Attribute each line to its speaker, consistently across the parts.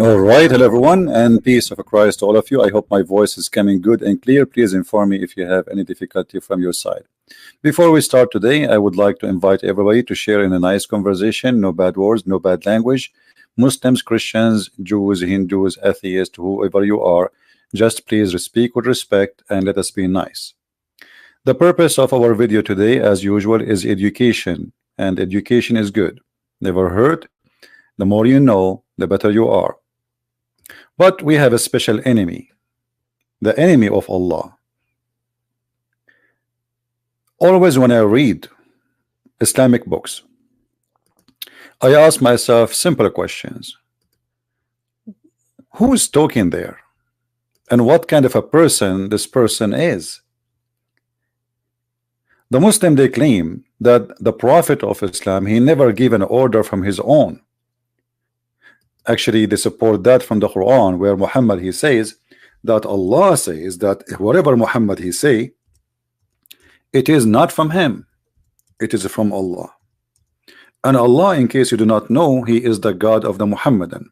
Speaker 1: All right, hello everyone, and peace of Christ to all of you. I hope my voice is coming good and clear. Please inform me if you have any difficulty from your side. Before we start today, I would like to invite everybody to share in a nice conversation. No bad words, no bad language. Muslims, Christians, Jews, Hindus, atheists, whoever you are, just please speak with respect and let us be nice. The purpose of our video today, as usual, is education, and education is good. Never heard? The more you know, the better you are. But we have a special enemy, the enemy of Allah. Always when I read Islamic books, I ask myself simple questions. Who is talking there? And what kind of a person this person is? The Muslim, they claim that the Prophet of Islam, he never gave an order from his own. Actually, they support that from the Quran, where Muhammad, he says that Allah says that whatever Muhammad he say, it is not from him, it is from Allah. And Allah, in case you do not know, he is the God of the Muhammadan.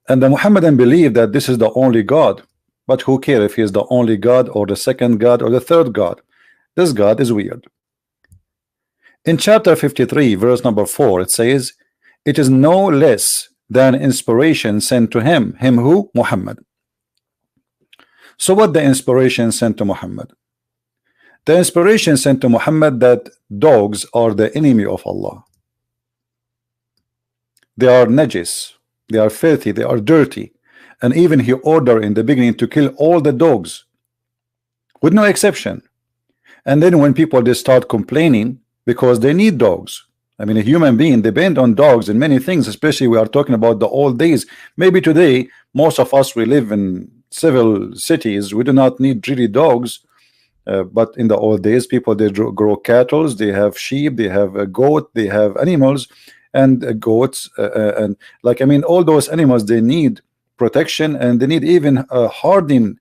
Speaker 1: And the Muhammadan believe that this is the only God. But who cares if he is the only God or the second God or the third God? This God is weird. In chapter 53, verse number 4, it says, it is no less than inspiration sent to him. Him who? Muhammad. So what the inspiration sent to Muhammad? The inspiration sent to Muhammad that dogs are the enemy of Allah. They are najis, they are filthy, they are dirty. And even he ordered in the beginning to kill all the dogs with no exception. And then when people they start complaining because they need dogs. I mean, a human being depend on dogs in many things, especially we are talking about the old days. Maybe today, most of us, we live in civil cities. We do not need really dogs. But in the old days, people, they grow cattle, they have sheep, they have a goat, they have animals and goats. And like, I mean, all those animals, they need protection and they need even a hardened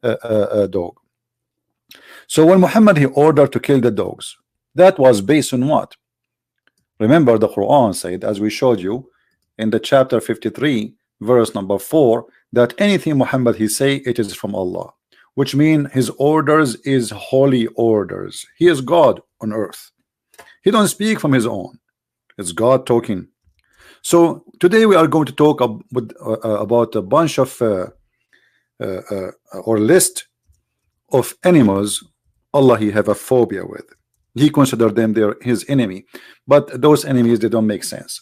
Speaker 1: dog. So when Muhammad, he ordered to kill the dogs, that was based on what? Remember, the Quran said, as we showed you in the chapter 53, verse number 4, that anything Muhammad he say, it is from Allah, which means his orders is holy orders. He is God on earth. He don't speak from his own. It's God talking. So today we are going to talk about a bunch of or list of animals Allah he have a phobia with. He considered them his enemy, but those enemies, they don't make sense.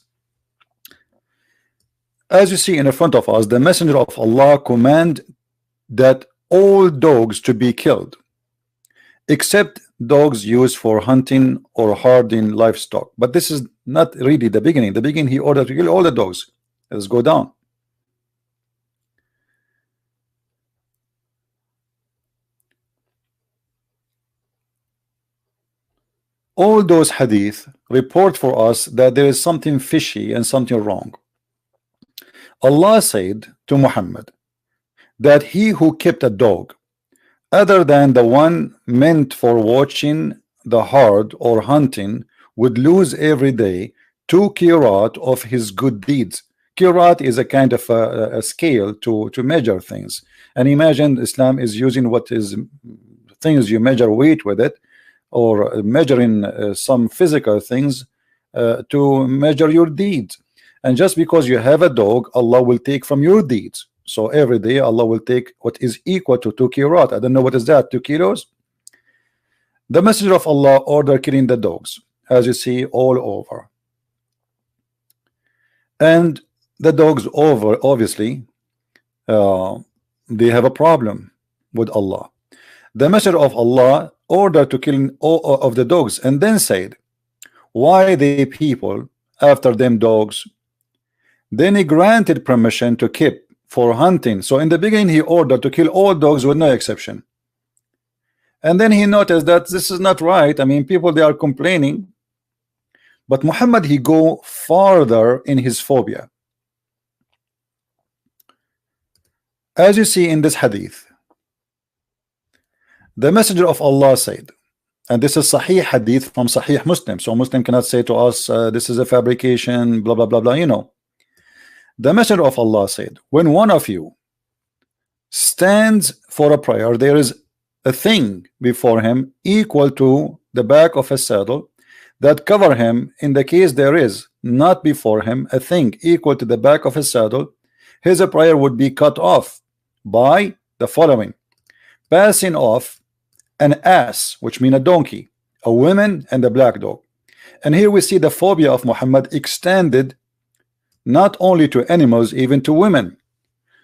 Speaker 1: As you see in front of us, the messenger of Allah command that all dogs to be killed except dogs used for hunting or herding livestock. But this is not really the beginning. The beginning, he ordered to kill all the dogs. Let's go down. All those hadith report for us that there is something fishy and something wrong. Allah said to Muhammad that he who kept a dog other than the one meant for watching the herd or hunting would lose every day 2 qirat of his good deeds. Qirat is a kind of a scale to measure things. And imagine Islam is using what is things you measure weight with it, or measuring some physical things to measure your deeds. And just because you have a dog, Allah will take from your deeds. So every day Allah will take what is equal to 2 qirat. I don't know what is that, 2 kilos. The messenger of Allah ordered killing the dogs, as you see all over. And the dogs over, obviously, they have a problem with Allah. The messenger of Allah ordered to kill all of the dogs, and then said, why the people after them dogs? Then he granted permission to keep for hunting. So in the beginning he ordered to kill all dogs with no exception. And then he noticed that this is not right. I mean, people, they are complaining. But Muhammad, he go farther in his phobia. As you see in this hadith, the messenger of Allah said, and this is Sahih hadith from Sahih Muslim, so Muslim cannot say to us this is a fabrication, blah blah blah blah, you know. The Messenger of Allah said, when one of you stands for a prayer, there is a thing before him equal to the back of a saddle that cover him. In the case there is not before him a thing equal to the back of a saddle, his prayer would be cut off by the following: passing off an ass, which means a donkey, a woman, and a black dog. And here we see the phobia of Muhammad extended not only to animals, even to women.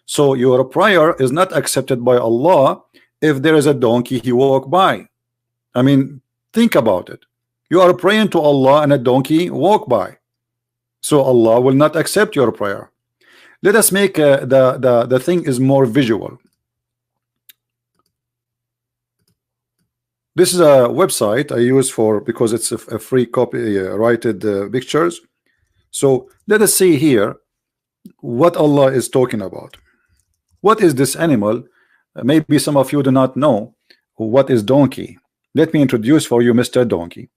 Speaker 1: So your prayer is not accepted by Allah if there is a donkey he walk by. I mean, think about it. You are praying to Allah and a donkey walk by, so Allah will not accept your prayer. Let us make the thing is more visual. This is a website I use for, because it's a free copy rated pictures. So let us see here what Allah is talking about. What is this animal? Maybe some of you do not know what is donkey. Let me introduce for you Mr. Donkey.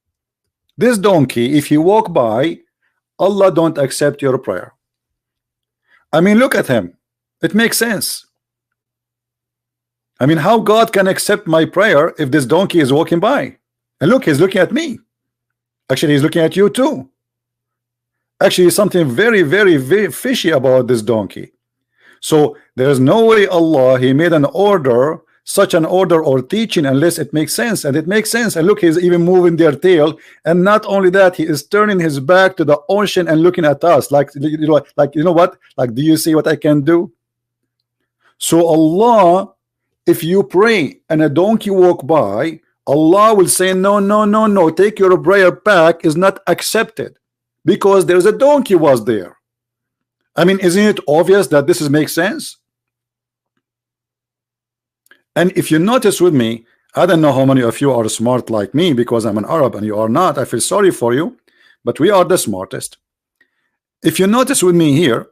Speaker 1: This donkey, if you walk by, Allah don't accept your prayer. I mean, look at him. It makes sense. I mean, how God can accept my prayer if this donkey is walking by? And look, he's looking at me. Actually, he's looking at you too. Actually, something very, very, very fishy about this donkey. So there's no way Allah, he made an order, such an order or teaching, unless it makes sense. And it makes sense. And look, he's even moving their tail. And not only that, he is turning his back to the ocean and looking at us like, you know what, like, do you see what I can do? So Allah, if you pray and a donkey walk by, Allah will say no, no, no, no, take your prayer back, is not accepted, because there's a donkey was there. I mean, isn't it obvious that this makes sense? And if you notice with me, I don't know how many of you are smart like me, because I'm an Arab and you are not. I feel sorry for you, but we are the smartest. If you notice with me here,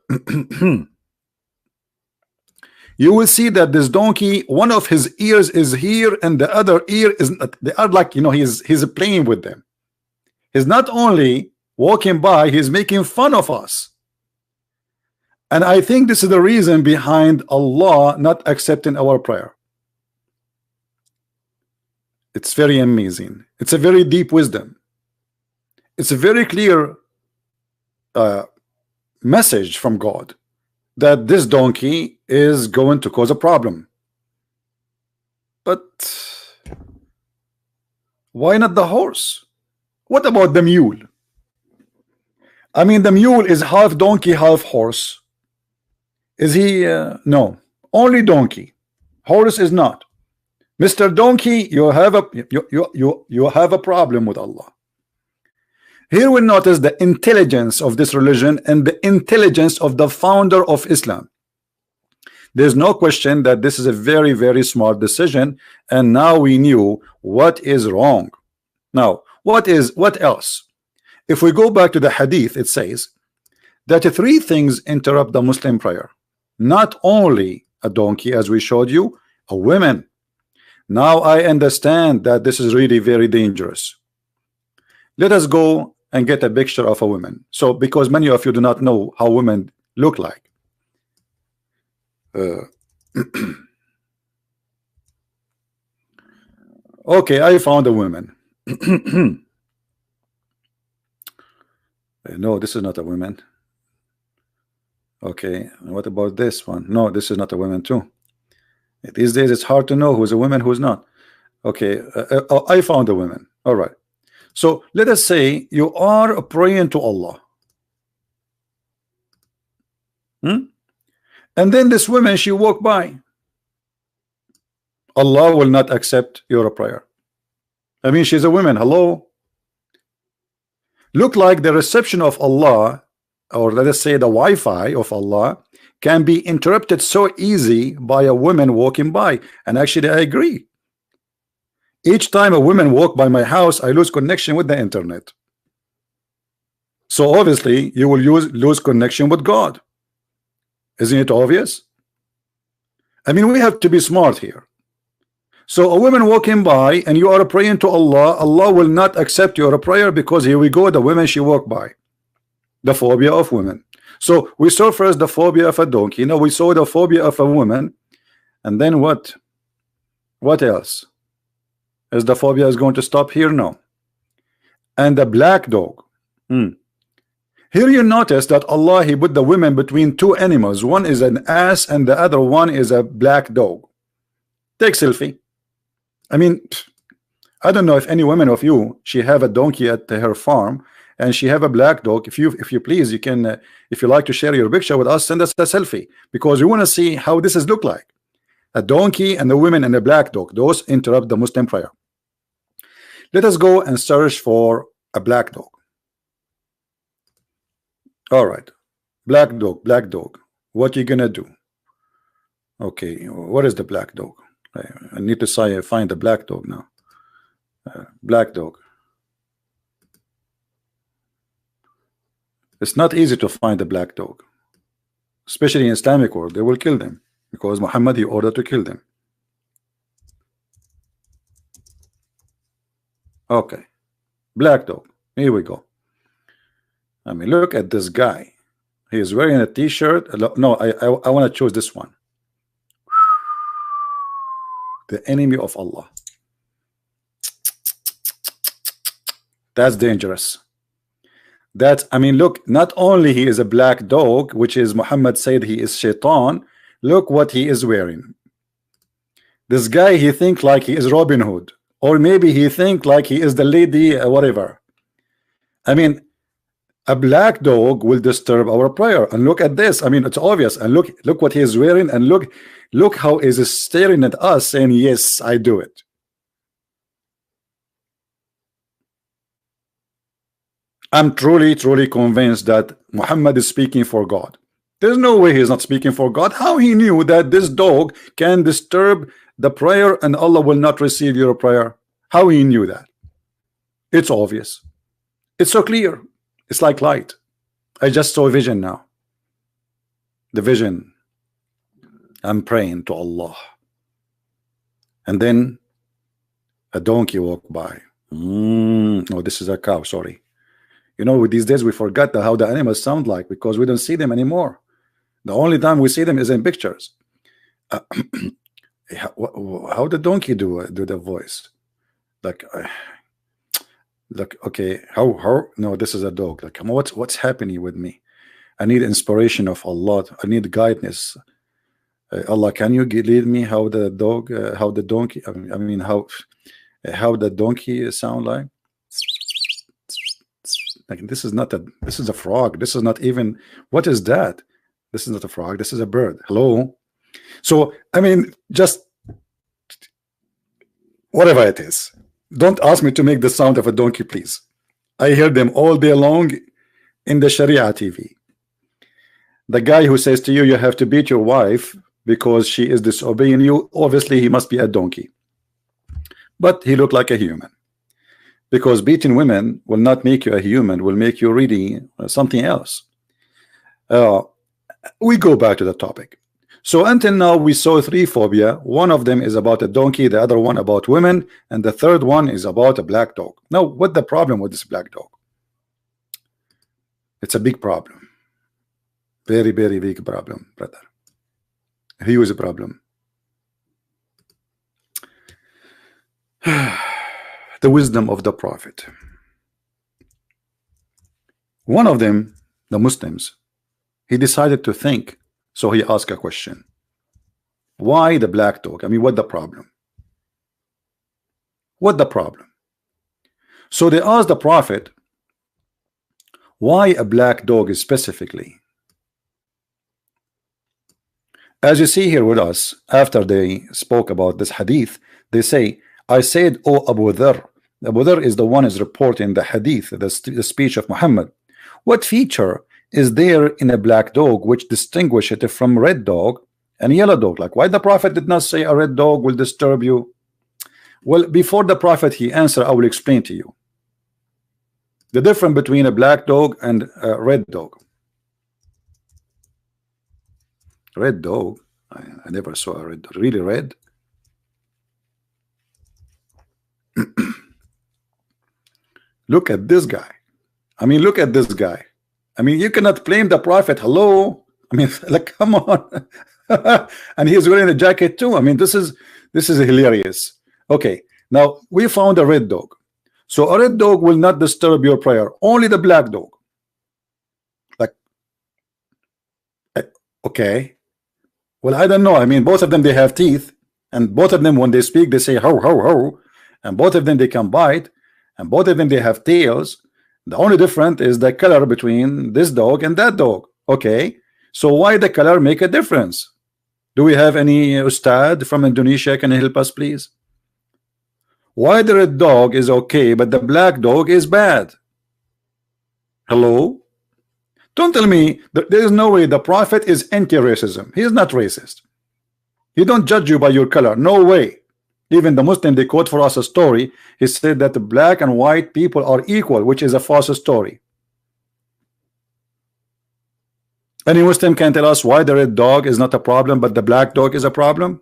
Speaker 1: you will see that this donkey, one of his ears is here and the other ear is not. They are like, you know, he's playing with them. He's not only walking by, he's making fun of us. And I think this is the reason behind Allah not accepting our prayer. It's very amazing. It's a very deep wisdom. It's a very clear message from God that this donkey is going to cause a problem. But why not the horse? What about the mule? I mean, the mule is half donkey, half horse. Is he? No, only donkey. Horse is not. Mr. Donkey, you have a problem with Allah. Here we notice the intelligence of this religion and the intelligence of the founder of Islam. There's no question that this is a very, very smart decision, and now we knew what is wrong. Now, what else? If we go back to the hadith, it says that three things interrupt the Muslim prayer. Not only a donkey, as we showed you, a woman. Now I understand that this is really very dangerous. Let us go and get a picture of a woman. So, because many of you do not know how women look like. Okay, I found a woman. No, this is not a woman. Okay, what about this one? No, this is not a woman too. These days it's hard to know who's a woman, who's not. Okay, I found a woman. All right. So let us say you are praying to Allah. And then this woman, she walked by. Allah will not accept your prayer. I mean, she's a woman. Hello. Look like the reception of Allah, or let us say the Wi-Fi of Allah, can be interrupted so easy by a woman walking by. And actually I agree. Each time a woman walk by my house, I lose connection with the internet. So obviously you will lose connection with God. Isn't it obvious? I mean, we have to be smart here. So a woman walking by and you are praying to Allah, Allah will not accept your prayer, because here we go, the woman she walked by. The phobia of women. So we saw first the phobia of a donkey. Now we saw the phobia of a woman. And then what? What else? Is the phobia is going to stop here? No. And the black dog. Here you notice that Allah, He put the women between two animals. One is an ass and the other one is a black dog. Take selfie. I mean, I don't know if any women of you, she have a donkey at her farm and she have a black dog. If you please, you can, if you like to share your picture with us, send us a selfie, because we want to see how this is look like. A donkey and a woman and a black dog. Those interrupt the Muslim prayer. Let us go and search for a black dog. All right, black dog, black dog. What you gonna do? Okay, what is the black dog? I need to find the black dog now. Black dog. It's not easy to find the black dog, especially in Islamic world. They will kill them because Muhammad, he ordered to kill them. Okay, black dog. Here we go. I mean, look at this guy. He is wearing a t-shirt. No, I want to choose this one. The enemy of Allah. That's dangerous. I mean, look, not only he is a black dog, which is Muhammad said he is shaitan. Look what he is wearing. This guy, he think like he is Robin Hood, or maybe he think like he is the lady, whatever. I mean, a black dog will disturb our prayer. And look at this. I mean, it's obvious. And look what he is wearing. And look how he is staring at us, saying, "Yes, I do it." I'm truly convinced that Muhammad is speaking for God. There's no way he's not speaking for God. How he knew that this dog can disturb the prayer and Allah will not receive your prayer? How he knew that? It's obvious. It's so clear. It's like light. I just saw a vision now. The vision. I'm praying to Allah. And then a donkey walked by. Oh, this is a cow, sorry. You know, these days we forgot how the animals sound like because we don't see them anymore. The only time we see them is in pictures. How the donkey do the voice? Like, okay, how? No, this is a dog. Like, what's happening with me? I need inspiration of Allah. I need guidance. Allah, can you lead me? How the dog? How the donkey? I mean, how the donkey sound like? Like, this is a frog. This is not even, what is that? This is not a frog. This is a bird. Hello. So, I mean, just whatever it is. Don't ask me to make the sound of a donkey, please. I hear them all day long in the Sharia TV. The guy who says to you, you have to beat your wife because she is disobeying you, obviously he must be a donkey. But he looked like a human. Because beating women will not make you a human, will make you really something else. We go back to the topic. So until now we saw three phobia. One of them is about a donkey, the other one about women, and the third one is about a black dog. Now, what's the problem with this black dog? It's a big problem. Very, very big problem, brother. Huge problem. The wisdom of the Prophet. One of them, the Muslims, he decided to think, so he asked a question. Why the black dog? I mean, what the problem? What the problem? So they asked the Prophet, why a black dog specifically? As you see here with us, after they spoke about this hadith, they say, I said, O Abu Dharr. Abu Dharr is the one is reporting the hadith, the speech of Muhammad. What feature is there in a black dog which distinguish it from red dog and yellow dog? Like, why the Prophet did not say a red dog will disturb you? Well, before the Prophet he answered, I will explain to you the difference between a black dog and a red dog. Red dog, I never saw a red dog. Really red? Look at this guy. I mean, look at this guy. I mean, you cannot blame the prophet. Hello, I mean, like, come on. And he's wearing a jacket too. I mean, this is hilarious. Okay, now we found a red dog. So a red dog will not disturb your prayer. Only the black dog. Like, okay. Well, I don't know. I mean, both of them, they have teeth, and both of them, when they speak, they say ho ho ho, and both of them, they can bite, and both of them, they have tails. The only difference is the color between this dog and that dog. Okay, so why the color make a difference? Do we have any ustad from Indonesia? Can you help us, please? Why the red dog is okay, but the black dog is bad? Hello? Don't tell me that there is no way the prophet is anti-racism. He is not racist. He don't judge you by your color. No way. Even the Muslim, they quote for us a story. He said that the black and white people are equal, which is a false story. Any Muslim can tell us why the red dog is not a problem, but the black dog is a problem?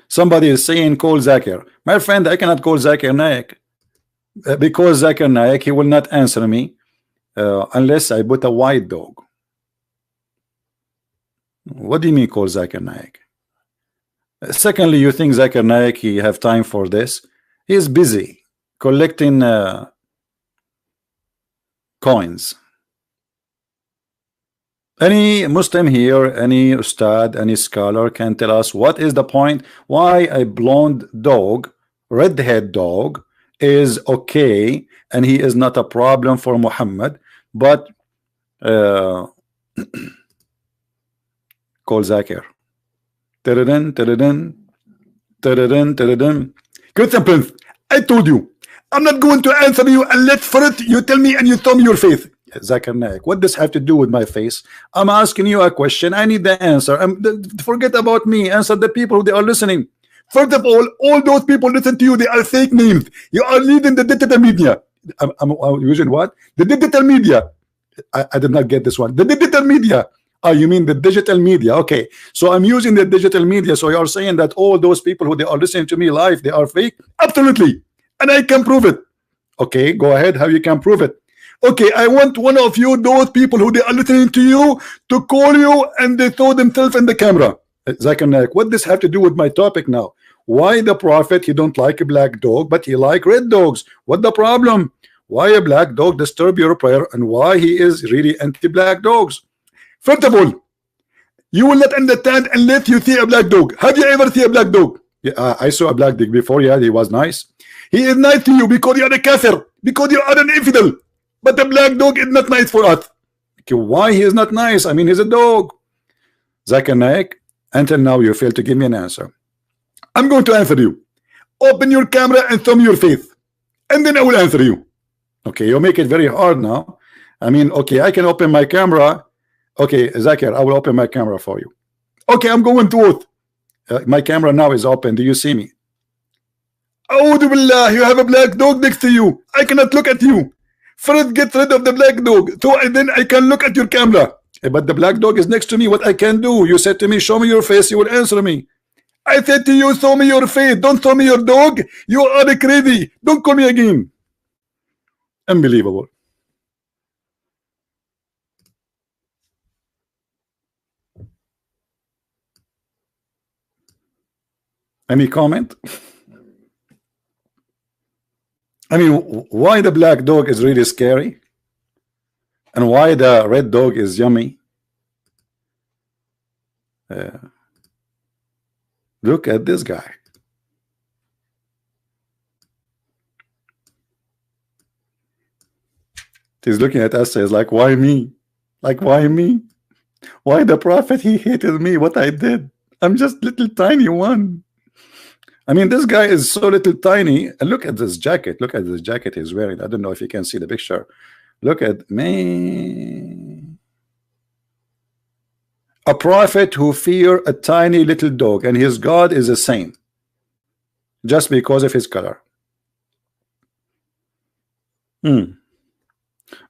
Speaker 1: Somebody is saying call Zakir. My friend, I cannot call Zakir Naik because Zakir Naik, he will not answer me unless I put a white dog. What do you mean call Zakir Naik? Secondly, you think Zakir Naik he have time for this? He is busy collecting coins. Any Muslim here, any ustad, any scholar can tell us what is the point why a blonde dog, red-head dog is okay and he is not a problem for Muhammad, but call Zakir. Christian Prince, I told you I'm not going to answer you unless first you tell me and you tell me your faith. Zakir Naik, what does have to do with my face? I'm asking you a question. I need the answer. Forget about me. Answer the people who they are listening. First of all those people listen to you. They are fake names. You are leading the digital media. I'm using what? The digital media. I did not get this one. The digital media. Oh, you mean the digital media? Okay. So I'm using the digital media. So you are saying that all those people who they are listening to me live, they are fake? Absolutely. And I can prove it. Okay, go ahead. How you can prove it? Okay, I want one of you, those people who they are listening to you, to call you and they throw themselves in the camera. Zakir Naik, what does have to do with my topic now? Why the prophet, he don't like a black dog, but he like red dogs? What the problem? Why a black dog disturb your prayer and why he is really anti-black dogs? First of all, you will not understand unless you see a black dog. Have you ever seen a black dog? Yeah, I saw a black dog before. Yeah, he was nice. He is nice to you because you are a kafir, because you are an infidel. But the black dog is not nice for us. Okay, why he is not nice? I mean, he's a dog. Zakir Naik, until now you failed to give me an answer. I'm going to answer you. Open your camera and show me your face, and then I will answer you. Okay, you make it very hard now. I mean, okay, I can open my camera. Okay, Zakir, I will open my camera for you. Okay, I'm going to it. My camera now is open. Do you see me? A'udhu billah, you have a black dog next to you. I cannot look at you. First, get rid of the black dog, so then I can look at your camera. But the black dog is next to me. What I can do? You said to me, show me your face. You will answer me. I said to you, show me your face. Don't show me your dog. You are crazy. Don't call me again. Unbelievable. Any comment? I mean, why the black dog is really scary and why the red dog is yummy? Look at this guy. He's looking at us, says like, why me? Like, why me? Why the prophet? He hated me, what I did. I'm just little tiny one. I mean, this guy is so little tiny. And look at this jacket. Look at this jacket he's wearing. I don't know if you can see the picture. Look at me. A prophet who fear a tiny little dog, and his God is the same, just because of his color.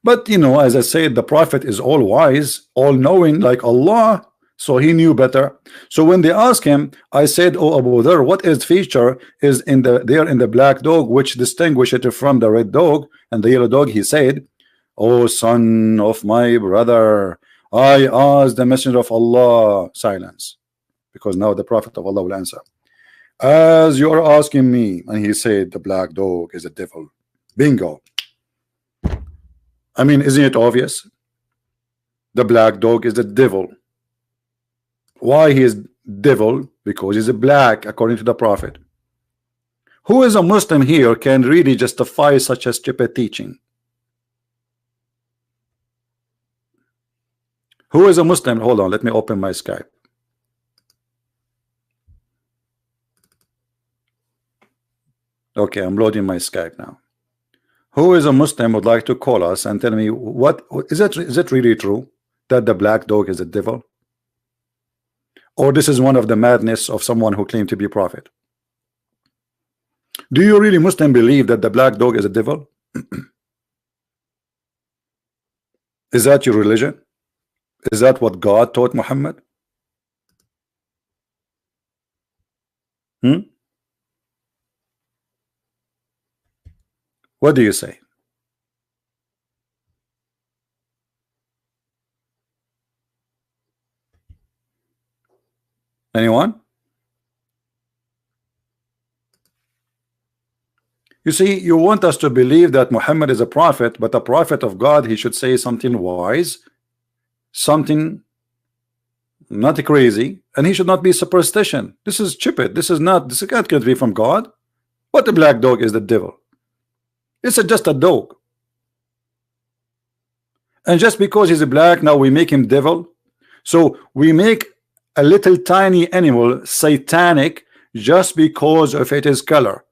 Speaker 1: But you know, as I said, the prophet is all wise, all knowing, like Allah. So he knew better. So when they asked him, I said, oh Abu Dharr, what is feature is in the there in the black dog which distinguish it from the red dog and the yellow dog? He said, O son of my brother, I asked the messenger of Allah. Silence, because now the prophet of Allah will answer. As you are asking me, and he said the black dog is a devil. Bingo. I mean, isn't it obvious? The black dog is the devil. Why he is devil? Because he's a black, according to the prophet. Who is a Muslim here can really justify such a stupid teaching? Who is a Muslim? Hold on, let me open my Skype. Okay, I'm loading my Skype now. Who is a Muslim would like to call us and tell me what is it really true that the black dog is a devil? Or this is one of the madness of someone who claimed to be prophet? Do you really Muslim believe that the black dog is a devil? Is that your religion? Is that what God taught Muhammad? What do you say? Anyone? You see, you want us to believe that Muhammad is a prophet, but a prophet of God, he should say something wise, something not crazy, and he should not be superstition. This is stupid. This can't be from God. What the black dog is the devil? It's just a dog. And just because he's a black, now we make him devil. So we make a little tiny animal satanic just because of its color.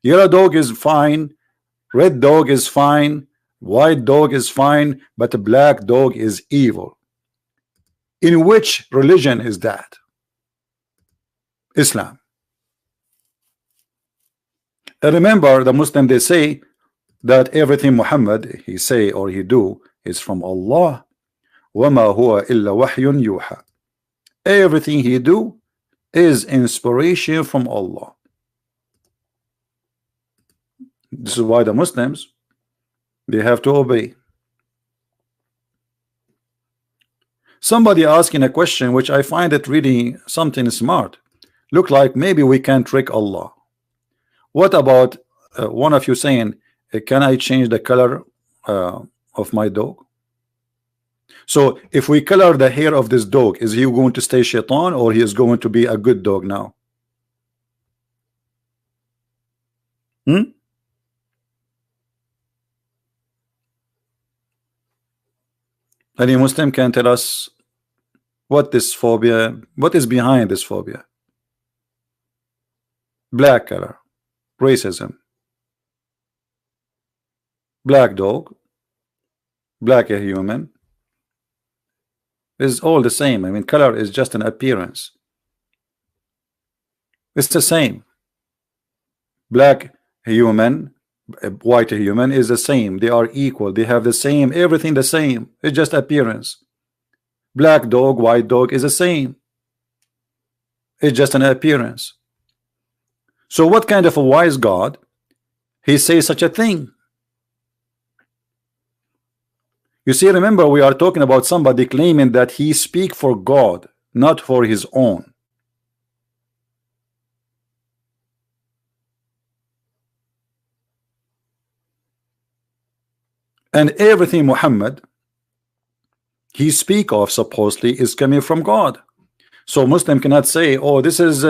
Speaker 1: Yellow dog is fine, red dog is fine, white dog is fine, but a black dog is evil. In which religion is that? Islam. And remember, the Muslim, they say that everything Muhammad he say or he do is from Allah. وَمَا هُوَ إِلَّا وَحْيٌ يُوحَى. Everything he do is inspiration from Allah. This is why the Muslims, they have to obey. Somebody asking a question which I find it really something smart. Look like maybe we can trick Allah. What about one of you saying, can I change the color of my dog? So if we color the hair of this dog, is he going to stay shaitan or he is going to be a good dog now? Any Muslim can tell us what this phobia, what is behind this phobia? Black color, racism, black dog, black a human, is all the same. I mean, color is just an appearance. It's the same. Black human, white human is the same. They are equal. They have the same, everything the same. It's just appearance. Black dog, white dog is the same. It's just an appearance. So what kind of a wise God he says such a thing? You see, remember, we are talking about somebody claiming that he speak for God, not for his own. And everything Muhammad he speak of supposedly is coming from God. So Muslim cannot say, oh, this is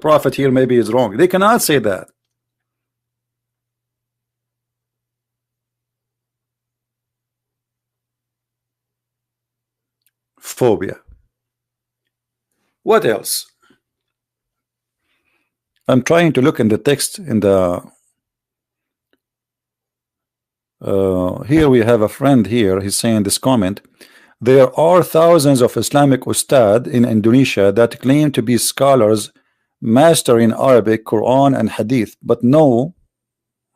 Speaker 1: prophet here maybe is wrong. They cannot say that. Phobia. What else? I'm trying to look in the text in the here we have a friend here. He's saying this comment: there are thousands of Islamic ustad in Indonesia that claim to be scholars mastering Arabic, Quran and Hadith, but no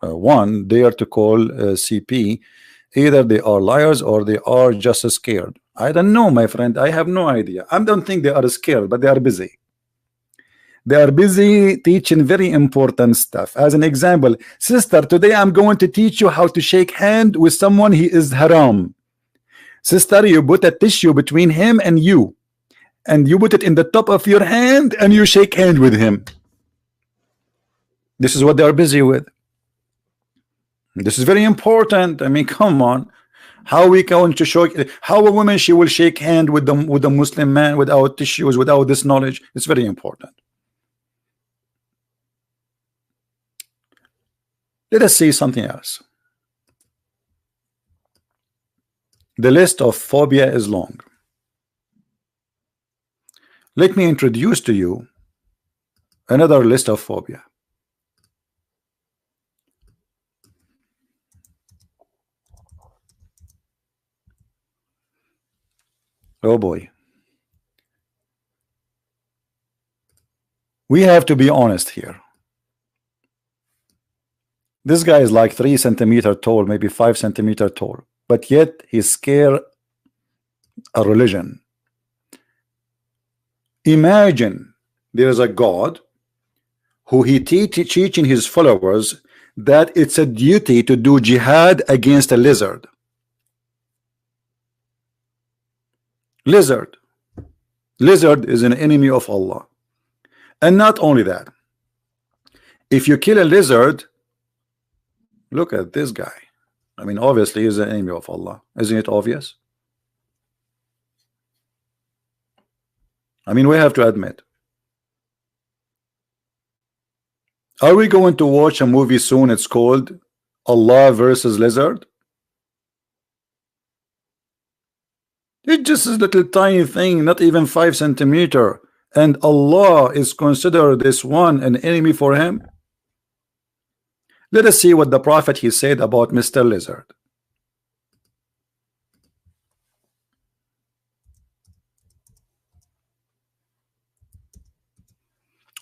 Speaker 1: one dare to call CP. Either they are liars or they are just scared. I don't know, my friend. I have no idea. I don't think they are scared, but they are busy. They are busy teaching very important stuff. As an example, sister, today I'm going to teach you how to shake hand with someone he is haram. Sister, you put a tissue between him and you put it in the top of your hand and you shake hand with him. This is what they are busy with. This is very important. I mean, come on. How we going to show how a woman she will shake hand with the Muslim man without tissues, without this knowledge? It's very important. Let us see something else. The list of phobia is long. Let me introduce to you another list of phobia. Oh boy. We have to be honest here. This guy is like 3 centimeters tall, maybe 5 centimeters tall, but yet he scared a religion. Imagine there is a God who he teaching his followers that it's a duty to do jihad against a lizard. Lizard is an enemy of Allah. And not only that, if you kill a lizard, look at this guy. I mean, obviously he's an enemy of Allah. Isn't it obvious? I mean, we have to admit. Are we going to watch a movie soon? It's called Allah versus Lizard. It's just a little tiny thing, not even 5 centimeters, and Allah is considered this one an enemy for him. Let us see what the Prophet he said about Mr. Lizard.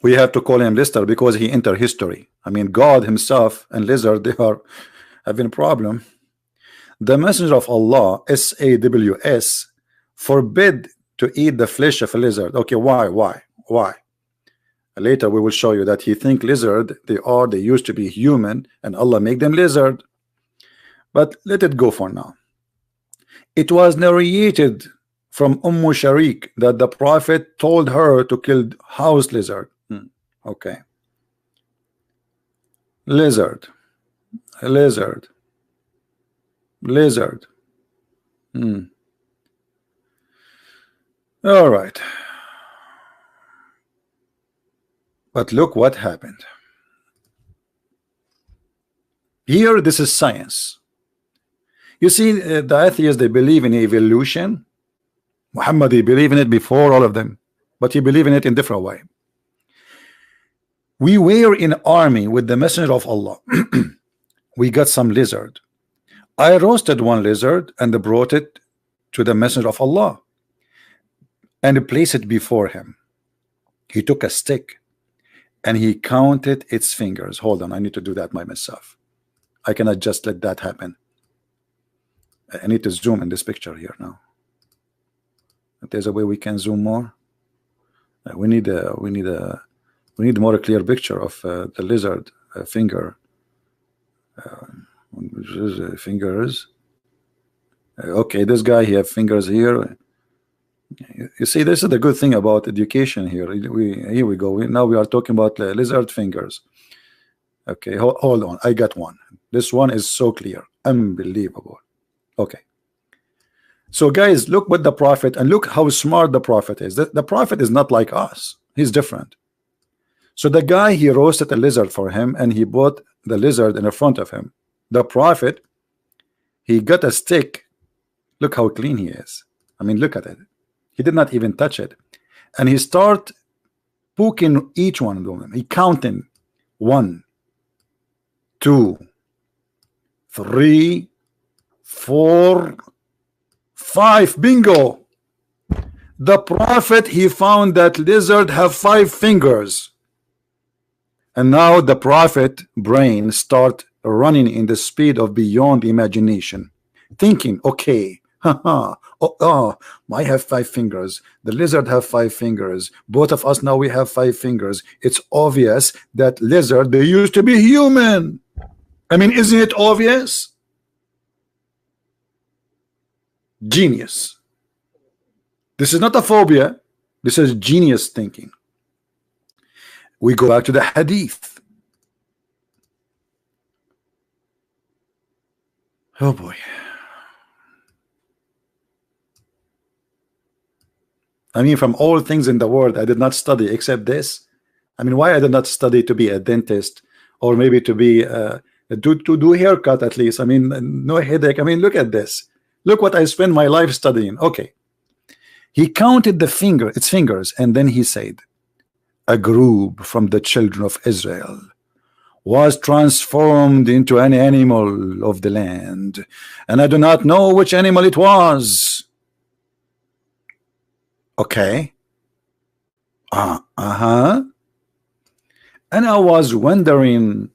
Speaker 1: We have to call him Lizard because he entered history. I mean, God himself and lizard, they are having a problem. The Messenger of Allah, SAWS, forbid to eat the flesh of a lizard. Okay, why? Later we will show you that he think lizard, they used to be human and Allah make them lizard. But let it go for now. It was narrated from Sharik that the Prophet told her to kill house lizard. Okay. Lizard. All right. But look what happened. Here, this is science. You see, the atheists, they believe in evolution. Muhammad, he believe in it before all of them, but he believe in it in different way. We were in army with the Messenger of Allah. We got some lizard. I roasted one lizard and brought it to the Messenger of Allah and placed it before him. He took a stick and he counted its fingers. Hold on, I need to do that by myself. I cannot just let that happen. I need to zoom in this picture here now. There's a way we can zoom more. We need more clear picture of the lizard finger. Fingers. Okay, this guy, he have fingers here. You see, this is the good thing about education here. Here we go. Now we are talking about lizard fingers. Okay, hold on. I got one. This one is so clear, unbelievable. Okay. So guys, look what the Prophet, and look how smart the Prophet is. The Prophet is not like us. He's different. So the guy, he roasted a lizard for him and he put the lizard in front of him. The Prophet, he got a stick. Look how clean he is. I mean, look at it. He did not even touch it. And he start poking each one of them. He counting 1, 2, 3, 4, 5. Bingo. The Prophet, he found that lizard have 5 fingers. And now the Prophet brain start running in the speed of beyond imagination, thinking, okay, Oh, oh, I have 5 fingers. The lizard have 5 fingers. Both of us now we have 5 fingers. It's obvious that lizard, they used to be human. I mean, isn't it obvious? Genius. This is not a phobia. This is genius thinking. We go back to the hadith. Oh boy. I mean, from all things in the world, I did not study except this. I mean, why I did not study to be a dentist, or maybe to be to do haircut at least. I mean, no headache. I mean, look at this. Look what I spent my life studying. Okay. He counted the its fingers, and then he said, a group from the children of Israel was transformed into an animal of the land, and I do not know which animal it was. Okay. And I was wondering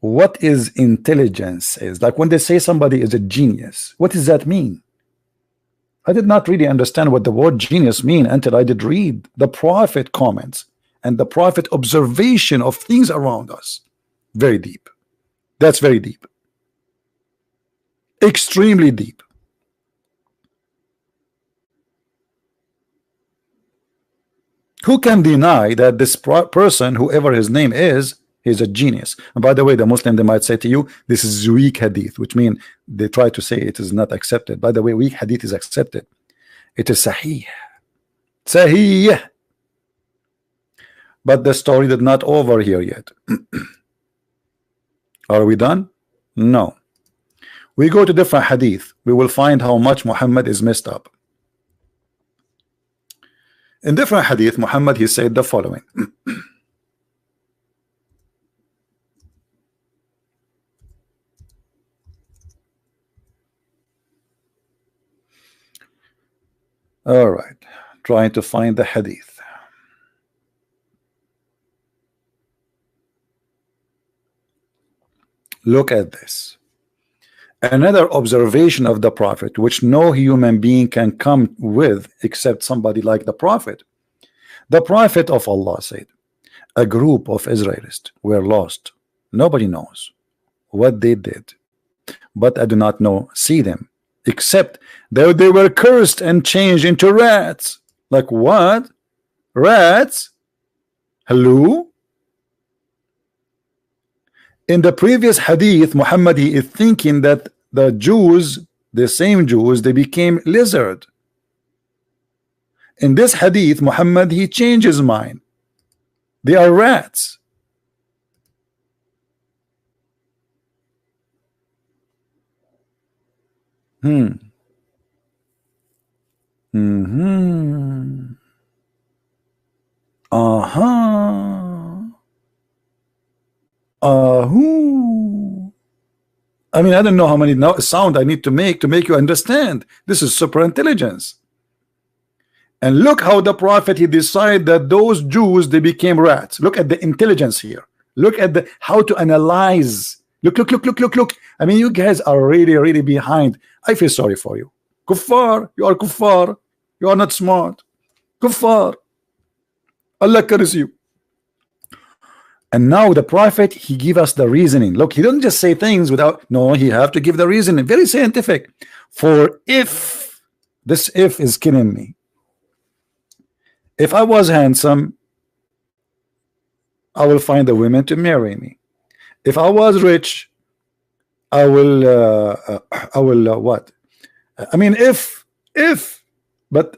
Speaker 1: what is intelligence is. Like when they say somebody is a genius, what does that mean? I did not really understand what the word genius mean until I did read the prophet comments and the prophet observation of things around us. Very deep. That's very deep. Extremely deep. Who can deny that this person, whoever his name is a genius? And by the way, the Muslim, they might say to you, this is weak hadith, which means they try to say it is not accepted. By the way, weak hadith is accepted. It is sahih. Sahih. But the story did not over here yet. Are we done? No. We go to different hadith. We will find how much Muhammad is messed up. In different hadith, Muhammad, he said the following. All right, trying to find the hadith. Look at this. Another observation of the prophet, which no human being can come with except somebody like the prophet. The prophet of Allah said, a group of Israelites were lost. Nobody knows what they did, but I do not see them, except that they were cursed and changed into rats. Like what? Rats? Hello? In the previous hadith, Muhammad, he is thinking that the Jews, the same Jews, they became lizard. In this hadith, Muhammad, he changed his mind. They are rats. I mean, I don't know how many sound I need to make you understand. This is super intelligence. And look how the prophet, he decided that those Jews, they became rats. Look at the intelligence here. Look at how to analyze. Look. I mean, you guys are really behind. I feel sorry for you. Kuffar, you are kuffar. You are not smart. Kuffar. Allah curse you. And now the prophet, he give us the reasoning. Look, he doesn't just say things without, no, he have to give the reasoning. Very scientific. For if, this if is killing me. If I was handsome, I will find a woman to marry me. If I was rich, I will what? I mean, but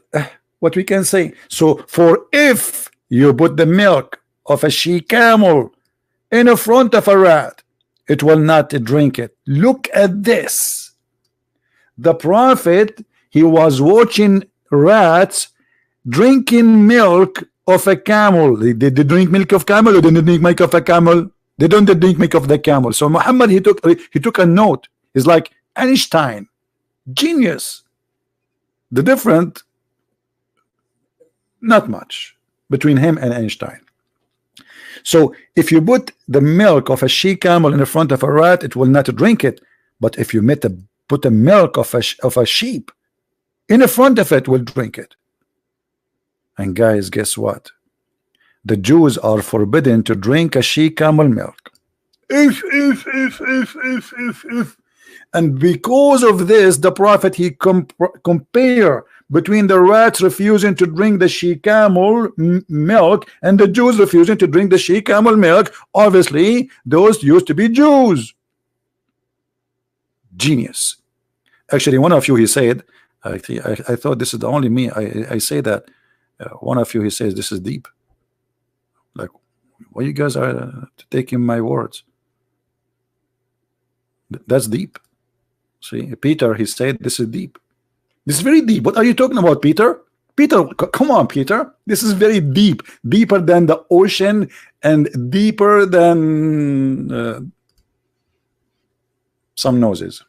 Speaker 1: what we can say. So for if you put the milk of a she-camel in the front of a rat, it will not drink it. Look at this. The prophet, he was watching rats drinking milk of a camel. Did they drink milk of camel or did they drink milk of a camel? They don't drink milk of the camel. So Muhammad, he took a note. It's like Einstein, genius. The different, not much between him and Einstein. So if you put the milk of a she-camel in the front of a rat, it will not drink it. But if you put the milk of a sheep in the front of it, will drink it. And guys, guess what? The Jews are forbidden to drink a she camel milk. If. And because of this, the prophet, he compare between the rats refusing to drink the she camel milk and the Jews refusing to drink the she camel milk. Obviously those used to be Jews. Genius. Actually, one of you, he said, I thought this is the only me, I say that, one of you, he says this is deep. Like, why you guys are taking my words? That's deep. See, Peter, he said this is deep. This is very deep. What are you talking about, Peter? Peter, come on, Peter. This is very deep. Deeper than the ocean and deeper than some noses.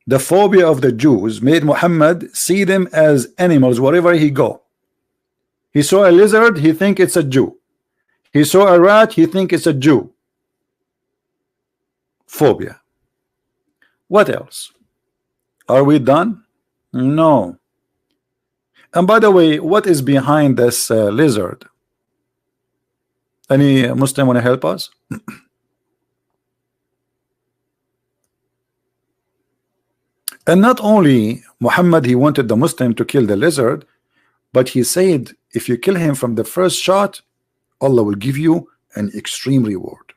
Speaker 1: The phobia of the Jews made Muhammad see them as animals wherever he go. He saw a lizard, he think it's a Jew. He saw a rat, he think it's a Jew. Phobia. What else? Are we done? No. And by the way, what is behind this lizard? Any Muslim want to help us? And not only Muhammad, he wanted the Muslim to kill the lizard, but he said, if you kill him from the first shot, Allah will give you an extreme reward.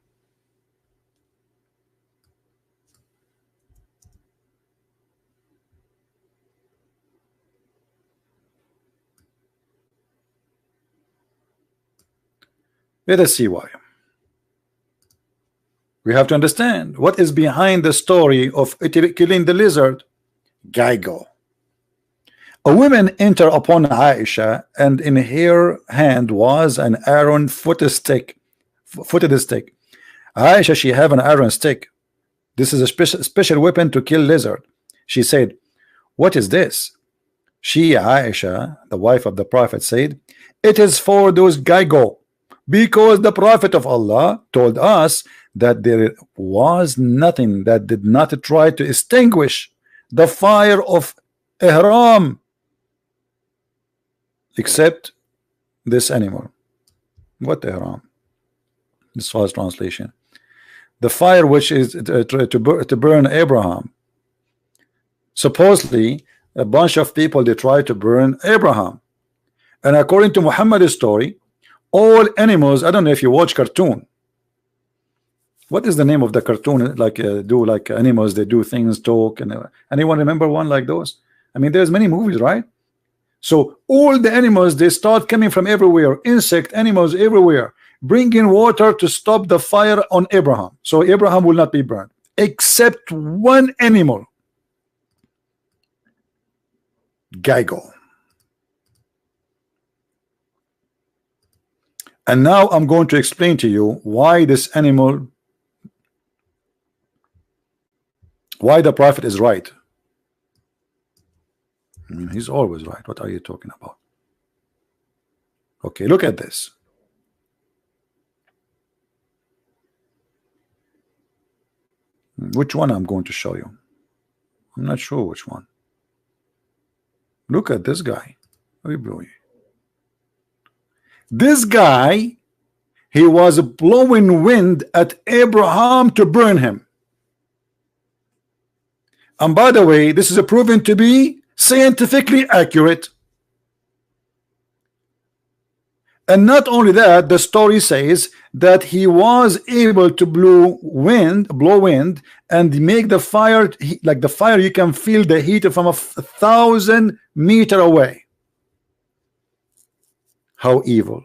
Speaker 1: Let us see why. We have to understand what is behind the story of killing the lizard. Geigo. A woman entered upon Aisha, and in her hand was an iron footed stick. Aisha, she have an iron stick. This is a special weapon to kill lizard. She said, what is this? She, Aisha, the wife of the Prophet, said, it is for those Geigo, because the Prophet of Allah told us that there was nothing that did not try to extinguish the fire of Ihram except this animal. What Ihram? This was translation. The fire which is to burn Abraham. Supposedly a bunch of people, they tried to burn Abraham, and according to Muhammad's story, all animals, I don't know if you watch cartoon. What is the name of the cartoon? Like do like animals, they do things, talk, and anyone remember one like those? I mean, there's many movies, right? So all the animals, they start coming from everywhere, insect animals everywhere, bringing water to stop the fire on Abraham, so Abraham will not be burned, except one animal, Geigo. And now I'm going to explain to you why this animal, why the Prophet is right. I mean, he's always right. What are you talking about? Okay, look at this. Which one I'm going to show you? I'm not sure which one. Look at this guy. This guy, he was blowing wind at Abraham to burn him. And by the way, this is proven to be scientifically accurate. And not only that, the story says that he was able to blow wind and make the fire, like the fire, you can feel the heat from 1,000 meters away. How evil.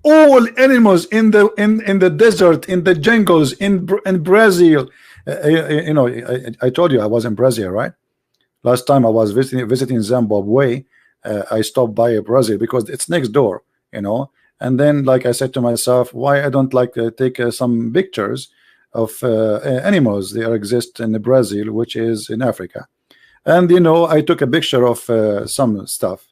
Speaker 1: All animals in the desert, in the jungles, in Brazil, you know, I told you I was in Brazil, right? Last time I was visiting Zimbabwe, I stopped by Brazil because it's next door, you know. And then, like I said to myself, why I don't like take some pictures of animals that exist in Brazil, which is in Africa. And you know, I took a picture of some stuff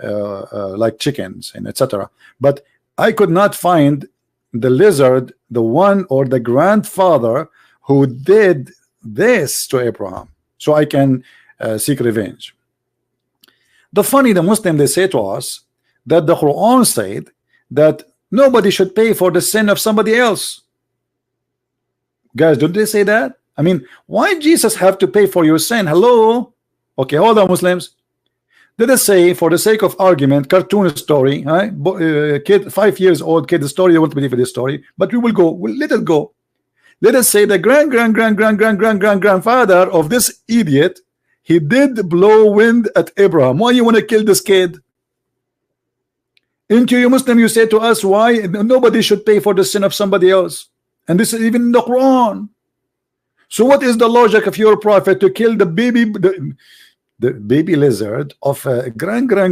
Speaker 1: like chickens and etc. But I could not find the lizard the one or the grandfather who did this to Abraham, so I can seek revenge. The Muslim, they say to us that the Quran said that nobody should pay for the sin of somebody else. Guys, don't they say that? I mean, why Jesus have to pay for your sin? Hello? Okay, hold on, Muslims. Let us say, for the sake of argument, cartoon story, kid, 5 years old kid story, you won't believe in this story, but we'll let it go. Let us say the grandfather of this idiot, he did blow wind at Abraham. Why you want to kill this kid? Into you Muslim, you say to us, why nobody should pay for the sin of somebody else? And this is even in the Quran. So what is the logic of your prophet to kill the baby lizard of grandfather?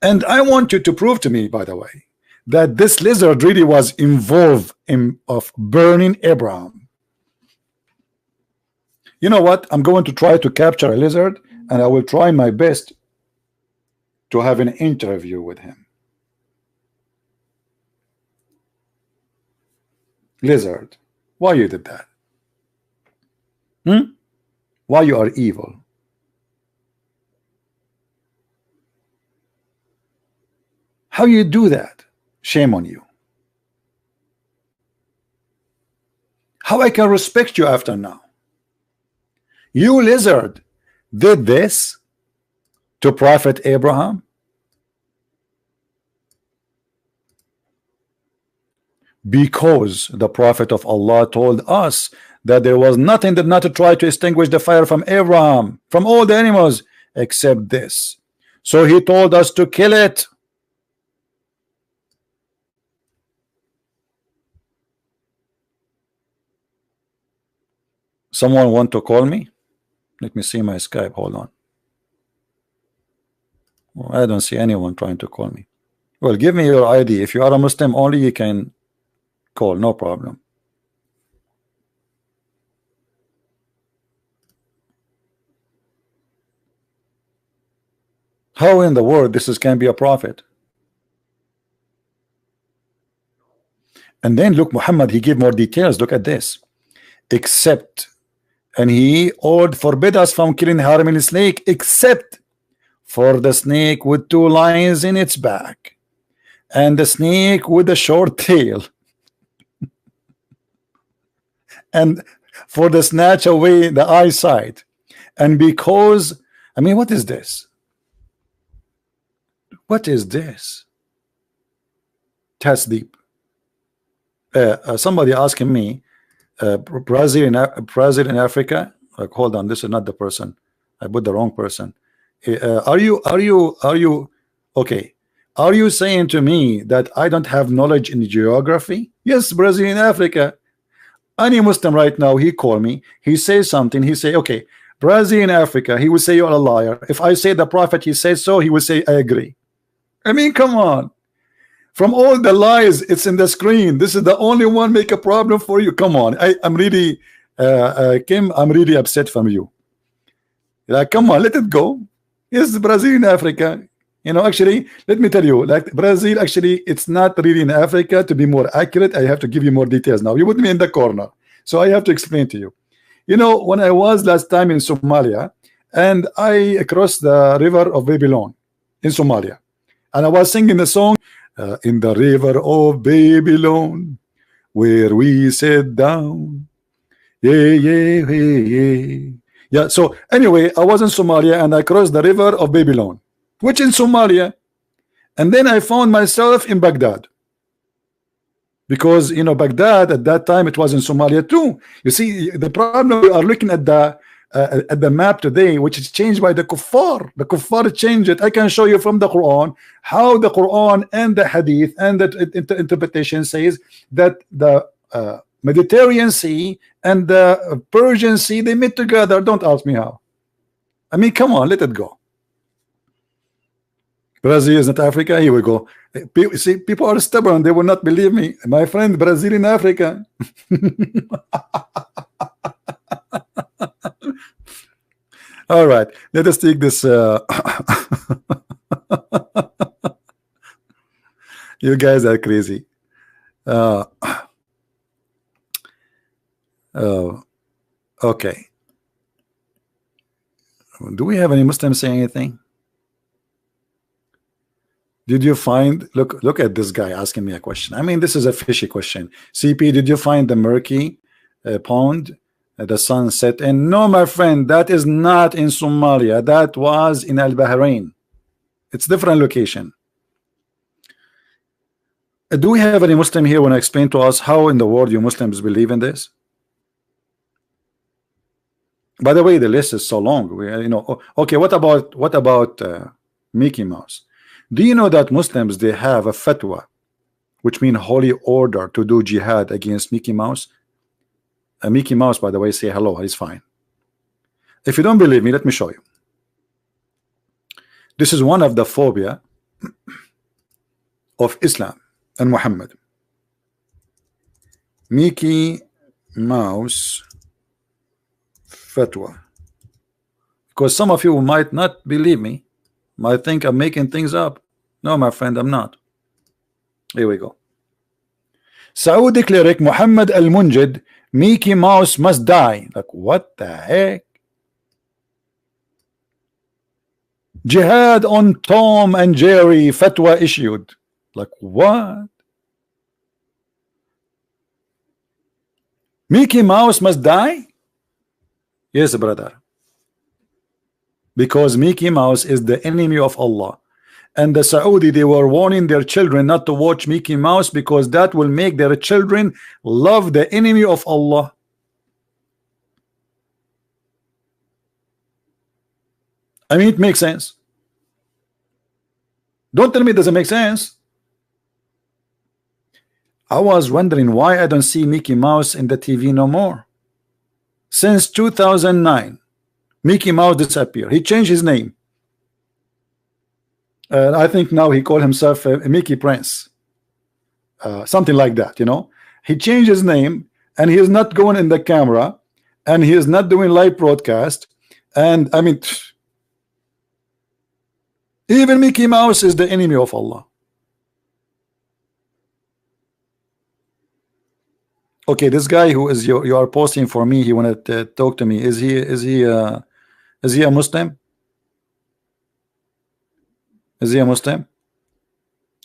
Speaker 1: And I want you to prove to me, by the way, that this lizard really was involved in burning Abraham. You know what? I'm going to try to capture a lizard, and I will try my best to have an interview with him. Lizard, why you did that? Why you are evil? How you do that? Shame on you. How I can respect you after now? You lizard did this to Prophet Abraham? Because the Prophet of Allah told us that there was nothing that not to try to extinguish the fire from Abraham, from all the animals, except this. So he told us to kill it. Someone want to call me? Let me see my Skype. Hold on. Well, I don't see anyone trying to call me. Well, give me your ID. If you are a Muslim only, you can call, no problem. How in the world this can be a prophet? And then look, Muhammad, he gave more details. Look at this. Except, and he forbid us from killing harmless snake, except for the snake with 2 lines in its back, and the snake with a short tail, and for the snatch away the eyesight. And because, I mean, what is this? What is this? Tasdeep. Somebody asking me, Brazil in Africa. Like, hold on, this is not the person. I put the wrong person. Are you okay? Are you saying to me that I don't have knowledge in geography? Yes, Brazil in Africa. Any Muslim right now, he call me, he says something, he say, okay, Brazil in Africa, he will say you're a liar. If I say the Prophet, he says so, he will say I agree. I mean, come on. From all the lies, it's in the screen. This is the only one make a problem for you. Come on. I'm really Kim, I'm really upset from you. Like, come on, let it go. Yes, Brazil in Africa. You know, actually, let me tell you, like Brazil, actually, it's not really in Africa. To be more accurate, I have to give you more details now. You put me in the corner, so I have to explain to you. You know, when I was last time in Somalia, and I crossed the river of Babylon in Somalia, and I was singing the song, in the river of Babylon, where we sat down. Yeah, yeah, yeah, yeah. Yeah, so anyway, I was in Somalia, and I crossed the river of Babylon, which in Somalia, and then I found myself in Baghdad, because you know Baghdad at that time, it was in Somalia too. You see, the problem, we are looking at the map today, which is changed by the kuffar. The kuffar changed it. I can show you from the Quran how the Quran and the Hadith and the interpretation says that the Mediterranean Sea and the Persian Sea, they meet together. Don't ask me how. I mean, come on, let it go. Brazil is not Africa. Here we go. See, people are stubborn. They will not believe me. My friend, Brazil in Africa. All right, let us take this You guys are crazy. Uh, uh, okay. Do we have any Muslims saying anything? Did you find, look at this guy asking me a question. I mean, this is a fishy question. CP, did you find the murky pond the sun set in? No, my friend, that is not in Somalia. That was in Al Bahrain. It's different location. Do we have any Muslim here want to explain to us how in the world you Muslims believe in this? By the way, the list is so long. We, okay. What about Mickey Mouse? Do you know that Muslims, they have a fatwa, which means holy order, to do jihad against Mickey Mouse? Mickey Mouse, by the way, say hello. He's fine. If you don't believe me, let me show you. This is one of the phobia of Islam and Muhammad. Mickey Mouse fatwa. Because some of you might not believe me, might think I'm making things up. No, my friend, I'm not. Here we go. Saudi cleric Muhammad al-Munjid, Mickey Mouse must die. Like, what the heck? Jihad on Tom and Jerry, fatwa issued. Like, what? Mickey Mouse must die? Yes, brother. Because Mickey Mouse is the enemy of Allah. And the Saudi, they were warning their children not to watch Mickey Mouse because that will make their children love the enemy of Allah. I mean, it makes sense. Don't tell me it doesn't make sense. I was wondering why I don't see Mickey Mouse in the TV no more. Since 2009, Mickey Mouse disappeared. He changed his name. I think now he called himself Mickey Prince. Something like that, He changed his name and he is not going in the camera and he is not doing live broadcast. And I mean, even Mickey Mouse is the enemy of Allah. Okay, this guy who is you are posting for me, he wanted to talk to me. Is he a Muslim? Is he a Muslim?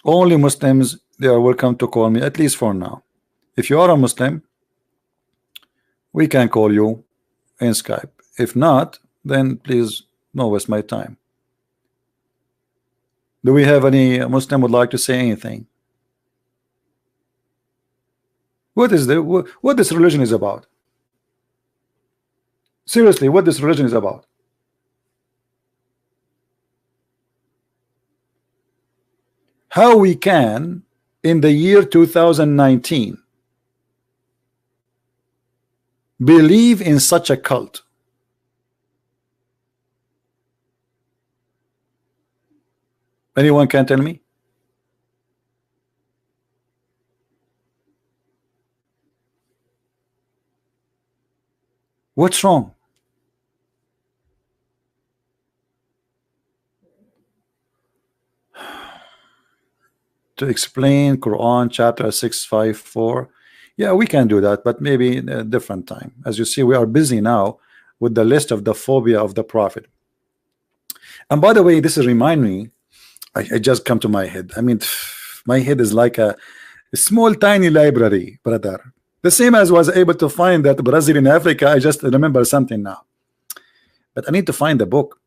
Speaker 1: Only Muslims, they are welcome to call me, at least for now. If you are a Muslim, we can call you in Skype. If not, then please don't waste my time. Do we have any Muslim would like to say anything? What this religion is about? Seriously, what this religion is about? How we can, in the year 2019, believe in such a cult? Anyone can tell me? What's wrong? To explain Quran chapter 654. Yeah, we can do that, but maybe a different time. As you see, we are busy now with the list of the phobia of the Prophet. And by the way, this is remind me, I just come to my head. I mean, my head is like a small tiny library, brother. The same as was able to find that Brazil in Africa. I just remember something now, but I need to find the book.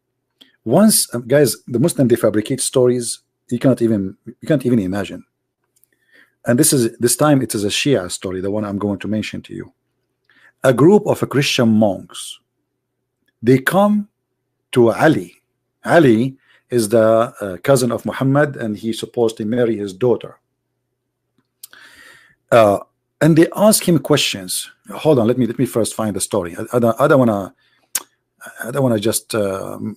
Speaker 1: Once, guys, the Muslim, they fabricate stories you can't even imagine. And this time it is a Shia story, the one I'm going to mention to you. A group of Christian monks, they come to Ali. Ali is the cousin of Muhammad, and he's supposed to marry his daughter. And they ask him questions. Hold on, let me first find the story. I don't want to just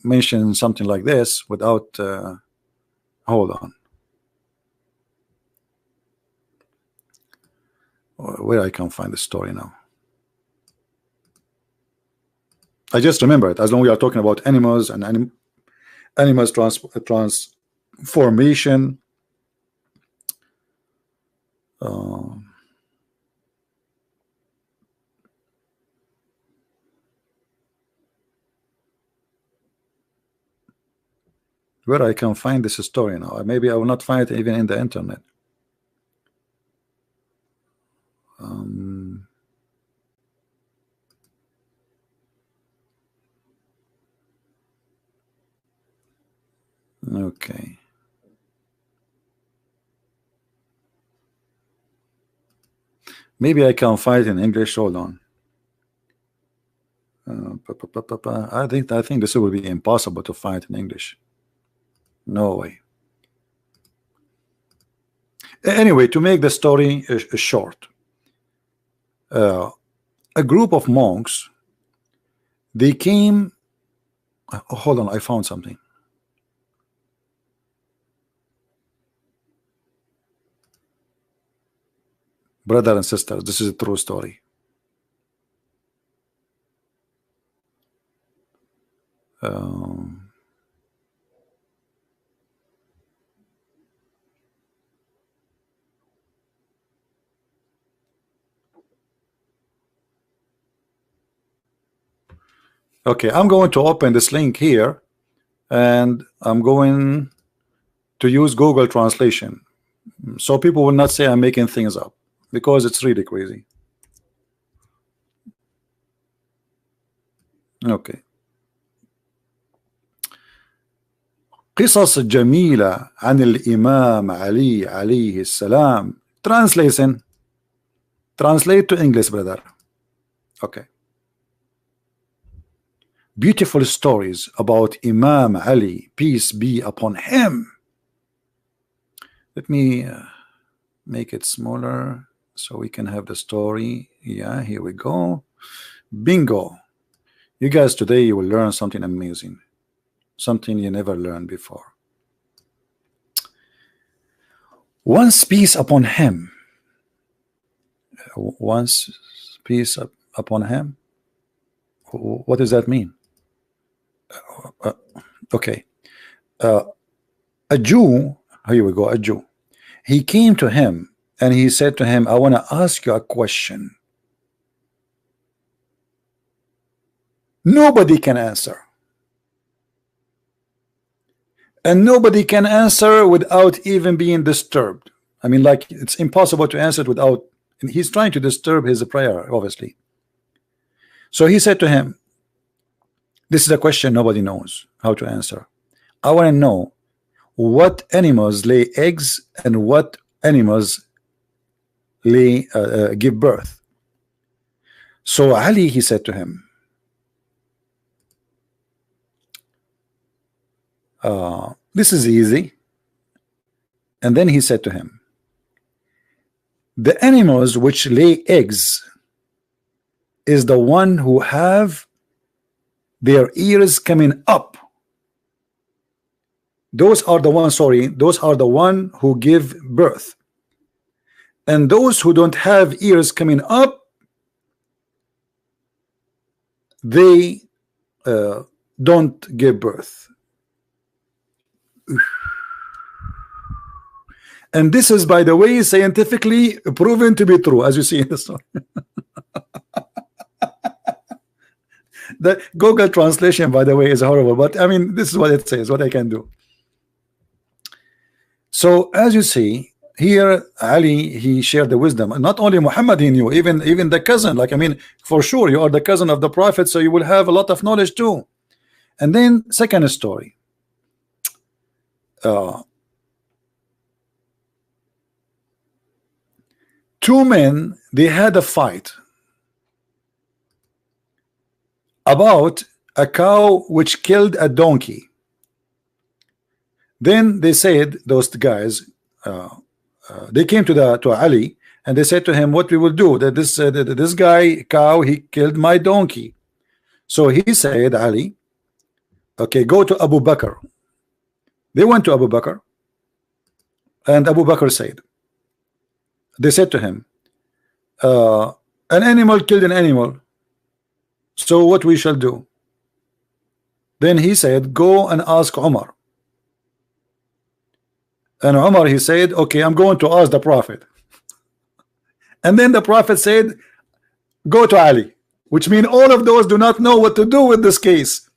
Speaker 1: mention something like this without. Hold on. Where I can find the story now. I just remember it. As long as we are talking about animals and animals formation. Where I can find this story now? Maybe I will not find it even in the internet. Okay. Maybe I can find it in English. Hold on. I think this will be impossible to find in English. No way. Anyway, to make the story short, a group of monks, they came. Hold on, I found something. Brother and sisters, this is a true story. Okay, I'm going to open this link here, and I'm going to use Google Translation, so people will not say I'm making things up, because it's really crazy. Okay. قصص جميلة عن الإمام علي عليه السلام. Translation. Translate to English, brother. Okay. Beautiful stories about Imam Ali, peace be upon him. Let me make it smaller so we can have the story. Yeah, here we go. Bingo. You guys, today you will learn something amazing, something you never learned before. Once peace upon him. Once peace upon him. What does that mean? Okay. A Jew, here we go, a Jew. He came to him and he said to him, I want to ask you a question. Nobody can answer. And nobody can answer without even being disturbed. I mean, like, it's impossible to answer it without, and he's trying to disturb his prayer, obviously. So he said to him, this is a question nobody knows how to answer. I want to know what animals lay eggs and what animals lay give birth. So Ali, he said to him, this is easy. And then he said to him, the animals which lay eggs is the one who have their ears coming up. Those are the ones, sorry, those are the one who give birth. And those who don't have ears coming up, they don't give birth. And this is, by the way, scientifically proven to be true, as you see in the story. The Google translation, by the way, is horrible, but I mean, this is what it says, what I can do. So as you see here, Ali, he shared the wisdom. Not only Muhammad he knew, even the cousin. Like, I mean, for sure, you are the cousin of the Prophet, so you will have a lot of knowledge too. And then second story. Two men, they had a fight about a cow which killed a donkey. Then they said, those guys, they came to Ali and they said to him, what we will do, that this guy cow, he killed my donkey. So he said, Ali, okay, go to Abu Bakr. They went to Abu Bakr, and Abu Bakr said, they said to him, an animal killed an animal, so what we shall do? Then he said, go and ask Umar. And Umar, he said, okay, I'm going to ask the Prophet. And then the Prophet said, go to Ali, which means all of those do not know what to do with this case.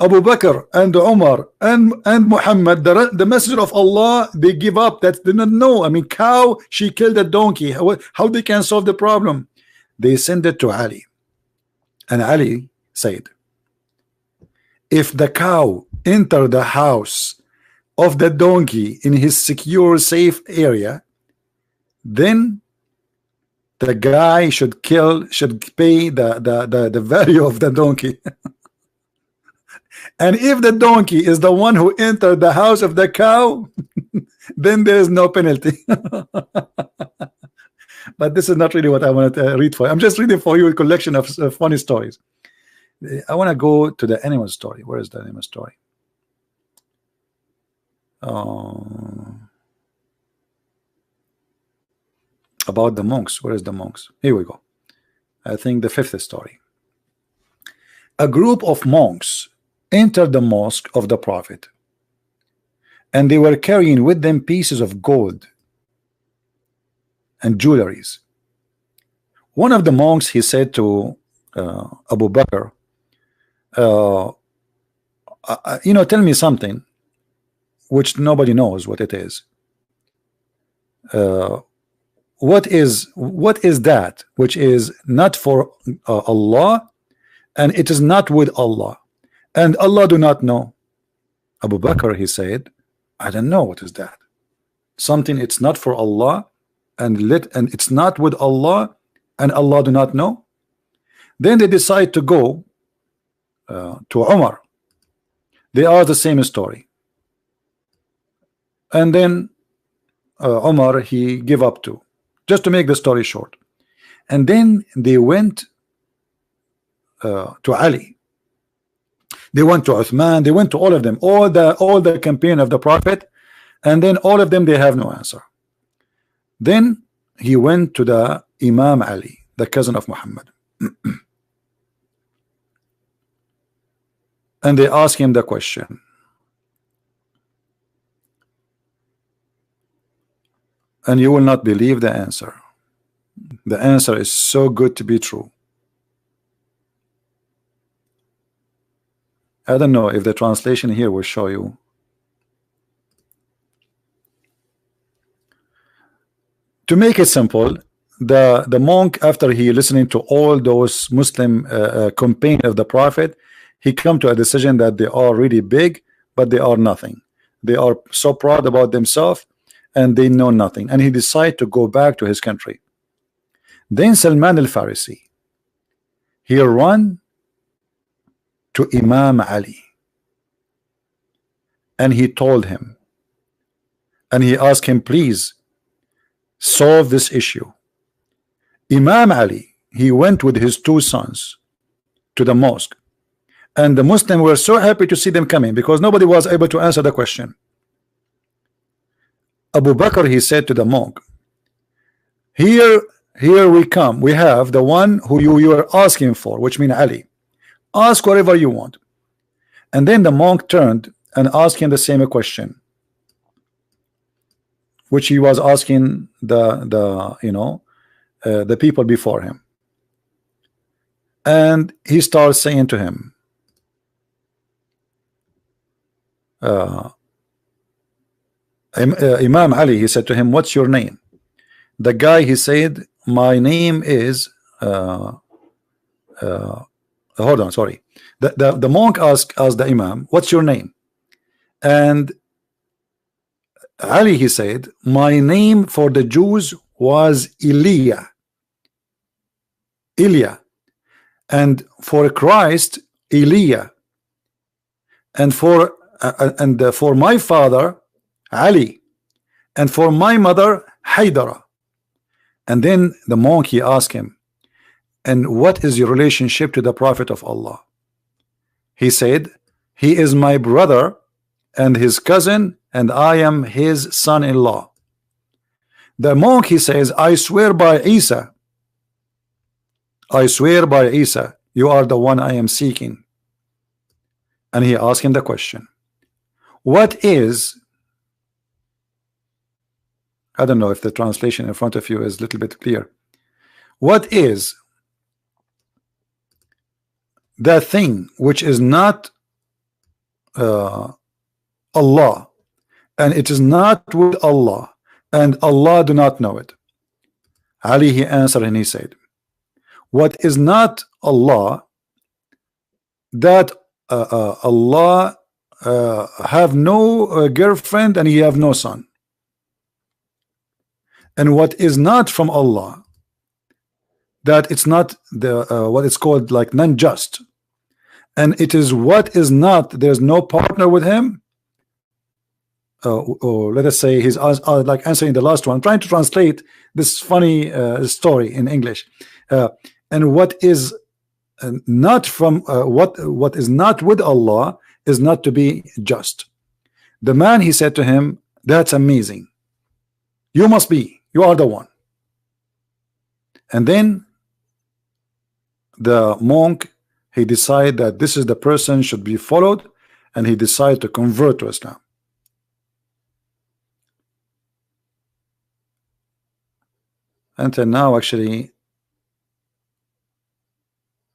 Speaker 1: Abu Bakr and Umar and Muhammad, the messenger of Allah, they give up. That they not know. I mean, cow, she killed a donkey. How they can solve the problem? They send it to Ali. And Ali said, if the cow enter the house of the donkey in his secure, safe area, then the guy should pay the value of the donkey. And if the donkey is the one who entered the house of the cow, then there is no penalty. But this is not really what I want to read for you. I'm just reading for you a collection of funny stories. I want to go to the animal story. Where is the animal story? About the monks. Where is the monks? Here we go. I think the fifth story. A group of monks entered the mosque of the Prophet, and they were carrying with them pieces of gold and jewelries. One of the monks, he said to Abu Bakr, tell me something which nobody knows what it is. What is that which is not for Allah, and it is not with Allah, and Allah do not know? Abu Bakr, he said, I don't know what is that. Something it's not for Allah, and it's not with Allah, and Allah do not know. Then they decide to go to Umar. They are the same story, and then Umar, he give up to, just to make the story short. And then they went to Ali, they went to Uthman, they went to all of them, all the campaign of the Prophet, and then all of them, they have no answer. Then he went to the Imam Ali, the cousin of Muhammad, and they asked him the question. And you will not believe the answer. The answer is so good to be true. I don't know if the translation here will show you. To make it simple, the monk, after he listening to all those Muslim campaign of the Prophet, he come to a decision that they are really big, but they are nothing. They are so proud about themselves, and they know nothing, and he decided to go back to his country. Then Salman al-Farisi, he run to Imam Ali, and he told him, and he asked him, please solve this issue. Imam Ali, he went with his two sons to the mosque, and the Muslims were so happy to see them coming, because nobody was able to answer the question. Abu Bakr, he said to the monk, here we come, we have the one who you are asking for, which means Ali. Ask whatever you want. And then the monk turned and asked him the same question, which he was asking the people before him. And he starts saying to him, Imam Ali, he said to him, what's your name? The guy, he said, my name is hold on, sorry. The monk asked the Imam, what's your name? And Ali, he said, my name for the Jews was Ilya, and for Christ, Elia, and for my father, Ali, and for my mother, Haydara. And then the monk, he asked him, and what is your relationship to the Prophet of Allah? He said, he is my brother and his cousin, and I am his son-in-law. The monk, he says, I swear by Isa, you are the one I am seeking. And he asked him the question, what is I don't know if the translation in front of you is a little bit clear. What is that thing which is not Allah, and it is not with Allah, and Allah do not know it? Ali, he answered and he said, what is not Allah, that Allah have no girlfriend and he have no son. And what is not from Allah, that it's not the what it's called like non-just, and it is what is not, there's no partner with him. Or let us say he's like answering the last one. I'm trying to translate this funny story in English. And what is not from what is not with Allah is not to be just. The man, he said to him, that's amazing, you must be, you are the one. And then the monk, he decided that this is the person should be followed, and he decided to convert to Islam. Until now, actually,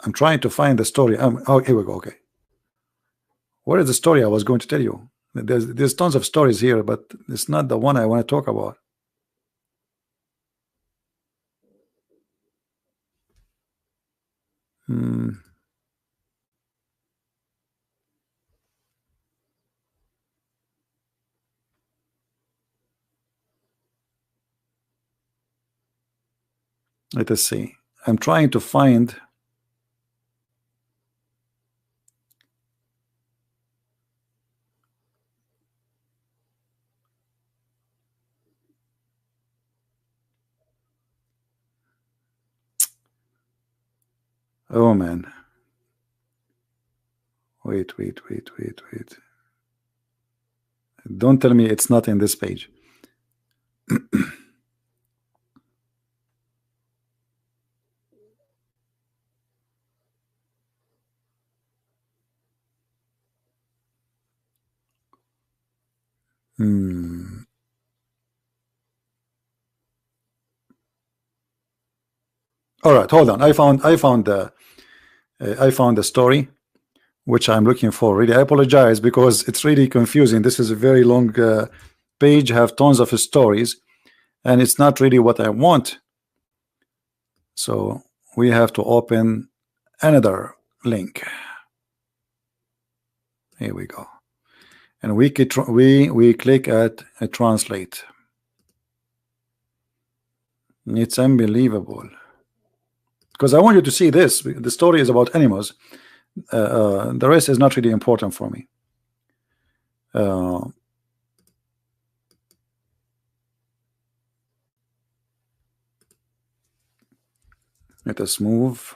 Speaker 1: I'm trying to find the story. Oh, here we go. Okay, what is the story I was going to tell you? There's tons of stories here, but it's not the one I want to talk about. Let us see. I'm trying to find. Oh man. Wait. Don't tell me it's not in this page. All right, hold on. I found the story which I'm looking for. Really, I apologize because it's really confusing. This is a very long page, have tons of stories, and it's not really what I want. So we have to open another link. Here we go, and we click at translate. It's unbelievable, because I want you to see this. The story is about animals. The rest is not really important for me. Let us move.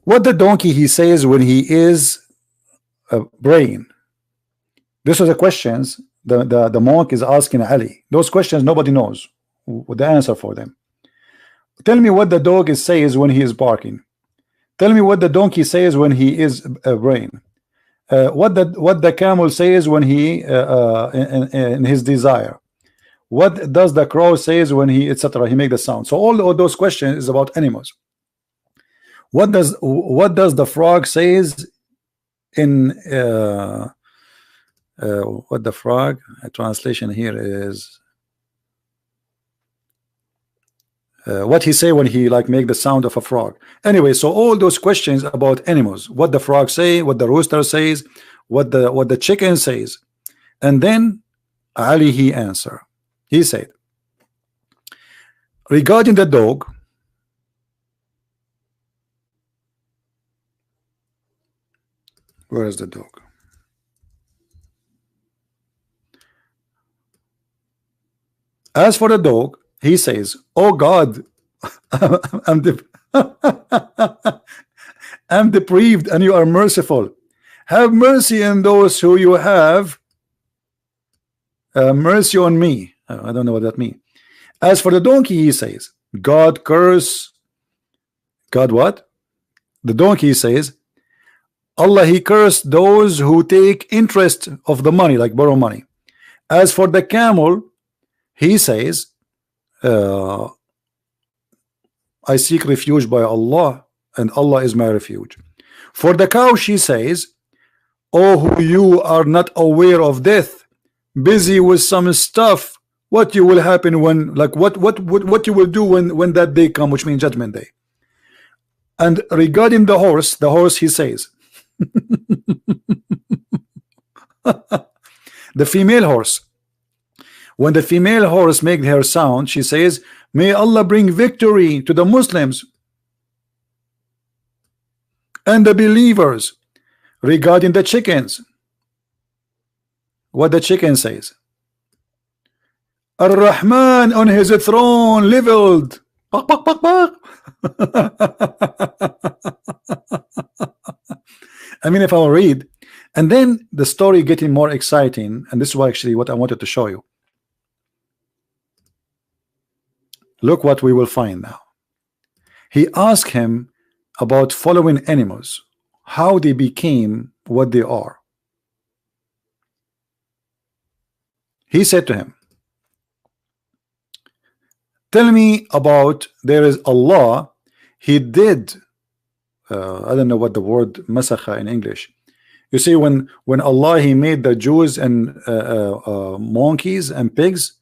Speaker 1: What the donkey he says when he is a brain. This are the questions the monk is asking Ali. Those questions nobody knows the answer for them. Tell me what the dog says when he is barking. Tell me what the donkey says when he is a brain. What the camel says when he in his desire. What does the crow says when he etc. he make the sound. So all those questions is about animals. What does the frog says in what the frog translation here is what he say when he like make the sound of a frog. Anyway, so all those questions about animals, what the frog say, what the rooster says, what the chicken says, and then Ali he answer. He said regarding the dog, where is the dog? As for the dog, he says, oh God, I'm depraved and you are merciful. Have mercy on those who you have mercy on me. I don't know what that means. As for the donkey, he says, God curse. God what? The donkey says, Allah, he cursed those who take interest of the money, like borrow money. As for the camel, he says, I seek refuge by Allah, and Allah is my refuge. For the cow, she says, oh, who you are not aware of death, busy with some stuff, what you will happen when, like what you will do when that day come, which means judgment day. And regarding the horse, he says, the female horse, when the female horse makes her sound, she says, may Allah bring victory to the Muslims and the believers. Regarding the chickens, what the chicken says, Ar-Rahman on his throne leveled. Bak, bak, bak, bak. I mean, if I will read, and then the story getting more exciting, and this is actually what I wanted to show you. Look what we will find now. He asked him about following animals, how they became what they are. He said to him, tell me about, there is Allah, he did I don't know what the word masakha in English. You see, when Allah, he made the Jews and monkeys and pigs,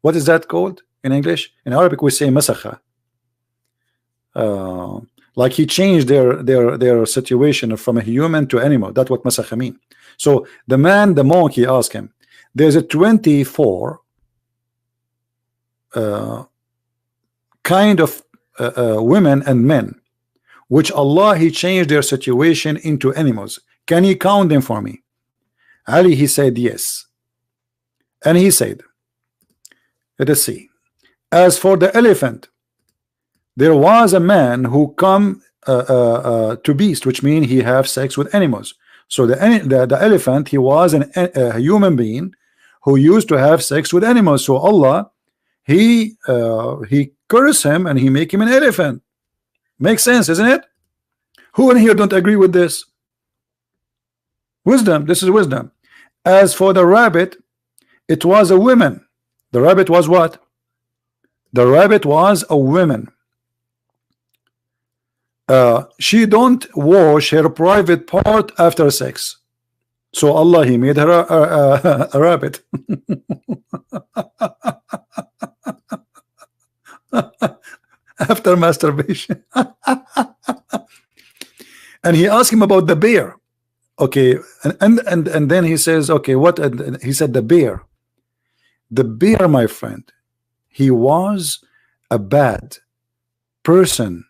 Speaker 1: what is that called in English? In Arabic we say masakha. Like he changed their situation from a human to animal. That's what masakha mean. So the monkey asked him, there's a 24 kind of women and men which Allah, he changed their situation into animals. Can you count them for me? Ali, he said yes. And he said, let us see, as for the elephant, there was a man who come to beast, which means he have sex with animals. So the elephant, he was a human being who used to have sex with animals. So Allah, he cursed him and he make him an elephant. Makes sense, isn't it? Who in here don't agree with this? Wisdom. This is wisdom. As for the rabbit, it was a woman. The rabbit was what? The rabbit was a woman. She don't wash her private part after sex. So Allah, he made her a rabbit. After masturbation. And he asked him about the bear. Okay, and then he says, okay, what? And he said the bear, my friend, he was a bad person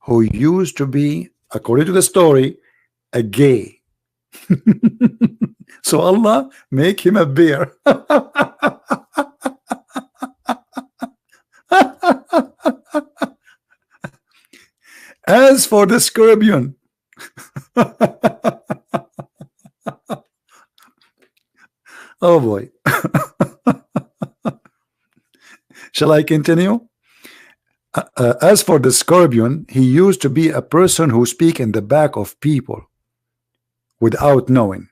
Speaker 1: who used to be, according to the story, a gay. So Allah make him a bear. As for the scorpion, oh boy. Shall I continue? As for the scorpion, he used to be a person who speak in the back of people without knowing.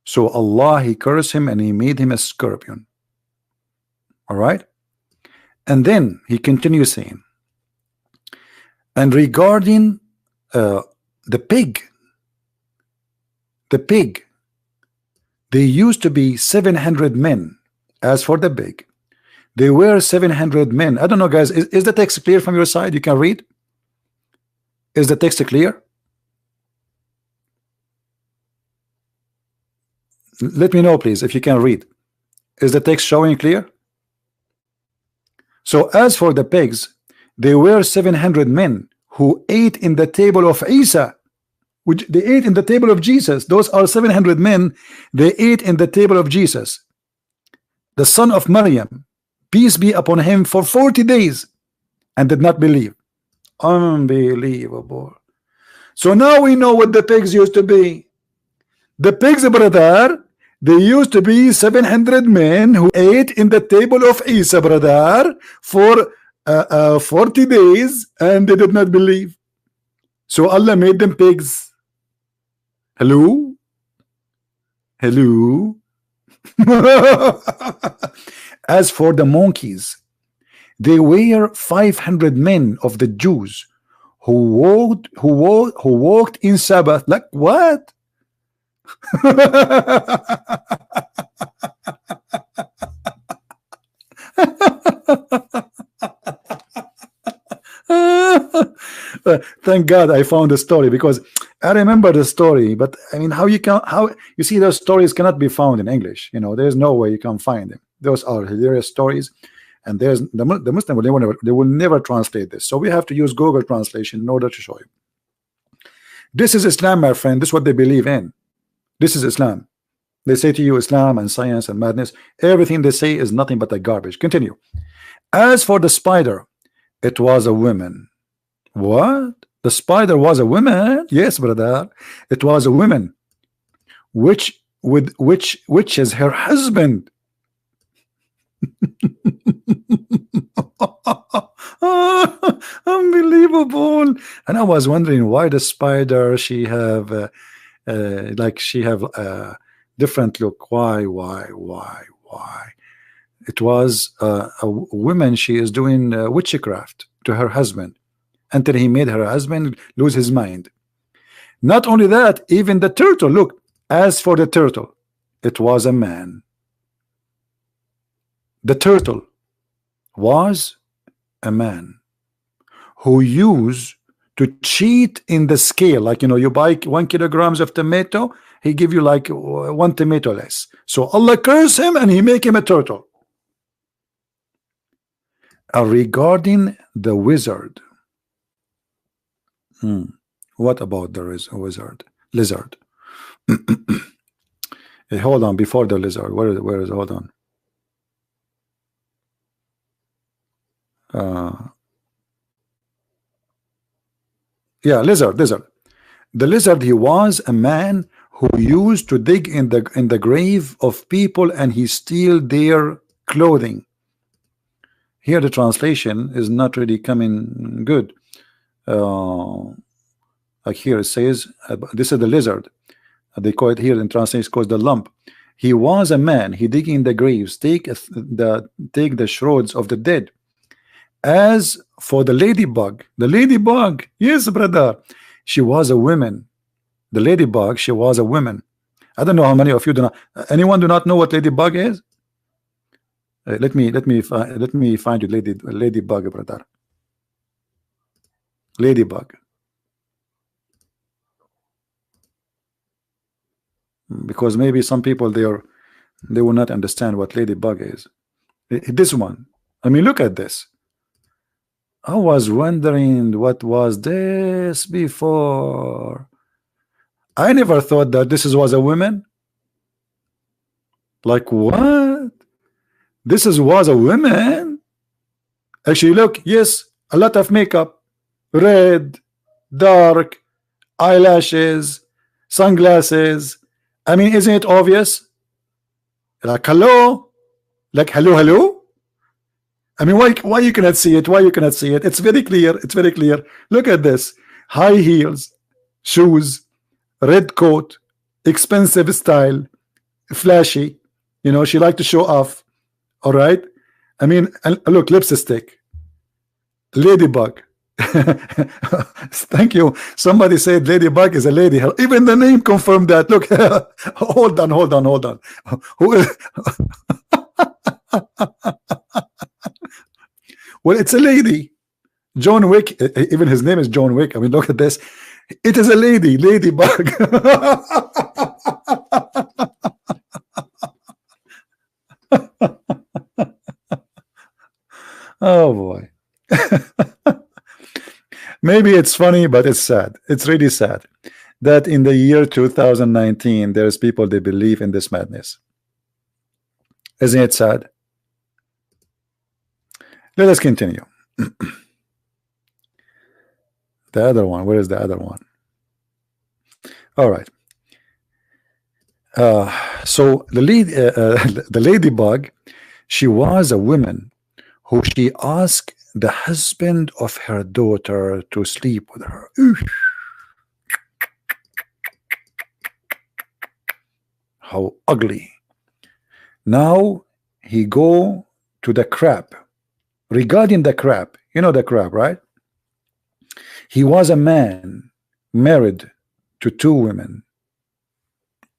Speaker 1: So Allah, he cursed him and he made him a scorpion. All right. And then he continues saying, and regarding the pig, they used to be 700 men. As for the pig, they were 700 men. I don't know, guys, is the text clear from your side? You can read. Is the text clear? Let me know, please, if you can read. Is the text showing clear? So as for the pigs, they were 700 men who ate in the table of Isa, which they ate in the table of Jesus. Those are 700 men. They ate in the table of Jesus, the son of Maryam, peace be upon him, for 40 days, and did not believe. Unbelievable. So now we know what the pigs used to be. The pigs, brother, they used to be 700 men who ate in the table of Isa, brother, for 40 days, and they did not believe. So Allah made them pigs. Hello? Hello? As for the monkeys, they were 500 men of the Jews who walked in Sabbath. Like what? Thank God I found the story, because I remember the story, but I mean, how you see those stories cannot be found in English. There's no way you can find them. Those are hilarious stories, and there's the Muslim will never translate this, so we have to use Google translation in order to show you. This is Islam, my friend. This is what they believe in. This is Islam. They say to you Islam and science and madness. Everything they say is nothing but a garbage. Continue. As for the spider, it was a woman. What? The spider was a woman? Yes, brother. It was a woman, which is her husband. Unbelievable. And I was wondering why the spider, she have a different look. Why? It was a woman. She is doing witchcraft to her husband until he made her husband lose his mind. Not only that, even the turtle, look, as for the turtle, it was a man. The turtle was a man who used to cheat in the scale. Like, you buy 1 kilogram of tomato, he give you like 1 tomato less. So Allah curse him and he make him a turtle. Regarding the wizard, what about the wizard? Lizard. Hey, hold on, before the lizard, where is hold on. Yeah, lizard. The lizard, he was a man who used to dig in the grave of people and he steal their clothing. Here the translation is not really coming good. Like here it says, this is the lizard. They call it here in translation, it's called the lump. He was a man, he dig in the graves, take the shrouds of the dead. As for the ladybug, yes, brother, she was a woman. The ladybug, she was a woman. I don't know how many of you do not. Anyone do not know what ladybug is? Let me find you ladybug, brother. Ladybug. Because maybe some people they will not understand what ladybug is. This one. I mean, look at this. I was wondering what was this before. I never thought that this was a woman. Like what? This was a woman. Actually, look, yes, a lot of makeup, red, dark, eyelashes, sunglasses. I mean, isn't it obvious? Like hello, hello. I mean, why you cannot see it? Why you cannot see it? It's very clear. It's very clear. Look at this: high heels, shoes, red coat, expensive style, flashy. She like to show off. All right. I mean, look, lipstick, ladybug. Thank you. Somebody said ladybug is a lady. Even the name confirmed that. Look, hold on. Who is? Well, it's a lady. John Wick. Even his name is John Wick. I mean, look at this. It is a lady, ladybug. Oh boy. Maybe it's funny, but it's sad. It's really sad that in the year 2019 there's people they believe in this madness. Isn't it sad? Let us continue. The other one, where is the other one? All right. So the ladybug, she was a woman who she asked the husband of her daughter to sleep with her. How ugly. Now he go to the crab. Regarding the crab, you know the crab, right? He was a man married to 2 women.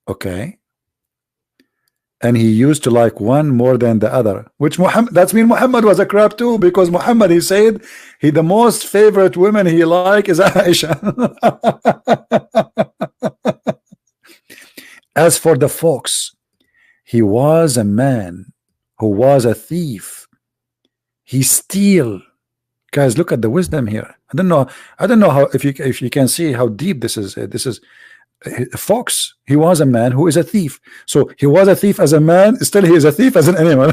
Speaker 1: Okay. And he used to like one more than the other, which Muhammad, that's mean Muhammad was a crab too, because Muhammad, he said he the most favorite women he like is Aisha. As for the fox, he was a man who was a thief. He steal. Guys, look at the wisdom here. I don't know how, if you can see how deep this is. This is a fox. He was a man who is a thief. So he was a thief as a man, still he is a thief as an animal.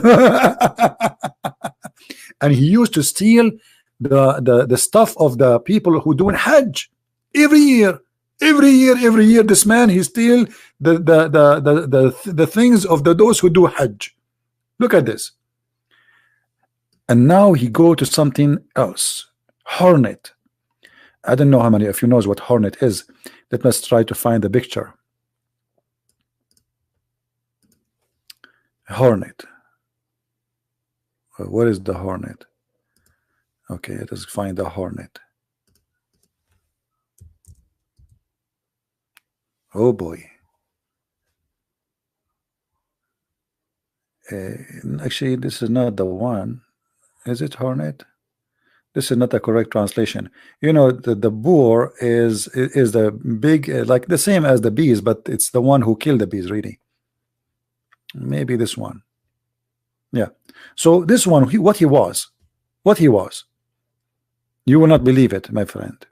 Speaker 1: And he used to steal the stuff of the people who do Hajj every year. Every year, this man, he steal the things of those who do Hajj. Look at this. And now he go to something else. Hornet. I don't know how many of you knows what hornet is. Let us try to find the picture. Hornet. What is the hornet? Okay, let us find the hornet. Oh boy. Actually, this is not the one. Is it hornet? This is not a correct translation. You know, the boar is the big, like the same as the bees, but it's the one who killed the bees, really. Maybe this one. Yeah. So this one, what he was. You will not believe it, my friend.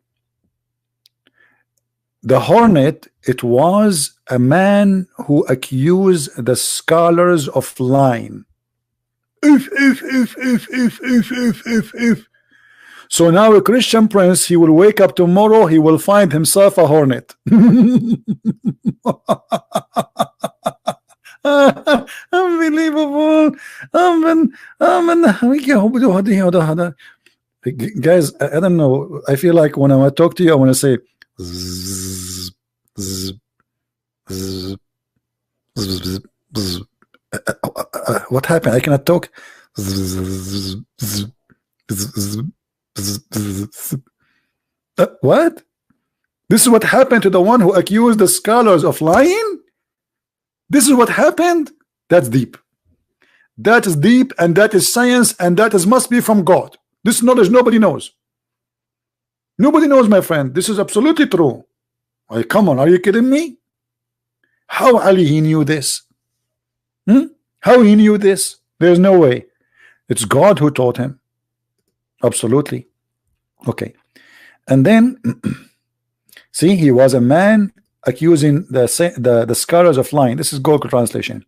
Speaker 1: The hornet, it was a man who accused the scholars of lying. So now a Christian prince, he will wake up tomorrow, he will find himself a hornet. Unbelievable. Guys, I don't know. I feel like when I talk to you, I want to say zzz, zzz, zzz, zzz, zzz. What happened? I cannot talk. What? This is what happened to the one who accused the scholars of lying? This is what happened? That's deep. That is deep, and that is science, and that is must be from God. This knowledge nobody knows. Nobody knows, my friend. This is absolutely true. Come on, are you kidding me? How Ali he knew this? How he knew this? There's no way. It's God who taught him. Absolutely. Okay. And then see, he was a man accusing the scholars of lying. This is Google translation.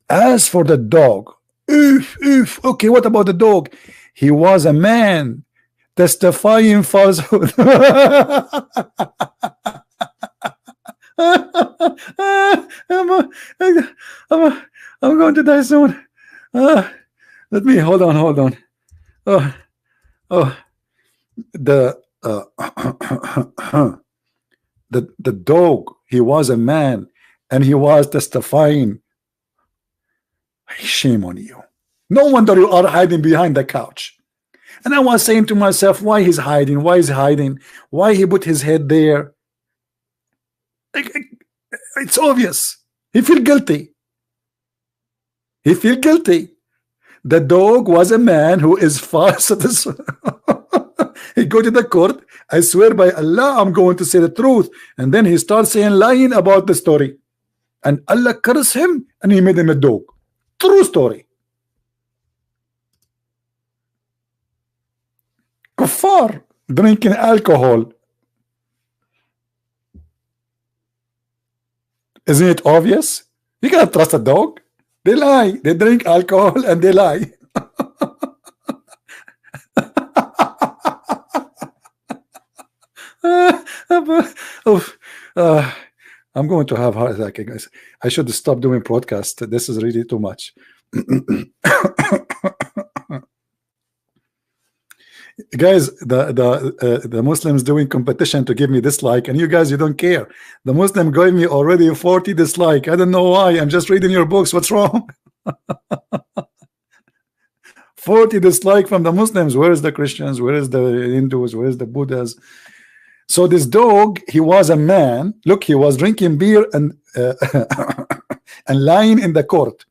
Speaker 1: As for the dog, okay, what about the dog? He was a man testifying falsehood. I'm going to die soon. Let me hold on. The dog, he was a man and he was testifying. Shame on you. No wonder you are hiding behind the couch. And I was saying to myself, why he's hiding? Why he put his head there? It's obvious. He feel guilty. The dog was a man who is false. He go to the court. I swear by Allah, I'm going to say the truth. And then he starts saying lying about the story. And Allah cursed him and he made him a dog. True story. Kuffar drinking alcohol. Isn't it obvious? You cannot trust a dog. They lie. They drink alcohol and they lie. I'm going to have heart attack, guys. I should stop doing podcast. This is really too much. guys, the Muslims doing competition to give me dislike, and you guys, you don't care. The Muslim gave me already 40 dislike. I don't know why. I'm just reading your books. What's wrong? 40 dislike from the Muslims. Where is the Christians? Where is the Hindus? Where is the Buddhas? So this dog, he was a man. Look, he was drinking beer and and lying in the court.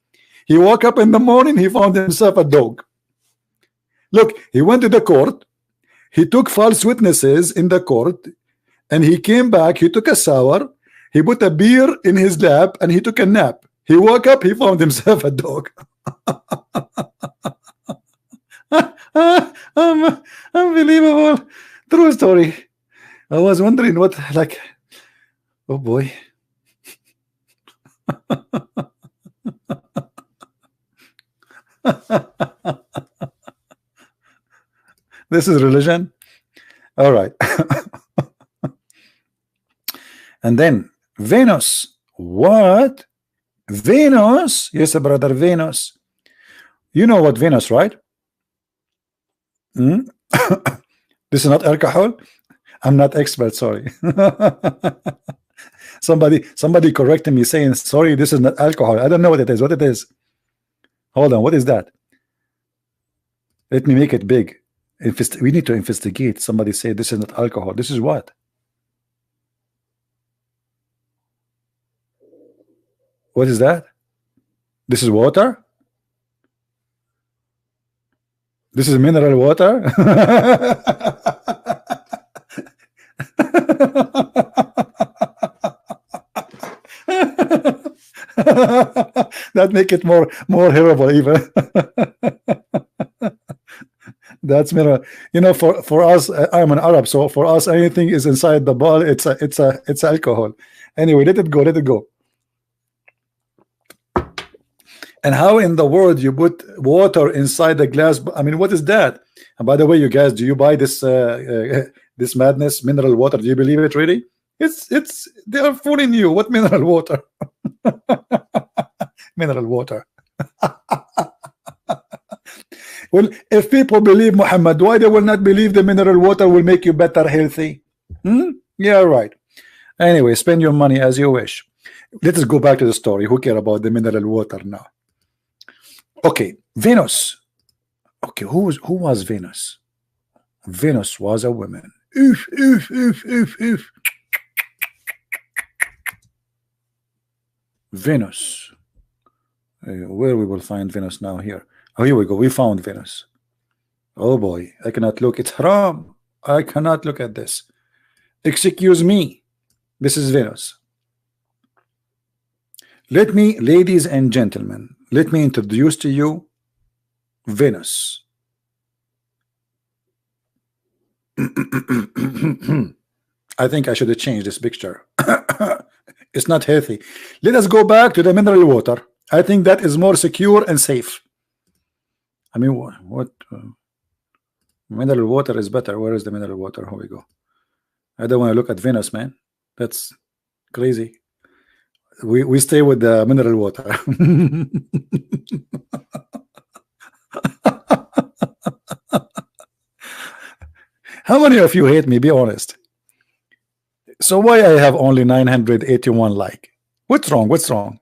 Speaker 1: He woke up in the morning, he found himself a dog. Look, he went to the court, he took false witnesses in the court, and he came back, he took a shower, he put a beer in his lap, and he took a nap. He woke up, he found himself a dog. Unbelievable. True story. I was wondering what, like, oh boy. This is religion. All right. And then Venus. What? Venus? Yes, brother, Venus. You know what Venus, right? This is not alcohol. I'm not expert, sorry. somebody corrected me saying, sorry, this is not alcohol. I don't know what it is. What it is? Hold on, what is that? Let me make it big. We need to investigate. Somebody said this is not alcohol. This is what? What is that? This is water? This is mineral water? That make it more horrible even. That's mineral. You know, for us, I'm an Arab, so for us, anything is inside the ball. It's alcohol. Anyway, let it go. Let it go. And how in the world you put water inside the glass? I mean, what is that? And by the way, you guys, do you buy this this madness, mineral water? Do you believe it really? It's they are fooling you. What mineral water? Mineral water. Well, if people believe Muhammad, why they will not believe the mineral water will make you better healthy? Yeah, right. Anyway, spend your money as you wish. Let us go back to the story. Who care about the mineral water now? Okay, Venus. Okay, who was Venus? Venus was a woman. Oof, oof, oof, oof, oof. Venus. Where we will find Venus now? Here. Oh, here we go. We found Venus. Oh boy, I cannot look. It's haram. I cannot look at this. Excuse me. This is Venus. Let me, ladies and gentlemen, let me introduce to you Venus. I think I should have changed this picture. It's not healthy. Let us go back to the mineral water. I think that is more secure and safe. I mean, what mineral water is better. Where is the mineral water? Here we go. I don't want to look at Venus, man. That's crazy. We stay with the mineral water. How many of you hate me? Be honest. So why I have only 981 like? What's wrong? What's wrong?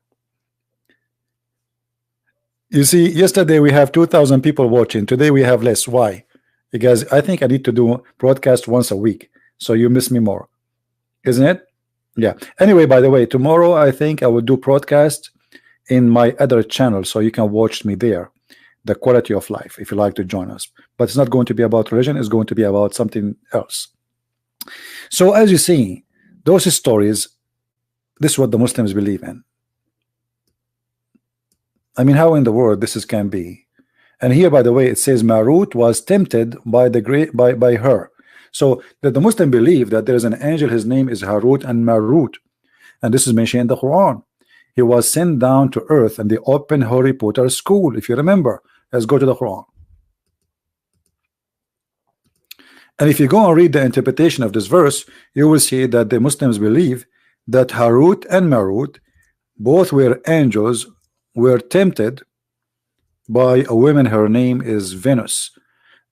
Speaker 1: You see, yesterday we have 2,000 people watching. Today we have less. Why? Because I think I need to do broadcast once a week, so you miss me more, isn't it? Yeah. Anyway, by the way, tomorrow I think I will do broadcast in my other channel, so you can watch me there. The quality of life, if you like to join us. But it's not going to be about religion. It's going to be about something else. So as you see, those stories, this is what the Muslims believe in. I mean, how in the world this can be? And here, by the way, it says Marut was tempted by by her. So that the Muslim believe that there is an angel, his name is Harut and Marut, and this is mentioned in the Quran. He was sent down to earth and they opened Harry Potter school. If you remember, let's go to the Quran. And if you go and read the interpretation of this verse, you will see that the Muslims believe that Harut and Marut, both were angels, were tempted by a woman. Her name is Venus,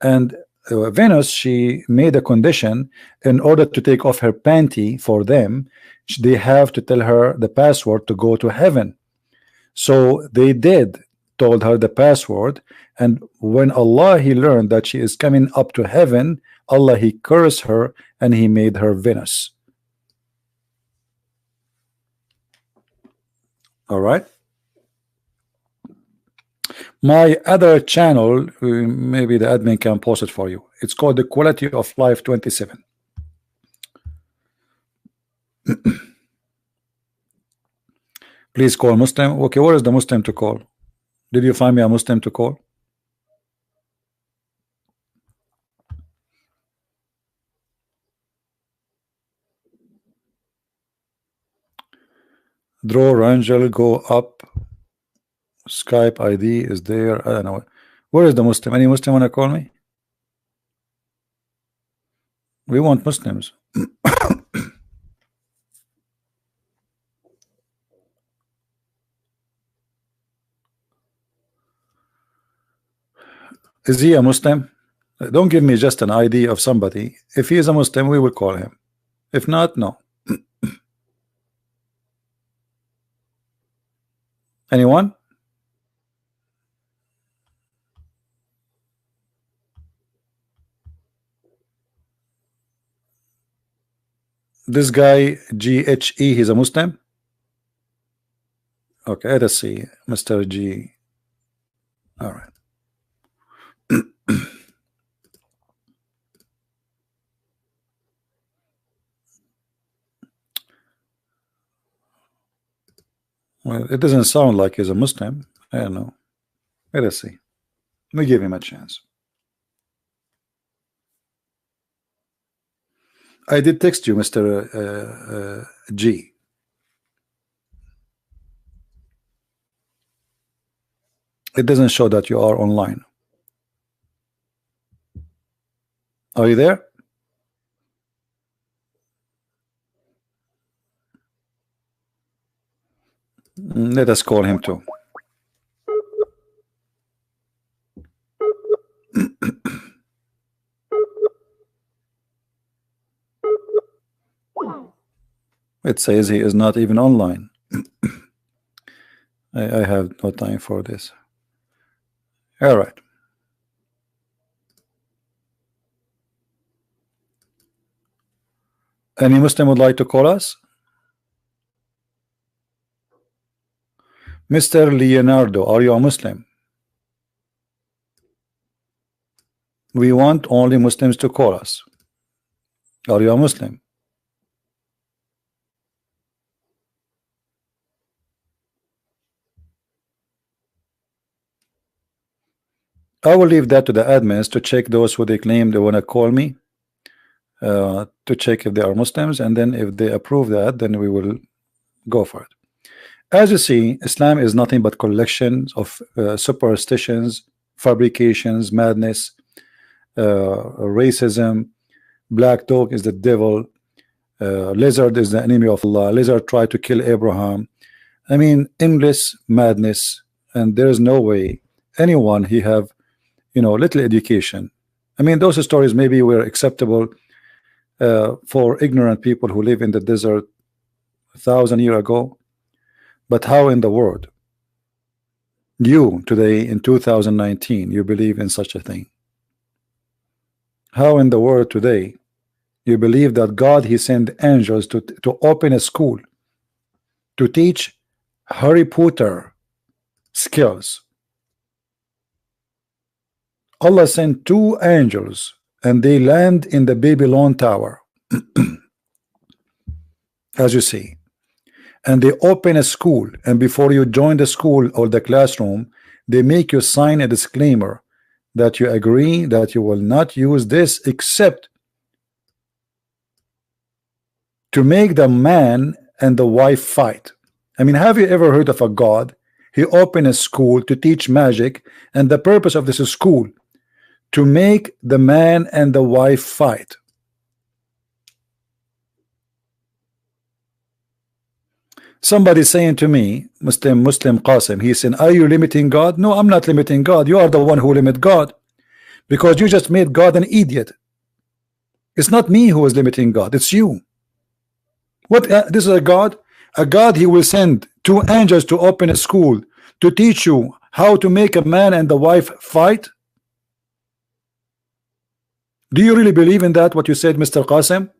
Speaker 1: and Venus, she made a condition in order to take off her panty for them. They have to tell her the password to go to heaven. So they did, told her the password, and when Allah he learned that she is coming up to heaven, Allah he cursed her and he made her Venus. All right. My other channel, maybe the admin can post it for you. It's called the Quality of Life 27. Please call Muslim. Okay, where is the Muslim to call? Did you find me a Muslim to call? Draw Rangel, go up. Skype ID is there. I don't know. Where is the Muslim? Any Muslim want to call me? We want Muslims. Is he a Muslim? Don't give me just an ID of somebody. If he is a Muslim, we will call him. If not, no. Anyone? This guy GHE, he's a Muslim? Okay, let us see. Mr. G. All right. Well, it doesn't sound like he's a Muslim. I don't know. Let us see. We give him a chance. I did text you, Mr. G. It doesn't show that you are online. Are you there? Let us call him too. It says he is not even online. I have no time for this. All right. Any Muslim would like to call us? Mr. Leonardo, are you a Muslim? We want only Muslims to call us. Are you a Muslim? I will leave that to the admins to check those who they claim they want to call me, to check if they are Muslims, and then if they approve that, then we will go for it. As you see, Islam is nothing but collections of superstitions, fabrications, madness, racism. Black dog is the devil. Lizard is the enemy of Allah. Lizard tried to kill Abraham. I mean, endless madness, and there is no way anyone he have, you know, little education. I mean, those stories maybe were acceptable for ignorant people who live in the desert 1,000 years ago, but how in the world you today in 2019 you believe in such a thing? How in the world today you believe that God he sent angels to open a school to teach Harry Potter skills? Allah sent 2 angels and they land in the Babylon Tower as you see, and they open a school, and before you join the school or the classroom they make you sign a disclaimer that you agree that you will not use this except to make the man and the wife fight. I mean, have you ever heard of a God? He opened a school to teach magic, and the purpose of this school to make the man and the wife fight. Somebody saying to me, Muslim Qasim, he said, are you limiting God? No, I'm not limiting God. You are the one who limit God, because you just made God an idiot. It's not me who is limiting God, it's you. What this is a God? A God he will send 2 angels to open a school to teach you how to make a man and the wife fight? Do you really believe in that, what you said, Mr. Qasim?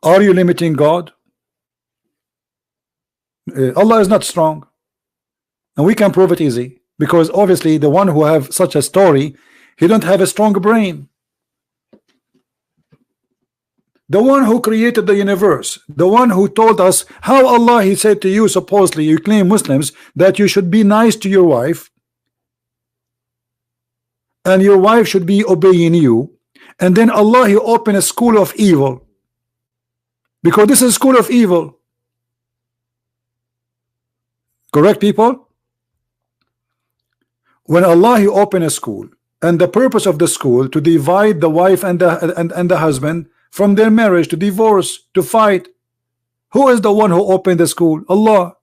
Speaker 1: Are you limiting God? Allah is not strong, and we can prove it easy, because obviously the one who have such a story, he don't have a strong brain. The one who created the universe, the one who told us how Allah, he said to you, supposedly you claim Muslims, that you should be nice to your wife and your wife should be obeying you, and then Allah, he opened a school of evil, because this is a school of evil. Correct, people? When Allah, he opened a school, and the purpose of the school to divide the wife and the husband from their marriage, to divorce, to fight. Who is the one who opened the school? Allah.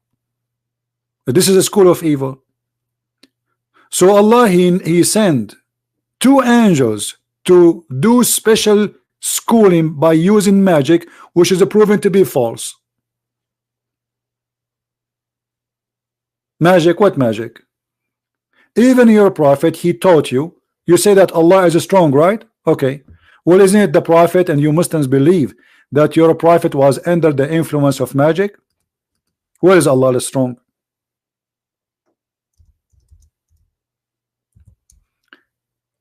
Speaker 1: This is a school of evil. So Allah, he sent 2 angels to do special schooling by using magic, which is proven to be false. Magic? What magic? Even your prophet, he taught you. You say that Allah is strong, right? Okay. Well, isn't it the prophet, and you Muslims believe that your prophet was under the influence of magic? Where is Allah strong?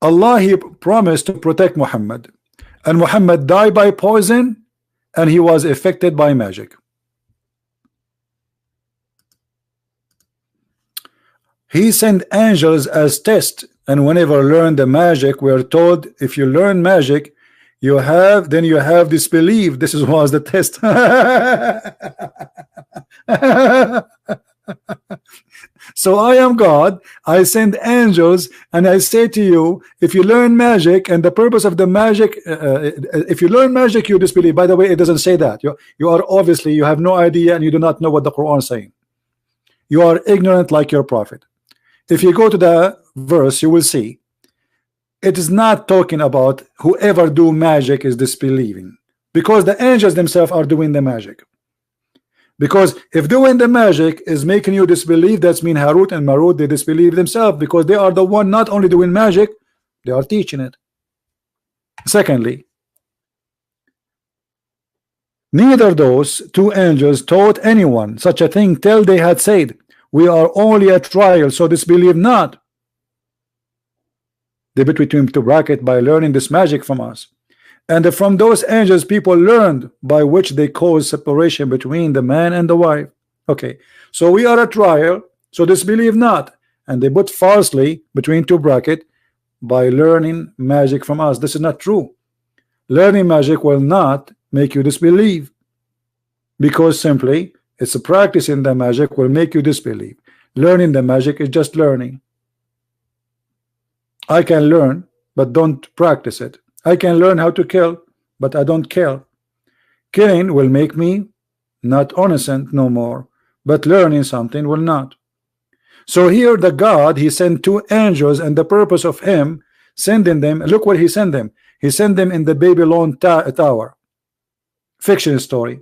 Speaker 1: Allah, he promised to protect Muhammad, and Muhammad died by poison, and he was affected by magic. He sent angels as test, and whenever learn the magic, we are told if you learn magic, you have disbelief. This was the test. So I am God, I send angels, and I say to you, if you learn magic, and the purpose of the magic, if you learn magic, you disbelieve. By the way, it doesn't say that. You are obviously, you have no idea, and you do not know what the Quran is saying. You are ignorant like your prophet. If you go to the verse, you will see it is not talking about whoever do magic is disbelieving, because the angels themselves are doing the magic. Because if doing the magic is making you disbelieve, that's mean Harut and Marut, they disbelieve themselves, because they are the one not only doing magic, they are teaching it. Secondly, neither those 2 angels taught anyone such a thing till they had said, we are only a trial, so disbelieve not. They put between 2 brackets, by learning this magic from us. And from those angels people learned, by which they cause separation between the man and the wife. Okay, so we are a trial, so disbelieve not. And they put falsely between 2 brackets, by learning magic from us. This is not true. Learning magic will not make you disbelieve, because simply it's a practice in the magic will make you disbelieve. Learning the magic is just learning. I can learn but don't practice it. I can learn how to kill, but I don't kill. Killing will make me not innocent no more, but learning something will not. So here the God, he sent 2 angels, and the purpose of him sending them, look what he sent them. He sent them in the Babylon tower. Fiction story.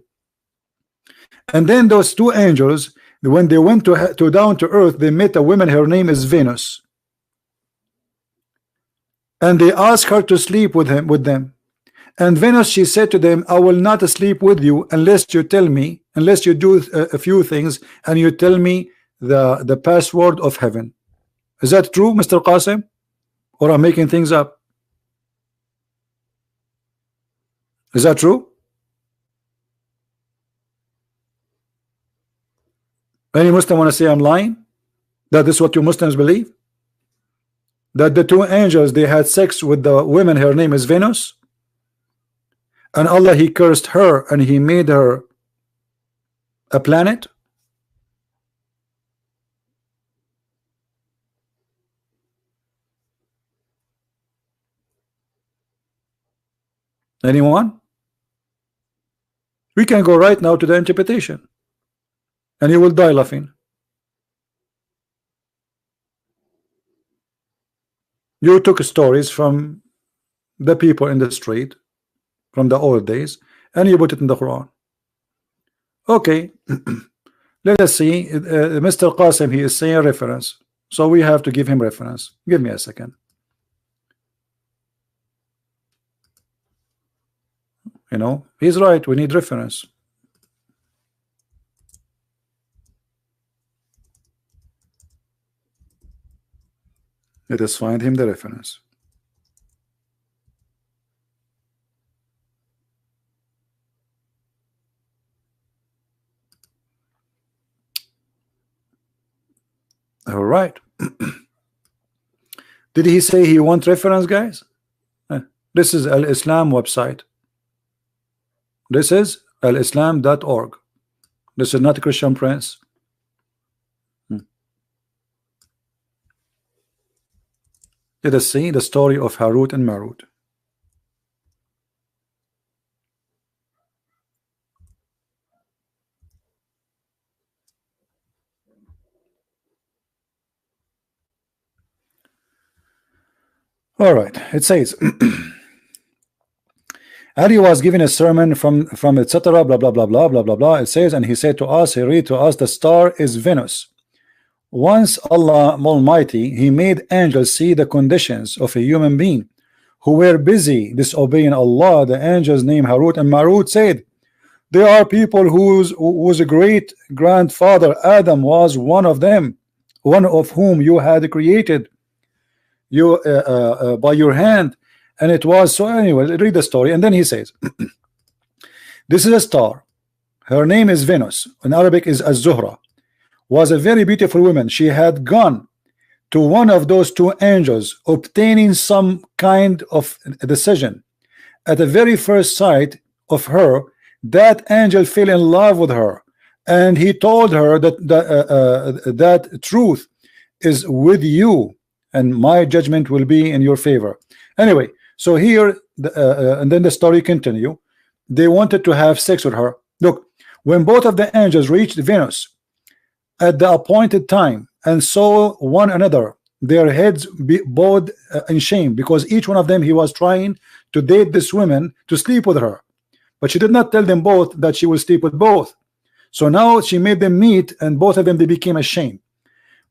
Speaker 1: And then those 2 angels, when they went to down to earth, they met a woman, her name is Venus. And they asked her to sleep with them. And Venus, she said to them, I will not sleep with you unless you tell me, unless you do a few things, and you tell me the password of heaven. Is that true, Mr. Qasim? Or I'm making things up? Is that true? Any Muslim want to say I'm lying? That is what you Muslims believe? That the 2 angels, they had sex with the woman, her name is Venus, and Allah, he cursed her and he made her a planet? Anyone? We can go right now to the interpretation, and you will die laughing. You took stories from the people in the street from the old days and you put it in the Quran. Okay. Let us see. Mr. Qasim, he is saying reference, so we have to give him reference. Give me a second. You know, he's right. We need reference. Let us find him the reference. All right. Did he say he want reference, guys? This is Al-Islam website. This is alislam.org. This is not a Christian Prince. Let us see the story of Harut and Marut. All right, it says Ali was given a sermon from etc. blah blah blah blah blah blah blah. It says, and he said to us, he read to us, the star is Venus. Once Allah Almighty, he made angels see the conditions of a human being who were busy disobeying Allah. The angels named Harut and Marut said, there are people whose great grandfather Adam was one of them, one of whom you had created you by your hand, and it was so. Anyway, read the story, and then he says, this is a star, her name is Venus, in Arabic is Az-Zuhra, was a very beautiful woman. She had gone to one of those two angels obtaining some kind of decision. At the very first sight of her, that angel fell in love with her, and he told her that that truth is with you, and my judgment will be in your favor. Anyway, so here and then the story continue. They wanted to have sex with her. Look, when both of the angels reached Venus at the appointed time and saw one another, their heads bowed in shame, because each one of them, he was trying to date this woman to sleep with her, but she did not tell them both that she will sleep with both. So now she made them meet, and both of them, they became ashamed.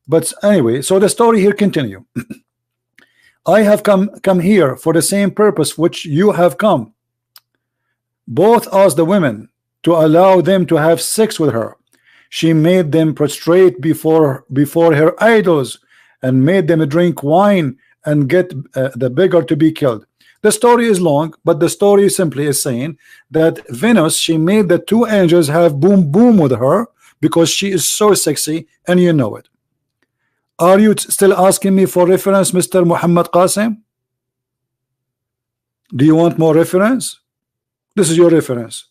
Speaker 1: But anyway, so the story here continue. I have come here for the same purpose which you have come. Both asked the women to allow them to have sex with her. She made them prostrate before her idols, and made them drink wine and get the beggar to be killed. The story is long, but the story simply is saying that Venus, she made the two angels have boom boom with her because she is so sexy, and you know it. Are you still asking me for reference, Mr. Muhammad Qasim? Do you want more reference? This is your reference.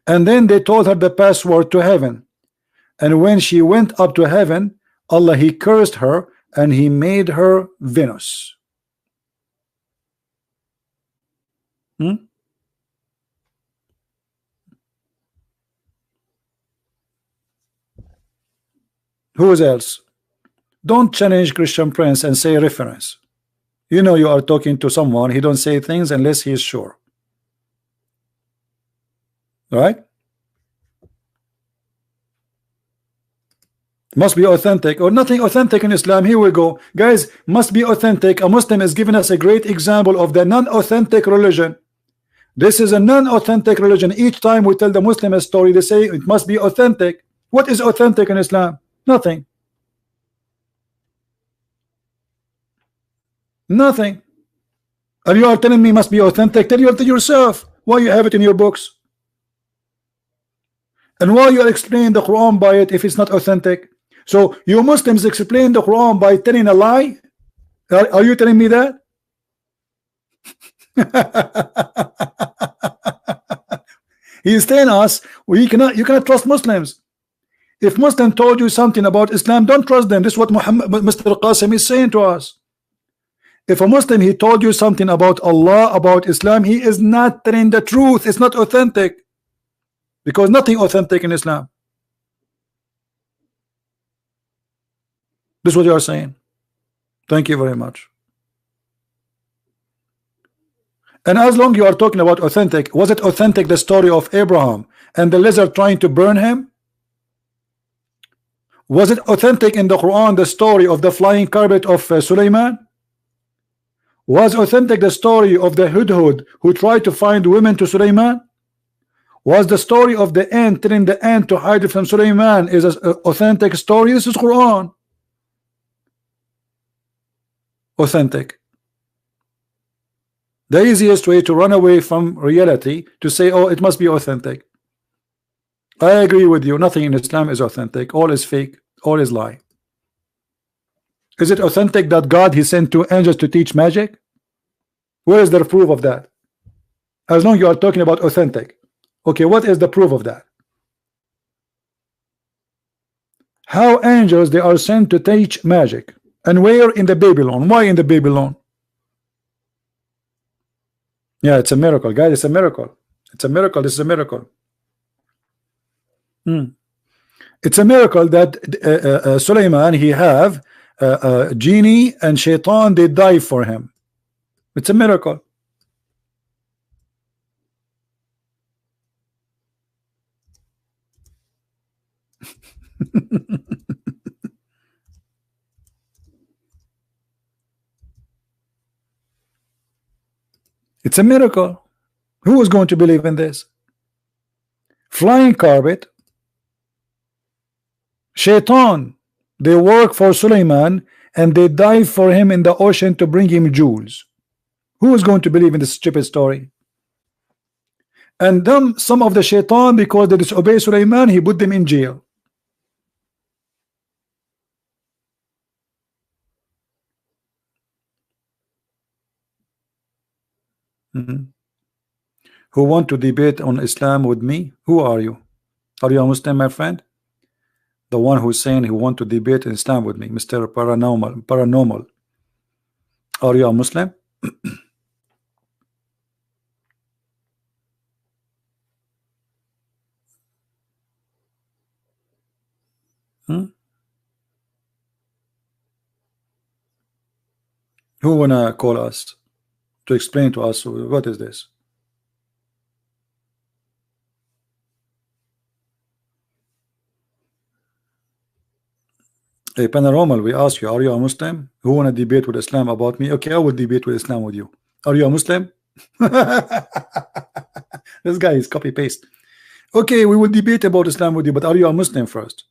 Speaker 1: And then they told her the password to heaven, and when she went up to heaven, Allah, he cursed her, and he made her Venus. Who else? Don't challenge Christian Prince and say reference. You know you are talking to someone. He don't say things unless he is sure. Right? Must be authentic, or nothing authentic in Islam. Here we go, guys. Must be authentic. A Muslim is giving us a great example of the non-authentic religion. This is a non-authentic religion. Each time we tell the Muslim a story, they say it must be authentic. What is authentic in Islam? Nothing. Nothing. And you are telling me must be authentic. Tell you to yourself why you have it in your books, and why you are explaining the Quran by it if it's not authentic. So you Muslims explain the Quran by telling a lie. Are you telling me that? He is telling us you cannot trust Muslims. If Muslim told you something about Islam, don't trust them. This is what Mr. Qasim is saying to us. If a Muslim, he told you something about Allah, about Islam, he is not telling the truth. It's not authentic, because nothing authentic in Islam. This is what you are saying. Thank you very much. And as long you are talking about authentic, was it authentic the story of Abraham and the lizard trying to burn him? Was it authentic in the Quran the story of the flying carpet of Sulaiman? Was authentic the story of the hudhud who tried to find women to Sulaiman? Was the story of the ant telling the ant to hide from Sulaiman is an authentic story? This is Quran. Authentic. The easiest way to run away from reality to say, oh, it must be authentic. I agree with you. Nothing in Islam is authentic. All is fake. All is lie. Is it authentic that God he sent two angels to teach magic? Where is the proof of that? As long as you are talking about authentic. Okay, what is the proof of that? How angels they are sent to teach magic? And where in the Babylon? Why in the Babylon? Yeah, it's a miracle, guys. It's a miracle. It's a miracle. This is a miracle. It's a miracle that Sulaiman he have genie and shaitan they die for him. It's a miracle. It's a miracle. Who is going to believe in this? Flying carpet, shaitan, they work for Sulaiman and they dive for him in the ocean to bring him jewels. Who is going to believe in this stupid story? And then some of the shaitan, because they disobey Sulaiman, he put them in jail. Who want to debate on Islam with me? Who are you? Are you a Muslim, my friend? The one who's saying he want to debate Islam with me, Mr. Paranormal. Are you a Muslim? Who wanna call us to explain to us what is this? Hey, Paranormal, we ask you, are you a Muslim? Who wanna debate with Islam about me? Okay, I will debate with Islam with you. Are you a Muslim? This guy is copy paste. Okay, we will debate about Islam with you, but are you a Muslim first?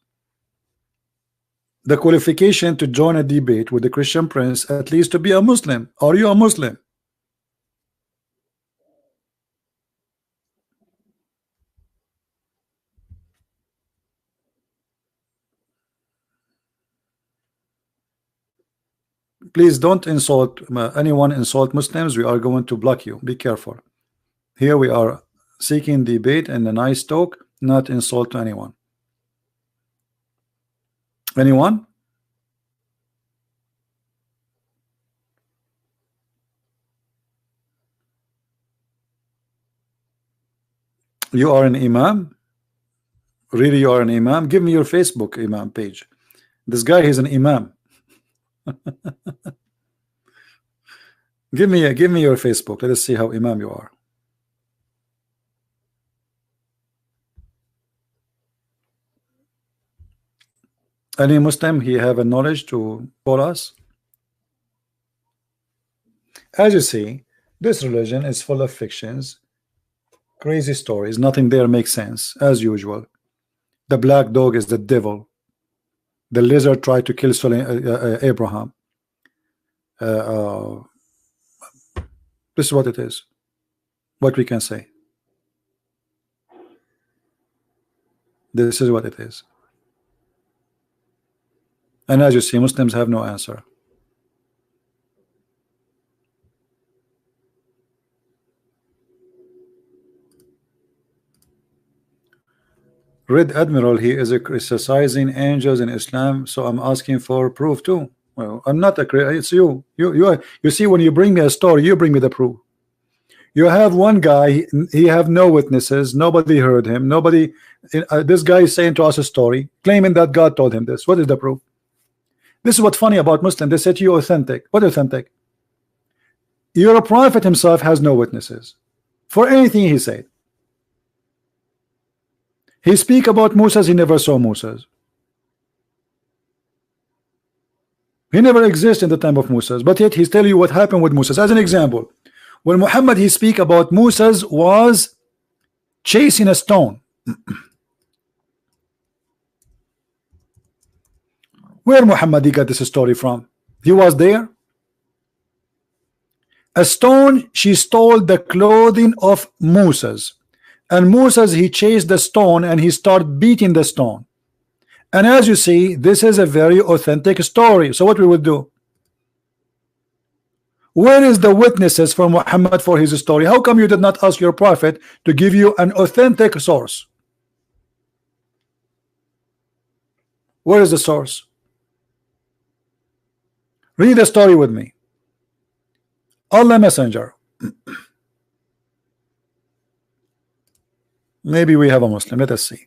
Speaker 1: The qualification to join a debate with the Christian Prince, at least to be a Muslim. Are you a Muslim? Please don't insult anyone. Insult Muslims, we are going to block you. Be careful. Here we are seeking debate and a nice talk, not insult to anyone. Anyone? You are an imam? Really, you are an imam? Give me your Facebook imam page. This guy is an imam. Give me your Facebook. Let us see how imam you are. Any Muslim he have a knowledge to call us? As you see, this religion is full of fictions, crazy stories. Nothing there makes sense, as usual. The black dog is the devil. The lizard tried to kill Abraham. This is what it is. What we can say. This is what it is. And as you see, Muslims have no answer. Red Admiral, he is criticizing angels in Islam, so I'm asking for proof too. Well, I'm not it's you. You see, when you bring me a story, you bring me the proof. You have one guy, he have no witnesses, nobody heard him, nobody. This guy is saying to us a story, claiming that God told him this. What is the proof? This is what's funny about Muslim. They say to you authentic. What authentic? Your prophet himself has no witnesses for anything he said. He speak about Moses, he never saw Moses. He never existed in the time of Moses, but yet he's telling you what happened with Moses. As an example, when Muhammad he speak about Moses was chasing a stone. Where Muhammad he got this story from? He was there. A stone, she stole the clothing of Moses, and Moses he chased the stone and he started beating the stone. And as you see, this is a very authentic story. So what we would do? Where is the witnesses from Muhammad for his story? How come you did not ask your prophet to give you an authentic source? Where is the source? Read the story with me. Allah Messenger. Maybe we have a Muslim. Let us see.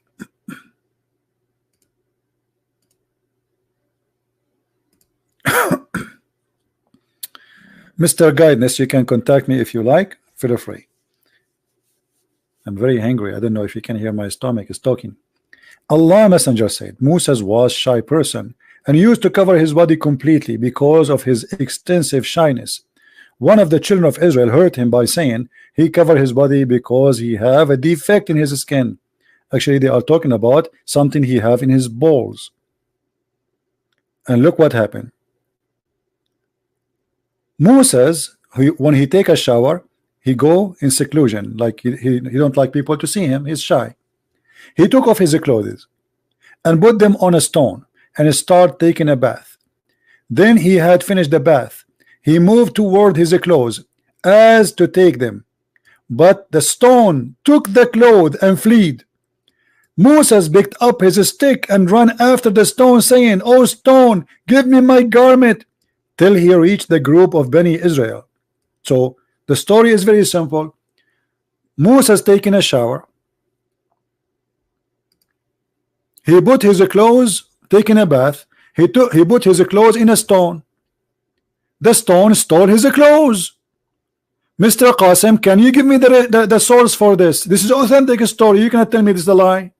Speaker 1: Mr. Guidance, you can contact me if you like. Feel free. I'm very hungry. I don't know if you can hear my stomach is talking. Allah Messenger said Moses was a shy person and used to cover his body completely because of his extensive shyness. One of the children of Israel hurt him by saying he covered his body because he have a defect in his skin. Actually, they are talking about something he have in his balls. And look what happened. Moses, when he take a shower, he go in seclusion, like he don't like people to see him. He's shy. He took off his clothes and put them on a stone and start taking a bath. Then he had finished the bath. He moved toward his clothes as to take them, but the stone took the clothes and fled. Moses picked up his stick and ran after the stone, saying, "O stone, give me my garment," till he reached the group of Bani Israel. So the story is very simple. Moses taking a shower. He put his clothes, taking a bath. He put his clothes in a stone. The stone stole his clothes. Mr. Qasim, can you give me the source for this? This is authentic story. You cannot tell me this is a lie.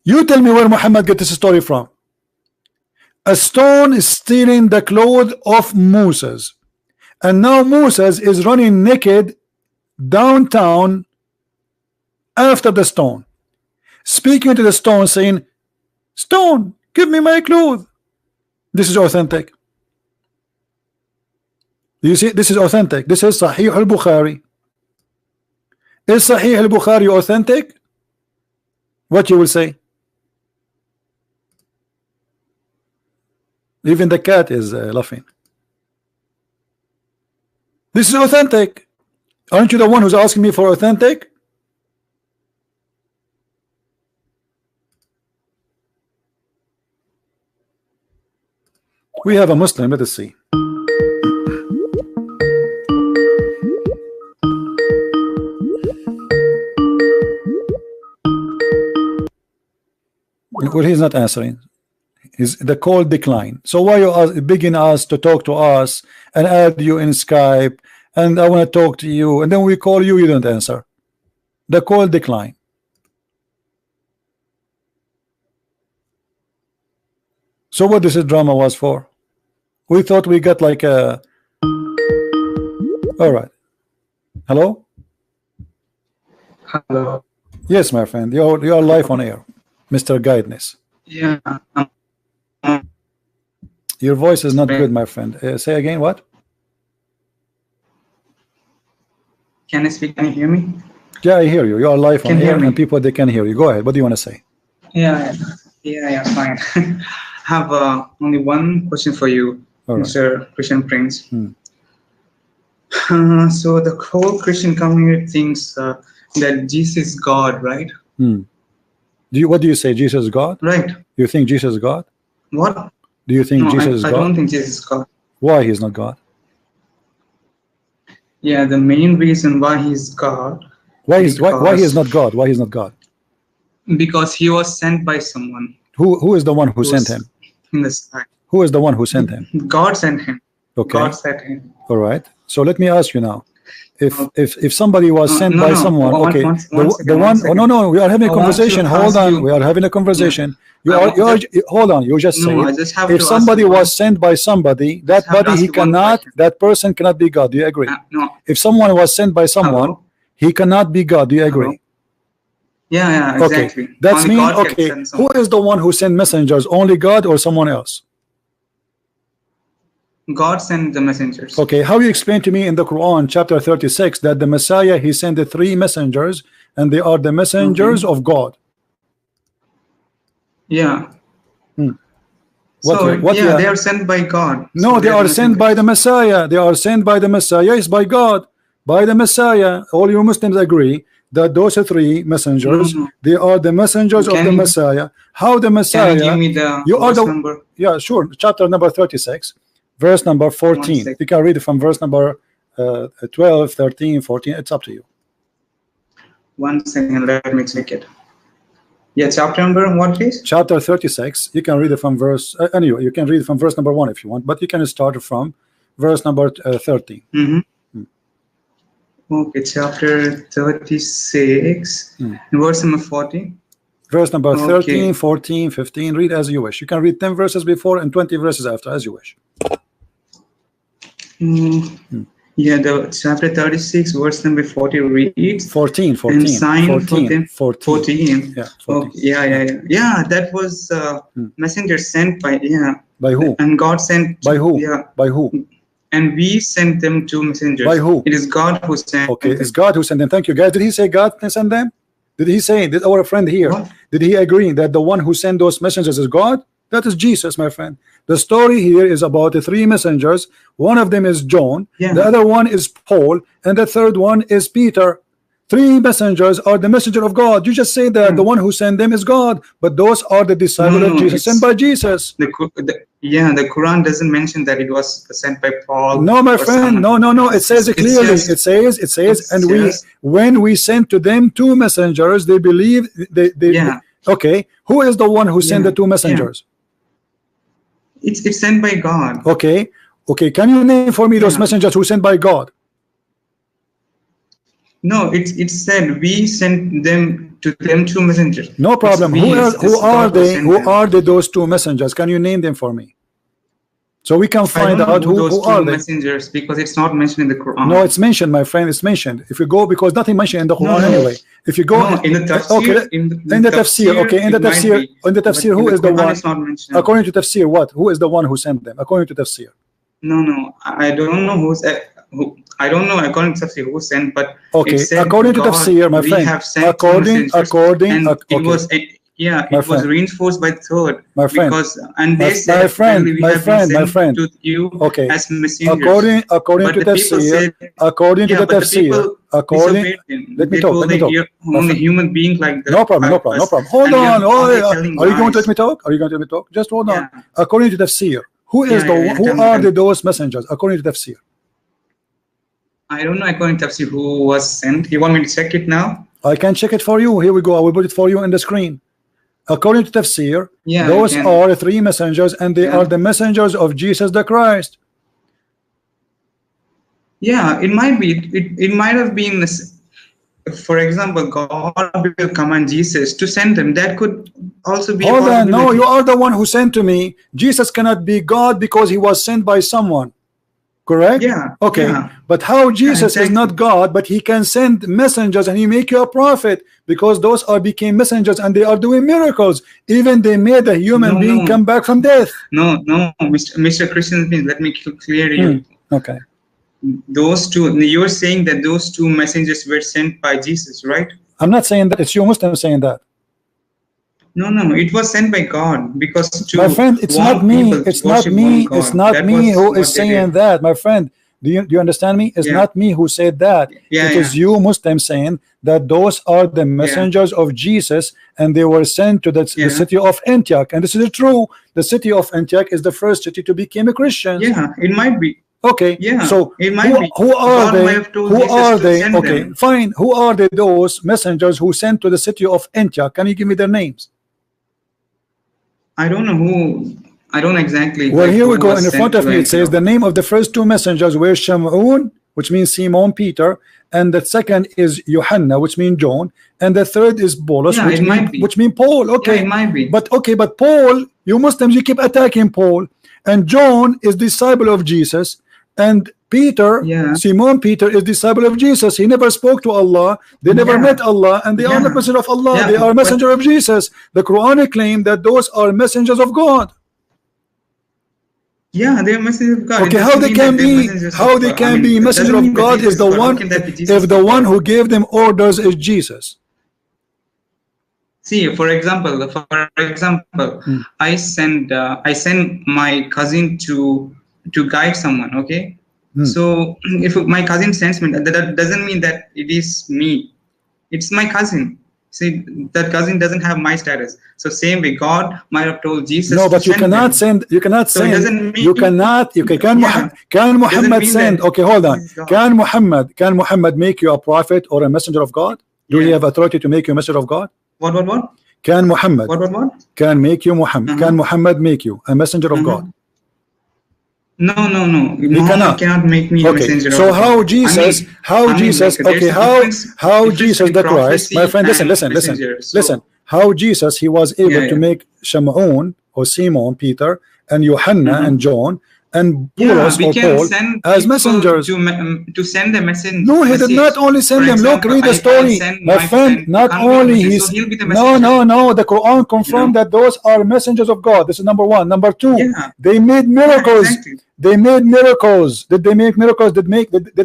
Speaker 1: You tell me where Muhammad get this story from. A stone is stealing the clothes of Moses, and now Moses is running naked downtown after the stone, speaking to the stone, saying, "Stone, give me my clothes." This is authentic. You see, this is authentic. This is Sahih al-Bukhari. Is Sahih al-Bukhari authentic? What you will say? Even the cat is laughing. This is authentic. Aren't you the one who's asking me for authentic? We have a Muslim. Let us see. Well, he's not answering. The call decline. So why you begin us to talk to us and add you in Skype, and I want to talk to you, and then we call you, you don't answer. The call decline. So what this drama was for? We thought we got like a... All right. Hello?
Speaker 2: Hello.
Speaker 1: Yes, my friend. You're live on air, Mr. Guidance.
Speaker 2: Yeah.
Speaker 1: Your voice is not good, my friend. Say again, what?
Speaker 2: Can I speak? Can you hear me?
Speaker 1: Yeah, I hear you. You are live on
Speaker 2: Can
Speaker 1: air,
Speaker 2: hear me.
Speaker 1: and people they can hear you. Go ahead. What do you want to say?
Speaker 2: Yeah, fine. I have only one question for you,
Speaker 1: All right.
Speaker 2: Mr. Christian Prince. So the whole Christian community thinks that Jesus is God, right?
Speaker 1: What do you say? Jesus is God?
Speaker 2: Right.
Speaker 1: You think Jesus is God?
Speaker 2: What?
Speaker 1: Do you think
Speaker 2: No,
Speaker 1: Jesus is
Speaker 2: I
Speaker 1: God?
Speaker 2: don't think Jesus is God.
Speaker 1: Why he's not God?
Speaker 2: Yeah, the main reason why he's God.
Speaker 1: Why he is not God? Why he's not God?
Speaker 2: Because he was sent by someone.
Speaker 1: Who is the one who sent him?
Speaker 2: In the sky.
Speaker 1: Who is the one who sent him?
Speaker 2: God sent him.
Speaker 1: Okay.
Speaker 2: God sent him.
Speaker 1: All right. So let me ask you now. If somebody was sent by someone, okay, the one. Oh, no, we are having a conversation. Hold on, we are having a conversation. You are hold on. You just say if somebody was sent by somebody, that body he cannot, that person cannot be God. Do you agree?
Speaker 2: No.
Speaker 1: If someone was sent by someone, he cannot be God. Do you agree?
Speaker 2: Yeah, exactly.
Speaker 1: Okay, that's me. Okay, who is the one who sent messengers? Only God or someone else?
Speaker 2: God sent the messengers.
Speaker 1: Okay, how you explain to me in the Quran chapter 36 that the Messiah he sent the 3 messengers and they are the messengers of God?
Speaker 2: Yeah.
Speaker 1: What
Speaker 2: they are sent by God.
Speaker 1: No,
Speaker 2: so
Speaker 1: they are sent by the Messiah. They are sent by the Messiah. It's by God, by the Messiah. All you Muslims agree that those 3 messengers, they are the messengers of the Messiah. How the Messiah?
Speaker 2: Can you give me the verse number?
Speaker 1: Yeah, sure. Chapter number 36. Verse number 14. You can read it from verse number 12, 13, 14. It's up to you.
Speaker 2: 1 second, let me check it. Yeah, chapter number what, please?
Speaker 1: Chapter 36. You can read it from verse. Anyway, you can read it from verse number 1 if you want, but you can start from verse number 13.
Speaker 2: Okay, chapter 36, verse number 14.
Speaker 1: Verse number 13, 14, 15. Read as you wish. You can read 10 verses before and 20 verses after, as you wish.
Speaker 2: Yeah, the chapter 36 verse number 40 reads
Speaker 1: 14
Speaker 2: and sign 14.
Speaker 1: Yeah, 14.
Speaker 2: Yeah, that was messenger sent by
Speaker 1: by who?
Speaker 2: And God sent
Speaker 1: by who? By who?
Speaker 2: And we sent them to messengers.
Speaker 1: By who?
Speaker 2: It is God who sent
Speaker 1: them. It's God who sent them. Thank you, guys. Did he say God can send them? Did he say, did our friend here, did he agree that the one who sent those messengers is God? That is Jesus, my friend. The story here is about the 3 messengers. One of them is John, the other one is Paul, and the third one is Peter. 3 messengers are the messenger of God. You just say that the one who sent them is God, but those are the disciples of Jesus sent by Jesus.
Speaker 2: The Quran doesn't mention that it was sent by Paul.
Speaker 1: No, my friend, no. It says it clearly. It says, and when we sent to them 2 messengers, they believe. Okay, who is the one who sent the 2 messengers?
Speaker 2: It's sent by God.
Speaker 1: Okay. Can you name for me those messengers who sent by God?
Speaker 2: No, it said we sent them to them 2 messengers.
Speaker 1: No problem. Who are they? Who are those 2 messengers? Can you name them for me? So we can find out who are they.
Speaker 2: Messengers, because it's not mentioned in the Quran.
Speaker 1: No, it's mentioned, my friend. It's mentioned. If you go, because nothing mentioned in the Quran anyway. If you go
Speaker 2: in the tafsir,
Speaker 1: in the tafsir, who is the one? According to tafsir, what? Who is the one who sent them? According to tafsir.
Speaker 2: No, I don't know who's who. I don't know according to tafsir who sent, but
Speaker 1: according to tafsir, my friend. It
Speaker 2: was reinforced by the 3rd.
Speaker 1: My friend,
Speaker 2: they said,
Speaker 1: my friend,
Speaker 2: to you as messengers.
Speaker 1: According to tafsir, let me talk.
Speaker 2: Only human being like that.
Speaker 1: No problem. Hold on. Are you going to let me talk? Just hold on. According to tafsir, who are those messengers? According to tafsir.
Speaker 2: I don't know according to tafsir who was sent. You want me to check it now?
Speaker 1: I can check it for you. Here we go. I will put it for you on the screen. According to tafsir, those are 3 messengers, and they are the messengers of Jesus the Christ.
Speaker 2: Yeah, it might be. It might have been, for example, God will command Jesus to send them. That could also be.
Speaker 1: Hold on, no, you are the one who sent to me. Jesus cannot be God because he was sent by someone. Correct?
Speaker 2: Yeah.
Speaker 1: Okay. Yeah. But how Jesus is not God, but he can send messengers and he make you a prophet, because those became messengers and they are doing miracles. Even they made a human being come back from death.
Speaker 2: No, Mr. Christian, let me clear you.
Speaker 1: Okay.
Speaker 2: Those 2, you're saying that those 2 messengers were sent by Jesus, right?
Speaker 1: I'm not saying that. It's you Muslims saying that.
Speaker 2: No, it was sent by God, because
Speaker 1: my friend, it's not me. It's not me. It's not me who is saying that, my friend. Do you understand me? It's not me who said that. It is you Muslims saying that those are the messengers of Jesus, and they were sent to the city of Antioch. And this is true. The city of Antioch is the first city to become a Christian.
Speaker 2: Yeah, it might be.
Speaker 1: Okay.
Speaker 2: Yeah.
Speaker 1: So
Speaker 2: it might be.
Speaker 1: Who are they? Who are they? Okay, fine. Who are those messengers who sent to the city of Antioch? Can you give me their names?
Speaker 2: I don't know who I don't exactly.
Speaker 1: Well,
Speaker 2: like,
Speaker 1: here we
Speaker 2: who
Speaker 1: go.
Speaker 2: was
Speaker 1: In
Speaker 2: sent
Speaker 1: front of
Speaker 2: to
Speaker 1: me, it says the
Speaker 2: Antioch.
Speaker 1: name of the first two messengers were Shamun, which means Simon Peter, and the second is Yohanna, which means John, and the third is Paulus,
Speaker 2: Yeah, it might be.
Speaker 1: which mean Paul.
Speaker 2: Yeah,
Speaker 1: Okay,
Speaker 2: it might be.
Speaker 1: but Paul, you Muslims, you keep attacking Paul, and John is disciple of Jesus, and Peter,
Speaker 2: Yeah.
Speaker 1: Simon Peter, is disciple of Jesus. He never spoke to Allah. They never
Speaker 2: Yeah.
Speaker 1: met Allah, and they are not
Speaker 2: Yeah.
Speaker 1: messenger of Allah.
Speaker 2: Yeah,
Speaker 1: They are
Speaker 2: but-
Speaker 1: messenger of Jesus. The Quran claim that those are messengers of God.
Speaker 2: Yeah, they are messengers of God.
Speaker 1: Okay,
Speaker 2: It
Speaker 1: how
Speaker 2: doesn't
Speaker 1: they
Speaker 2: mean
Speaker 1: can
Speaker 2: that they're
Speaker 1: be
Speaker 2: messengers
Speaker 1: how
Speaker 2: of
Speaker 1: they
Speaker 2: God.
Speaker 1: can
Speaker 2: I mean,
Speaker 1: be
Speaker 2: it
Speaker 1: messenger
Speaker 2: doesn't
Speaker 1: of
Speaker 2: mean that
Speaker 1: God
Speaker 2: Jesus
Speaker 1: is the
Speaker 2: God. How
Speaker 1: one
Speaker 2: can that be Jesus
Speaker 1: if the
Speaker 2: of
Speaker 1: one
Speaker 2: God?
Speaker 1: who gave them orders is Jesus.
Speaker 2: See, for example, I send my cousin to guide someone. Okay, so if my cousin sends me, that doesn't mean that it is me. It's my cousin. See, that cousin doesn't have my status. So same way, God might have told Jesus.
Speaker 1: No, but
Speaker 2: to
Speaker 1: you cannot
Speaker 2: them.
Speaker 1: send. You cannot
Speaker 2: So it
Speaker 1: send.
Speaker 2: doesn't mean
Speaker 1: You cannot. You can.
Speaker 2: Yeah.
Speaker 1: Can Muhammad
Speaker 2: mean
Speaker 1: send?
Speaker 2: that
Speaker 1: Okay, hold on.
Speaker 2: this is God.
Speaker 1: Can Muhammad make you a prophet or a messenger of God? Do he
Speaker 2: Yeah.
Speaker 1: have authority to make you a messenger of God?
Speaker 2: What?
Speaker 1: Can Muhammad?
Speaker 2: What?
Speaker 1: Can make you Muhammad? Can Muhammad make you a messenger of God?
Speaker 2: No.
Speaker 1: Muhammad
Speaker 2: cannot make me a messenger.
Speaker 1: So
Speaker 2: of
Speaker 1: how
Speaker 2: God.
Speaker 1: Jesus?
Speaker 2: There's a
Speaker 1: How
Speaker 2: difference
Speaker 1: Jesus
Speaker 2: between
Speaker 1: the Christ? My
Speaker 2: prophecy
Speaker 1: friend, listen,
Speaker 2: and
Speaker 1: listen, listen,
Speaker 2: messengers. So-
Speaker 1: listen. How Jesus he was able to
Speaker 2: Yeah.
Speaker 1: make Shamun or Simon Peter and Yohanna and John and Paulus
Speaker 2: we
Speaker 1: or
Speaker 2: can
Speaker 1: Paul
Speaker 2: send
Speaker 1: as
Speaker 2: people
Speaker 1: messengers.
Speaker 2: to send a message.
Speaker 1: No, he did not only send
Speaker 2: For
Speaker 1: them. Look,
Speaker 2: example,
Speaker 1: read the
Speaker 2: I
Speaker 1: story,
Speaker 2: send
Speaker 1: my friend.
Speaker 2: to
Speaker 1: Not
Speaker 2: convey a
Speaker 1: only
Speaker 2: message,
Speaker 1: he's
Speaker 2: so he'll be the
Speaker 1: no.
Speaker 2: messenger.
Speaker 1: The Quran confirmed that those are messengers of God. This is number one. Number two,
Speaker 2: Yeah.
Speaker 1: they made miracles.
Speaker 2: Yeah, exactly.
Speaker 1: They made miracles. Did they make miracles? Did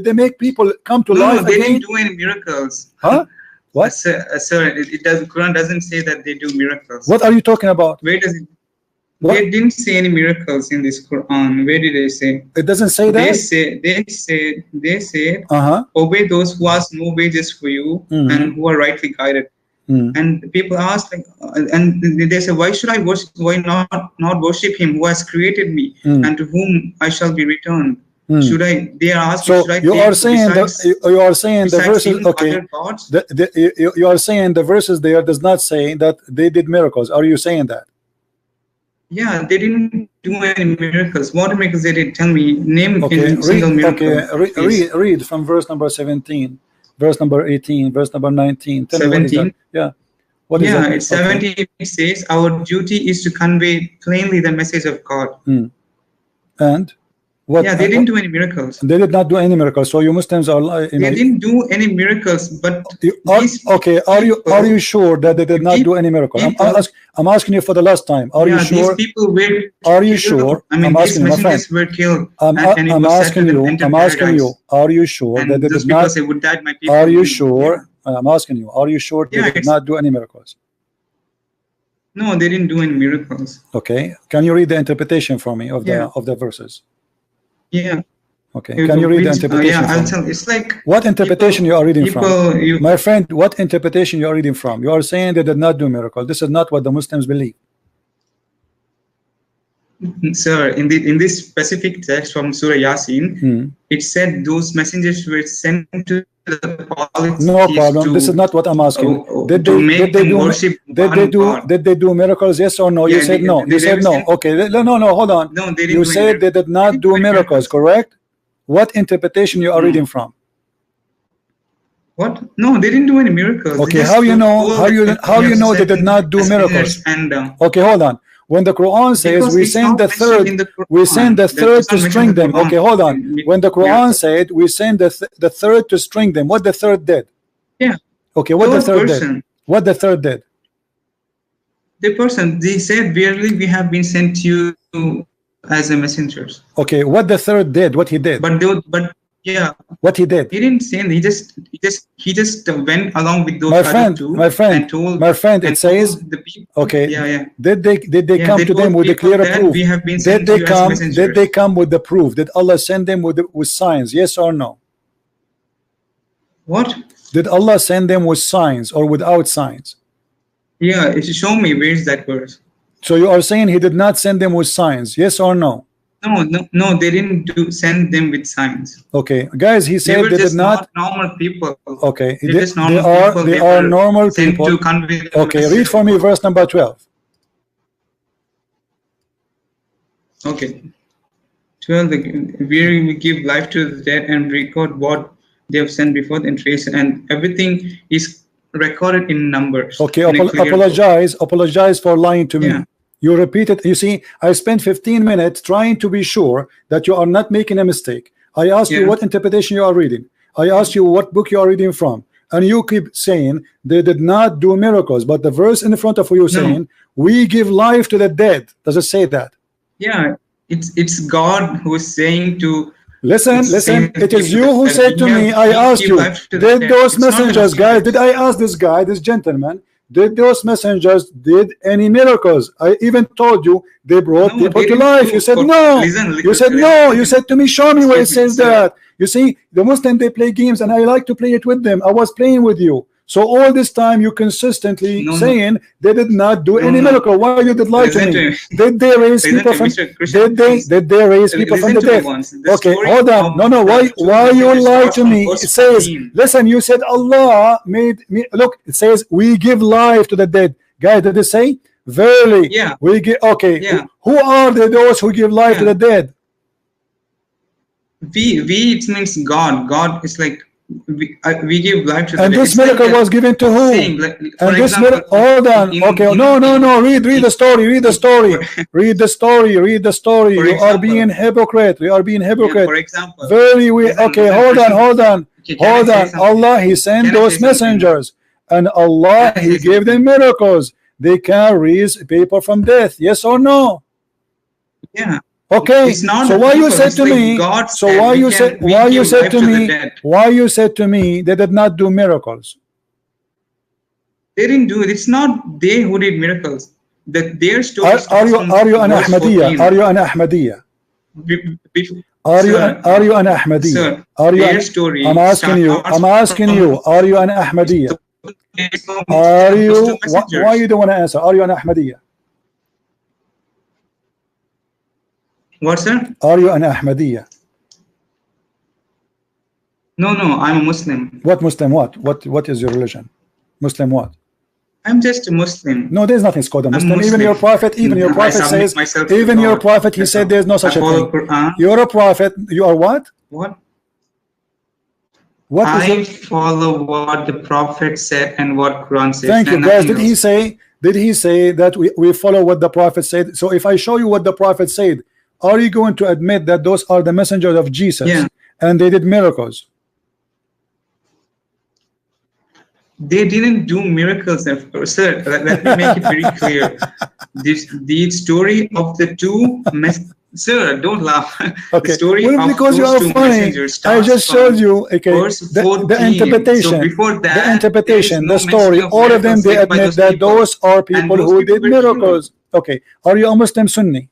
Speaker 1: they make people come to life
Speaker 2: No, they
Speaker 1: again?
Speaker 2: didn't do any miracles.
Speaker 1: Huh? What?
Speaker 2: Sir, it does. Quran doesn't say that they do miracles.
Speaker 1: What are you talking about?
Speaker 2: Where does it?
Speaker 1: What?
Speaker 2: They didn't say any miracles in this Quran. Where did they say?
Speaker 1: It doesn't say that.
Speaker 2: They say
Speaker 1: Uh-huh.
Speaker 2: obey those who ask no wages for you and who are rightly guided. And people ask, like, and they say, why should I worship? Why not worship him who has created me and to whom I shall be returned? Should I? They are asking.
Speaker 1: So
Speaker 2: should I
Speaker 1: you are
Speaker 2: take
Speaker 1: saying that you are saying the
Speaker 2: besides
Speaker 1: verses.
Speaker 2: even
Speaker 1: Okay,
Speaker 2: other gods?
Speaker 1: you are saying the verses there does not say that they did miracles. Are you saying that?
Speaker 2: Yeah, they didn't do any miracles. What miracles they did? Tell me. Name
Speaker 1: Okay,
Speaker 2: a single miracle.
Speaker 1: Okay, read from verse number 17, verse number 18, verse number 19. Tell me what is that?
Speaker 2: 17.
Speaker 1: Yeah. What is that?
Speaker 2: It's 17. It says our duty is to convey plainly the message of God.
Speaker 1: And what?
Speaker 2: Yeah, they didn't do any miracles.
Speaker 1: They did not do any miracles. So you Muslims are.
Speaker 2: They didn't do any miracles, but
Speaker 1: are you sure that they did not do any miracle? I'm asking you for the last time. Are you sure?
Speaker 2: These people were.
Speaker 1: Are you sure?
Speaker 2: I mean, these messengers were killed.
Speaker 1: I'm asking you. Are you sure that they did not?
Speaker 2: Say, would that my people
Speaker 1: Are you sure? I'm asking you. Are you sure they did not do any miracles?
Speaker 2: No, they didn't do any miracles.
Speaker 1: Okay. Can you read the interpretation for me of the verses?
Speaker 2: Yeah.
Speaker 1: Okay. Can you read the interpretation?
Speaker 2: I'll tell. It's like
Speaker 1: what interpretation you are reading from,
Speaker 2: you,
Speaker 1: my friend. What interpretation you are reading from? You are saying they did not do miracle. This is not what the Muslims believe.
Speaker 2: Sir, in this specific text from Surah Yasin, it said those messengers were sent to the politicians.
Speaker 1: No problem. This is not what I'm asking. Did they do miracles? Yes or no? You said no. You said no. Okay. No. Hold on.
Speaker 2: No, they didn't.
Speaker 1: You said they did not do miracles. Correct? What interpretation you are reading from?
Speaker 2: What? No, they didn't do any miracles.
Speaker 1: Okay. How you know? How you know they did not do miracles? Okay. Hold on. When the Quran says we send the third, to string them. Okay, hold on. When the Quran said we send the third to string them, what the third did?
Speaker 2: Yeah.
Speaker 1: Okay, what the third did? What the third did?
Speaker 2: The person, they said, verily we have been sent to you as a messengers.
Speaker 1: Okay, what the third did? What he did?
Speaker 2: But yeah.
Speaker 1: What he did?
Speaker 2: He didn't say anything. He just went along with those
Speaker 1: my friend, it says
Speaker 2: the people,
Speaker 1: okay.
Speaker 2: Yeah.
Speaker 1: Did they come to them with a clear proof? Did they come with the proof? Did Allah send them with signs? Yes or no?
Speaker 2: What?
Speaker 1: Did Allah send them with signs or without signs?
Speaker 2: Yeah, show me where is that verse.
Speaker 1: So you are saying he did not send them with signs? Yes or no?
Speaker 2: No, they didn't send them with signs.
Speaker 1: Okay, guys, he said they did not.
Speaker 2: Normal people.
Speaker 1: Okay,
Speaker 2: they
Speaker 1: are normal people.
Speaker 2: To
Speaker 1: okay, read for me verse number 12.
Speaker 2: Okay. 12. We give life to the dead and record what they have sent before and trace, and everything is recorded in numbers.
Speaker 1: Okay, apologize for lying to me. You repeat it. You see, I spent 15 minutes trying to be sure that you are not making a mistake. I asked you what interpretation you are reading. I asked you what book you are reading from, and you keep saying they did not do miracles. But the verse in front of you saying we give life to the dead. Does it say that?
Speaker 2: Yeah, it's God who is saying to
Speaker 1: listen. It is you who said to me. I asked you, did those messengers, guys? Did I ask this guy, this gentleman? Did those messengers did any miracles? I even told you they brought people to life. You said no. You said no. You said to me, show me where it says that. You see, the Muslim, they play games, and I like to play it with them. I was playing with you. So all this time you consistently saying they did not do any miracle. Why you did lie to me? Did they raise people from? Did they raise people from the dead? Okay, hold on. No. Why you lie to me? It says, listen. You said Allah made me. Look, it says we give life to the dead. Guys, did it say? Verily, we give. Okay, who are those who give life to the dead?
Speaker 2: We it means God. God is like. We give life to the
Speaker 1: and this miracle was given to who? And this miracle, hold on. Okay, no. Read the story. Read the story. You are being hypocrite. We are being hypocrite.
Speaker 2: For example,
Speaker 1: hold on. Allah, He sent those messengers, and Allah, He gave them miracles. They can raise people from death. Yes or no?
Speaker 2: Yeah.
Speaker 1: Okay, so why you said to me? So why you said to me they did not do miracles?
Speaker 2: They didn't do it. It's not they who did miracles. Their story.
Speaker 1: Are you an Ahmadiyya? Are you an Ahmadiyya? Are you an Ahmadiyya?
Speaker 2: Sir,
Speaker 1: are you
Speaker 2: their story.
Speaker 1: I'm asking you. Are you an Ahmadiyya? Are you? Why you don't want to answer? Are you an Ahmadiyya?
Speaker 2: What, sir?
Speaker 1: Are you an Ahmadiyya?
Speaker 2: No, I'm a Muslim.
Speaker 1: What Muslim? What is your religion? Muslim what?
Speaker 2: I'm just a Muslim.
Speaker 1: No, there's nothing called a Muslim. Even your prophet says, even your prophet, he said there's no such a thing.
Speaker 2: Quran.
Speaker 1: You're a prophet. You are what?
Speaker 2: What?
Speaker 1: I
Speaker 2: follow what the prophet said and what Quran says.
Speaker 1: Thank you, guys. Did he say that we follow what the prophet said? So if I show you what the prophet said, are you going to admit that those are the messengers of Jesus and they did miracles?
Speaker 2: They didn't do miracles, sir. Let me make it very clear. The story of the two sir, don't laugh.
Speaker 1: Okay.
Speaker 2: The story
Speaker 1: because you are funny. I just showed you the interpretation.
Speaker 2: So before that,
Speaker 1: the interpretation, the story, all of them, they admit that those are people who did miracles. Okay. Are you a Muslim Sunni?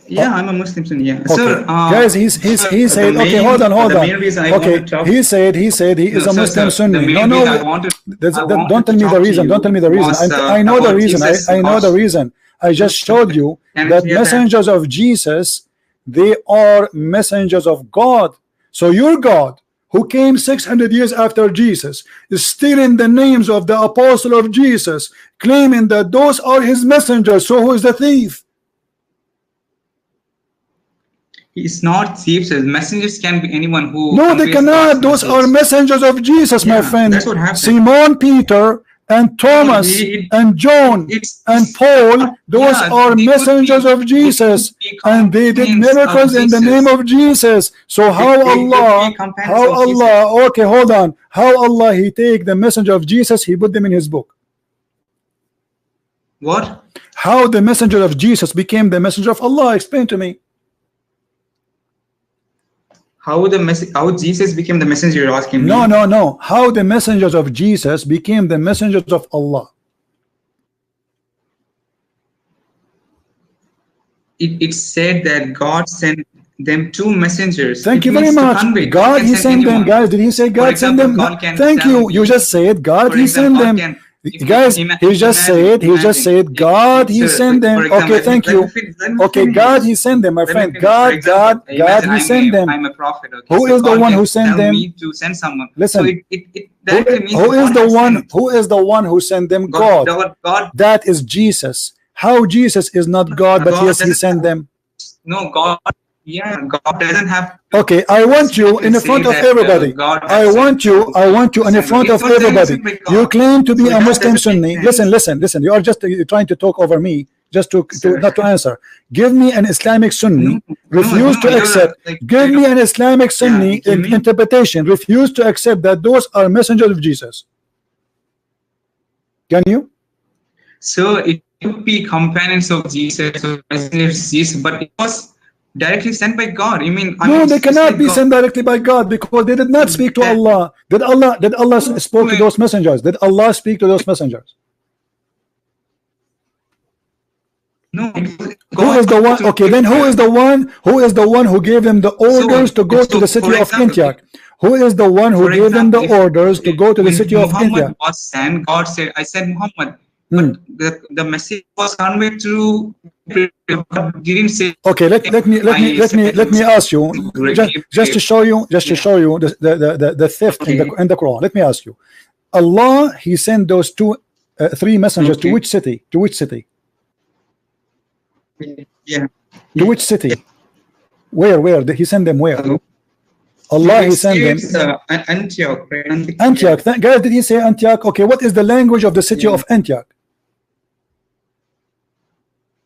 Speaker 2: Yeah, I'm a Muslim Sunni. Yeah, okay. Sir.
Speaker 1: Guys, he said. Okay, hold on. Okay, he said he is a Muslim Sunni. Don't tell me the reason. Don't tell me the reason. I know the reason. I know the reason. I just showed you that messengers of Jesus, they are messengers of God. So your God, who came 600 years after Jesus, is stealing the names of the apostle of Jesus, claiming that those are his messengers. So who is the thief?
Speaker 2: It's not thieves. Messengers can be anyone who.
Speaker 1: No, they cannot. Those are messengers of Jesus, my friend.
Speaker 2: That's what happened.
Speaker 1: Simon Peter and Thomas and John and Paul, those are messengers of Jesus, and they did miracles in the name of Jesus. So how Allah? Okay, hold on. How Allah He take the messenger of Jesus, He put them in His book?
Speaker 2: What?
Speaker 1: How the messenger of Jesus became the messenger of Allah? Explain to me.
Speaker 2: How Jesus became the messenger, you're asking me?
Speaker 1: No. How the messengers of Jesus became the messengers of Allah?
Speaker 2: It said that God sent them two messengers.
Speaker 1: Thank you very much. God, He sent them. Guys, did He say God sent them? Thank you. You just said God, He sent them. Guys, he just said God, He sent them. Okay, thank you. Okay, God, He sent them, my friend. God, He sent them.
Speaker 2: I'm a prophet. Okay.
Speaker 1: Who is the one who sent them?
Speaker 2: Me to send someone.
Speaker 1: Listen.
Speaker 2: So
Speaker 1: who is the one who sent them? God. That is Jesus. how Jesus is not God, but yes, he sent them.
Speaker 2: No, God. Yeah, God doesn't have.
Speaker 1: Okay, I want you in the front of everybody. I want you in the front of everybody. You claim to be a Muslim Sunni. Listen. You are just trying to talk over me, just to not to answer. Give me an Islamic Sunni. Refuse to accept. Give me an Islamic Sunni interpretation. Refuse to accept that those are messengers of Jesus. Can you?
Speaker 2: So it could be companions of Jesus or messengers of Jesus, but it was directly sent by God. You mean?
Speaker 1: No, they cannot be sent directly by God because they did not speak to Allah. Did Allah spoke to those messengers? Did Allah speak to those messengers?
Speaker 2: No.
Speaker 1: Who is the one? Okay, then who is the one? Who is the one who gave them the orders to go to the city of Antioch? Who is the one who gave them the orders to go to the city of Antioch?
Speaker 2: Was sent, God said, "I sent Muhammad." But the message was conveyed through. Didn't say.
Speaker 1: Okay, let me ask you just to show you the theft in the Quran. Let me ask you, Allah, he sent those three messengers to which city? To which city?
Speaker 2: Yeah.
Speaker 1: To which city? Where did he send them? Where? Allah, he sent them.
Speaker 2: Antioch.
Speaker 1: Antioch. Guys, did he say Antioch? Okay, what is the language of the city of Antioch?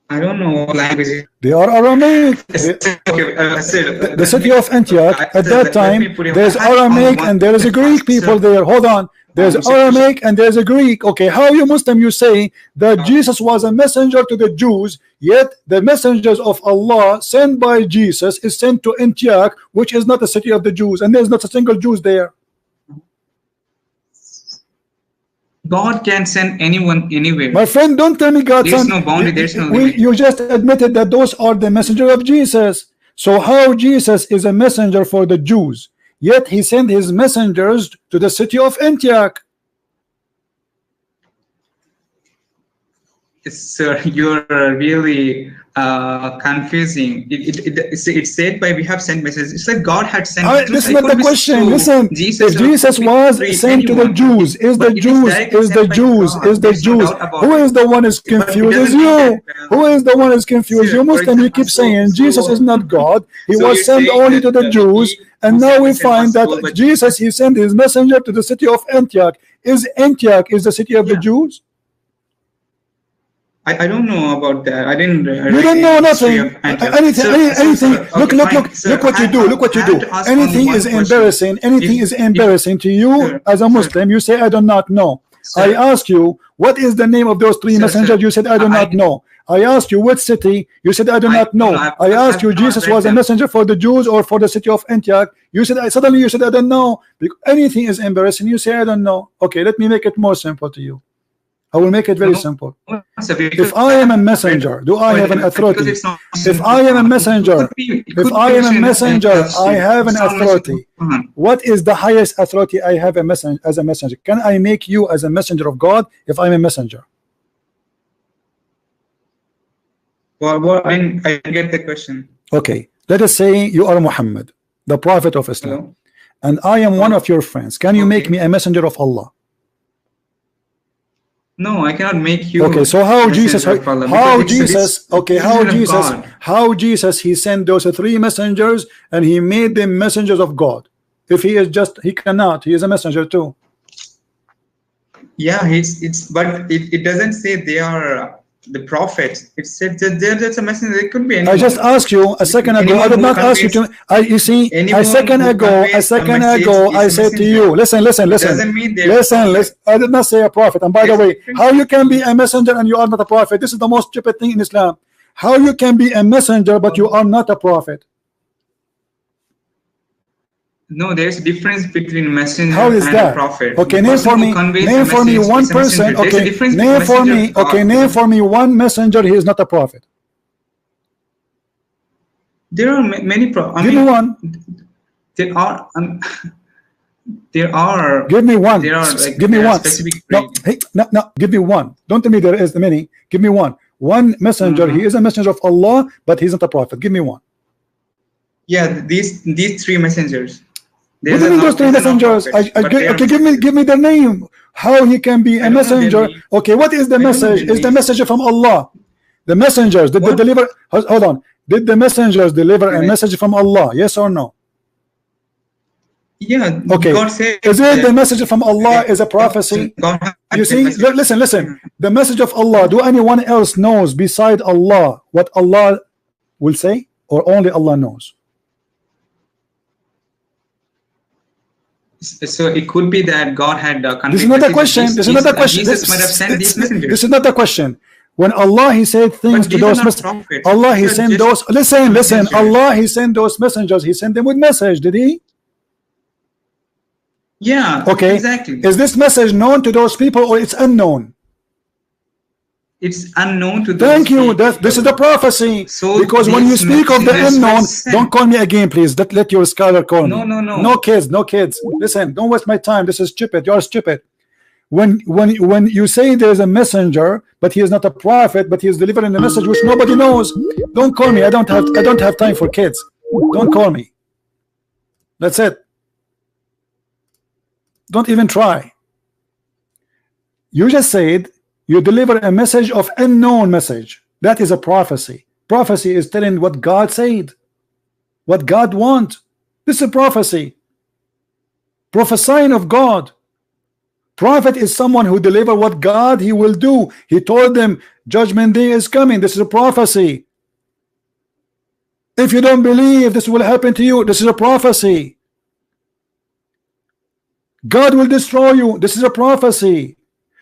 Speaker 2: I don't know what language.
Speaker 1: They are Aramaic. The city of Antioch at that time, there's Aramaic and there is a Greek people there. Hold on. There's Aramaic and there's a Greek. Okay, how you Muslim you say that Jesus was a messenger to the Jews, yet the messengers of Allah sent by Jesus is sent to Antioch, which is not a city of the Jews, and there's not a single Jews there.
Speaker 2: God can send anyone anywhere.
Speaker 1: My friend, don't tell me God
Speaker 2: sent. There's no boundary, there's no limit.
Speaker 1: You just admitted that those are the messenger of Jesus. So how Jesus is a messenger for the Jews, yet he sent his messengers to the city of Antioch?
Speaker 2: Sir, you're really confusing. It's said by we have sent messages. It's like God had sent.
Speaker 1: This is not the question. Listen, if Jesus was sent to the Jews, is the Jews? Who is the one is confused? Is you? Who is the one is confused? You Muslim, you keep saying Jesus is not God. He was sent only to the Jews, and now we find that Jesus, he sent his messenger to the city of Antioch. Is Antioch the city of the Jews?
Speaker 2: I don't know about that. I didn't.
Speaker 1: You don't know nothing. Anything. Look what you do. Look what you do. Anything is embarrassing. Anything is embarrassing to you as a Muslim. You say I do not know. I ask you what is the name of those three messengers. You said I do not know. I asked you what city. You said I do not know. I asked you Jesus was a messenger for the Jews or for the city of Antioch. You said suddenly you said I don't know. Anything is embarrassing. You say I don't know. Okay, let me make it more simple to you. I will make it very simple. If I am a messenger, do I have an authority? If I am a messenger, I have an authority. What is the highest authority I have as a messenger? Can I make you as a messenger of God if I'm a messenger?
Speaker 2: Well, I get the question.
Speaker 1: Okay, let us say you are Muhammad, the prophet of Islam, and I am one of your friends. Can you make me a messenger of Allah?
Speaker 2: No, I cannot make you.
Speaker 1: Okay, so how Jesus he sent those three messengers and he made them messengers of God? If he is he cannot, he is a messenger too.
Speaker 2: Yeah, but it doesn't say they are the prophets. It said that they're just a messenger. It could be anyone.
Speaker 1: I just asked you a second ago. I did not ask you to. You see, a second ago, I said to you, listen. I did not say a prophet. And by the way, how you can be a messenger and you are not a prophet? This is the most stupid thing in Islam. How you can be a messenger but you are not a prophet?
Speaker 2: No, there's a difference between messenger
Speaker 1: and
Speaker 2: a prophet.
Speaker 1: Okay, name for me one person. Okay, name for me one messenger. He is not a prophet.
Speaker 2: There are many prophets.
Speaker 1: Give me one.
Speaker 2: There are. There are.
Speaker 1: Give me one.
Speaker 2: There are like
Speaker 1: give me one.
Speaker 2: No.
Speaker 1: Give me one. Don't tell me there is many. Give me one. One messenger. He is a messenger of Allah, but he's not a prophet. Give me one.
Speaker 2: Yeah, these three messengers.
Speaker 1: What do you mean those three messengers? Okay, give me the name. How he can be a messenger? Okay, what is the message? Is the message from Allah? The messengers, did they deliver? Hold on. Did the messengers deliver a message from Allah? Yes or no?
Speaker 2: Yeah.
Speaker 1: Okay.
Speaker 2: God said,
Speaker 1: is it the message from Allah is a prophecy? You see, listen. The message of Allah. Do anyone else knows beside Allah what Allah will say, or only Allah knows?
Speaker 2: So it could be that God had
Speaker 1: this is not a question. This is not a question.
Speaker 2: Jesus might have sent these messengers.
Speaker 1: This is not a question. When Allah He said things to those messengers, Allah He sent those. Listen. Allah He sent those messengers. He sent them with message. Did He?
Speaker 2: Yeah.
Speaker 1: Okay.
Speaker 2: Exactly.
Speaker 1: Is this message known to those people, or it's unknown?
Speaker 2: It's unknown to those
Speaker 1: Thank you.
Speaker 2: people.
Speaker 1: This is the prophecy.
Speaker 2: So
Speaker 1: because when you speak of the unknown, don't call me again, please. Let your scholar call me.
Speaker 2: No.
Speaker 1: No kids. Listen, don't waste my time. This is stupid. You're stupid. When you say there's a messenger, but he is not a prophet, but he is delivering a message which nobody knows, don't call me. I don't have time for kids. Don't call me. That's it. Don't even try. You just said you deliver a message of unknown message. That is a prophecy. Prophecy is telling what God said, what God wants. This is a prophecy. Prophesying of God. Prophet is someone who deliver what God He will do. He told them judgment day is coming. This is a prophecy. If you don't believe this will happen to you, this is a prophecy. God will destroy you. This is a prophecy.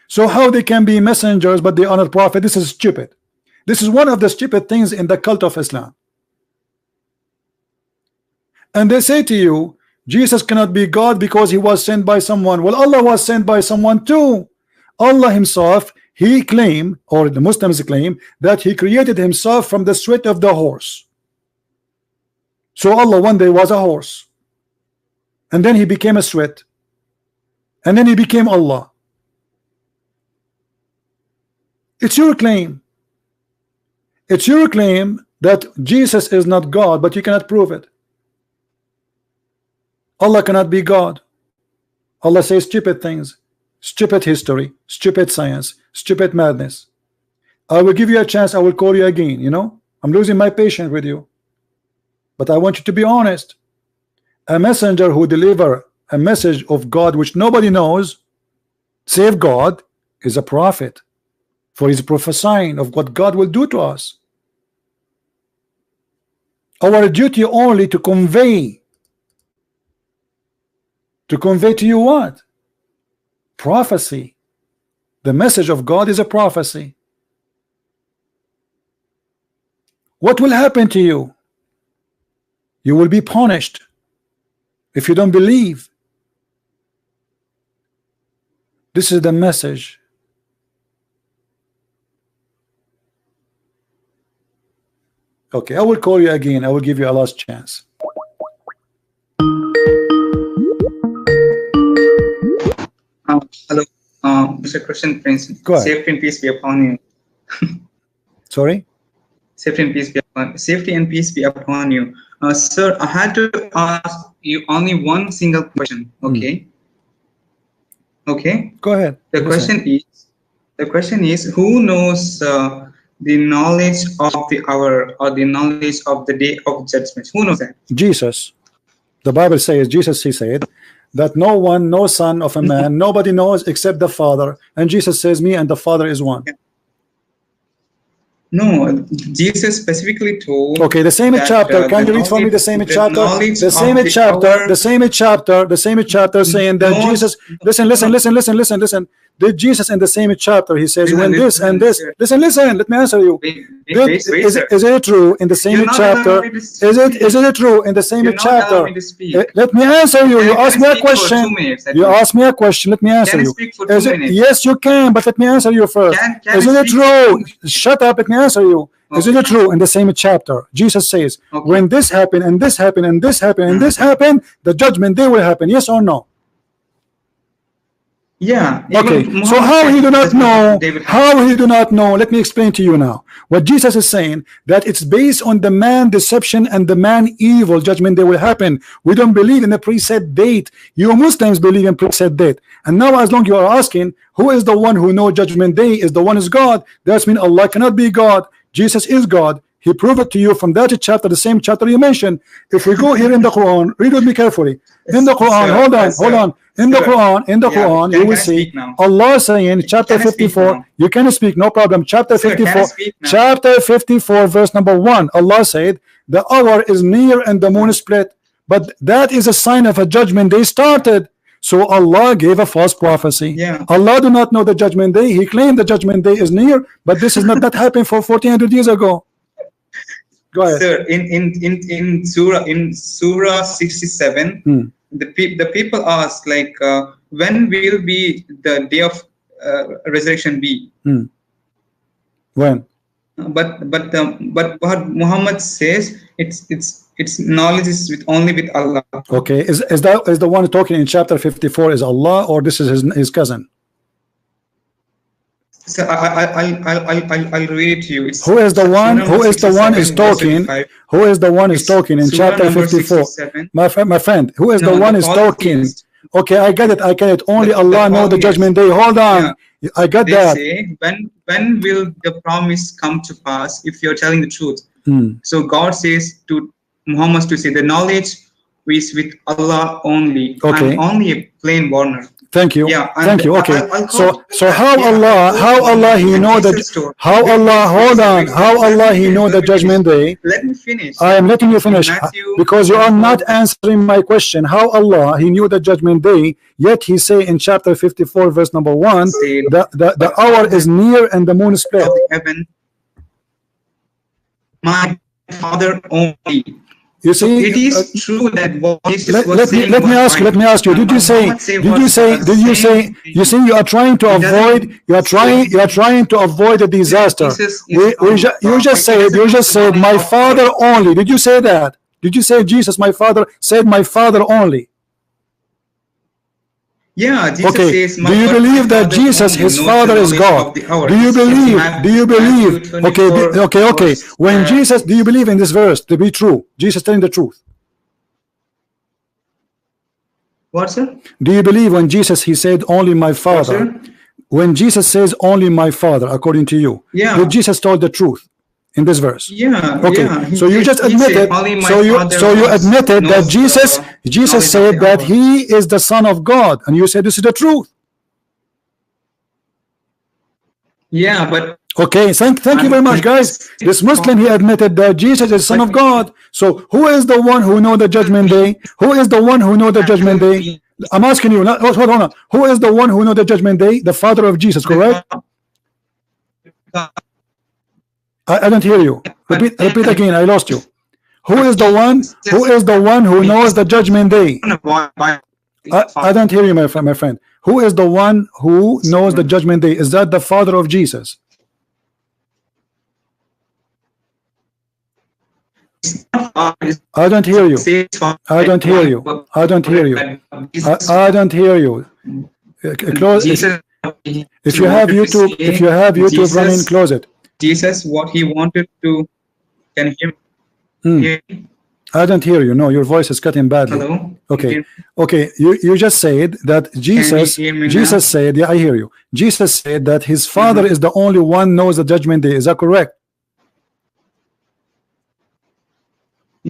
Speaker 1: So how they can be messengers but they are not prophet? This is stupid. This is one of the stupid things in the cult of Islam. And they say to you, Jesus cannot be God because He was sent by someone. Well, Allah was sent by someone too. Allah Himself, He claim, or the Muslims claim, that He created Himself from the sweat of the horse. So Allah one day was a horse, and then He became a sweat, and then He became Allah. It's your claim. It's your claim that Jesus is not God, but you cannot prove it. Allah cannot be God. Allah says stupid things, stupid history, stupid science, stupid madness. I will give you a chance. I will call you again. You know, I'm losing my patience with you, but I want you to be honest. A messenger who deliver a message of God which nobody knows, save God, is a prophet, for he's prophesying of what God will do to us. Our duty only to convey to you what? Prophecy. The message of God is a prophecy. What will happen to you? You will be punished if you don't believe. This is the message. Okay, I will call you again. I will give you a last chance.
Speaker 2: Hello, Mr. Christian Prince.
Speaker 1: Go ahead.
Speaker 2: Safety and peace be upon you.
Speaker 1: Sorry?
Speaker 2: Safety and peace be upon you. Sir, I had to ask you only one single question. Okay. Okay.
Speaker 1: Go ahead.
Speaker 2: The question is, who knows the knowledge of the hour or the knowledge of the day of judgment? Who knows that?
Speaker 1: Jesus. The Bible says, Jesus, He said that no one, no son of a man, nobody knows except the Father. And Jesus says, me and the Father is one.
Speaker 2: No, Jesus specifically told.
Speaker 1: Okay, the same chapter. Can you read for me the same chapter? The same chapter saying that Jesus. Listen. Did Jesus in the same chapter? He says when this and this. Listen. Let me answer you. Is it true in the same chapter? Is it true in the same chapter? Let me answer you. You asked me a question. You asked me a question. Let me answer you. Yes, you can, but let me answer you first. Isn't it true? Shut up. Let me answer you. Isn't it true in the same chapter? Jesus says when this happened and this happened and this happened and this happened, the judgment day will happen. Yes or no?
Speaker 2: Yeah.
Speaker 1: Okay. So how he do not know? How he do not know? Let me explain to you now. What Jesus is saying, that it's based on the man deception and the man evil judgment day will happen. We don't believe in the preset date. You Muslims believe in preset date. And now as long you are asking who is the one who know judgment day is the one is God, that's mean Allah cannot be God. Jesus is God. He proved it to you from that chapter, the same chapter you mentioned. If we go here in the Quran, read with me carefully. In the Quran, hold on. In the Quran, you will see Allah saying, chapter 54. You can speak, no problem. Chapter 54, chapter 54, verse number 1. Allah said, the hour is near and the moon is split. But that is a sign of a judgment day started. So Allah gave a false prophecy. Allah do not know the judgment day. He claimed the judgment day is near, but this is not that happened for 1400 years ago. Go ahead.
Speaker 2: Sir, in Surah 67, the people ask, like, when will be the day of resurrection be?
Speaker 1: When?
Speaker 2: But what Muhammad says, its knowledge is only with Allah.
Speaker 1: Okay, is the one talking in chapter 54 is Allah, or this is his cousin?
Speaker 2: So I'll read it to you. It's
Speaker 1: who is the one? Who is the one is talking? Who is the one is talking in chapter 54? My friend, who is the one is talking? Okay, I get it. I get it. Only Allah knows the judgment day. Hold on, I got that.
Speaker 2: Say, when will the promise come to pass if you're telling the truth? So God says to Muhammad to say the knowledge is with Allah only.
Speaker 1: Okay.
Speaker 2: I'm only a plain warner.
Speaker 1: Thank you. Thank you. Okay. So how Allah he know that, how Allah, hold on, how Allah he know the judgment day?
Speaker 2: Let me finish.
Speaker 1: I am letting you finish because you are not answering my question. How Allah he knew the judgment day, yet he say in chapter 54 verse number 1, the hour is near and the moon is split.
Speaker 2: Heaven, my Father only.
Speaker 1: You see,
Speaker 2: it is true that
Speaker 1: let me ask you, did you say you see you are trying to avoid the disaster. You just said my Father only. Did you say that? Did you say Jesus my Father said my Father only?
Speaker 2: Yeah, Jesus says,
Speaker 1: do you believe that Jesus his Father is God? Do you believe okay when Jesus, do you believe in this verse to be true, Jesus telling the truth?
Speaker 2: What, sir?
Speaker 1: Do you believe when Jesus he said only my Father? When Jesus says only my Father, according to you, did Jesus told the truth in this verse? Okay, so you just admitted, so you admitted that Jesus said that he is the Son of God, and you said this is the truth.
Speaker 2: But
Speaker 1: okay, thank you very much, guys. This Muslim, he admitted that Jesus is Son of God. So who is the one who know the judgment day? Who is the one who know the judgment day? I'm asking you, hold on. Who is the one who know the judgment day? The Father of Jesus, correct? I don't hear you. Repeat again. I lost you. Who is the one? Who is the one who knows the judgment day? I don't hear you, my friend. Who is the one who knows the judgment day? Is that the Father of Jesus? I don't hear you. I don't hear you. I don't hear you. I don't hear you. Close. If you have YouTube running, close it.
Speaker 2: Jesus, what he wanted to, can you hear me?
Speaker 1: I don't hear you. No, your voice is cutting badly.
Speaker 2: Hello?
Speaker 1: Okay. You just said that Jesus said, yeah, I hear you. Jesus said that his Father is the only one knows the judgment day. Is that correct?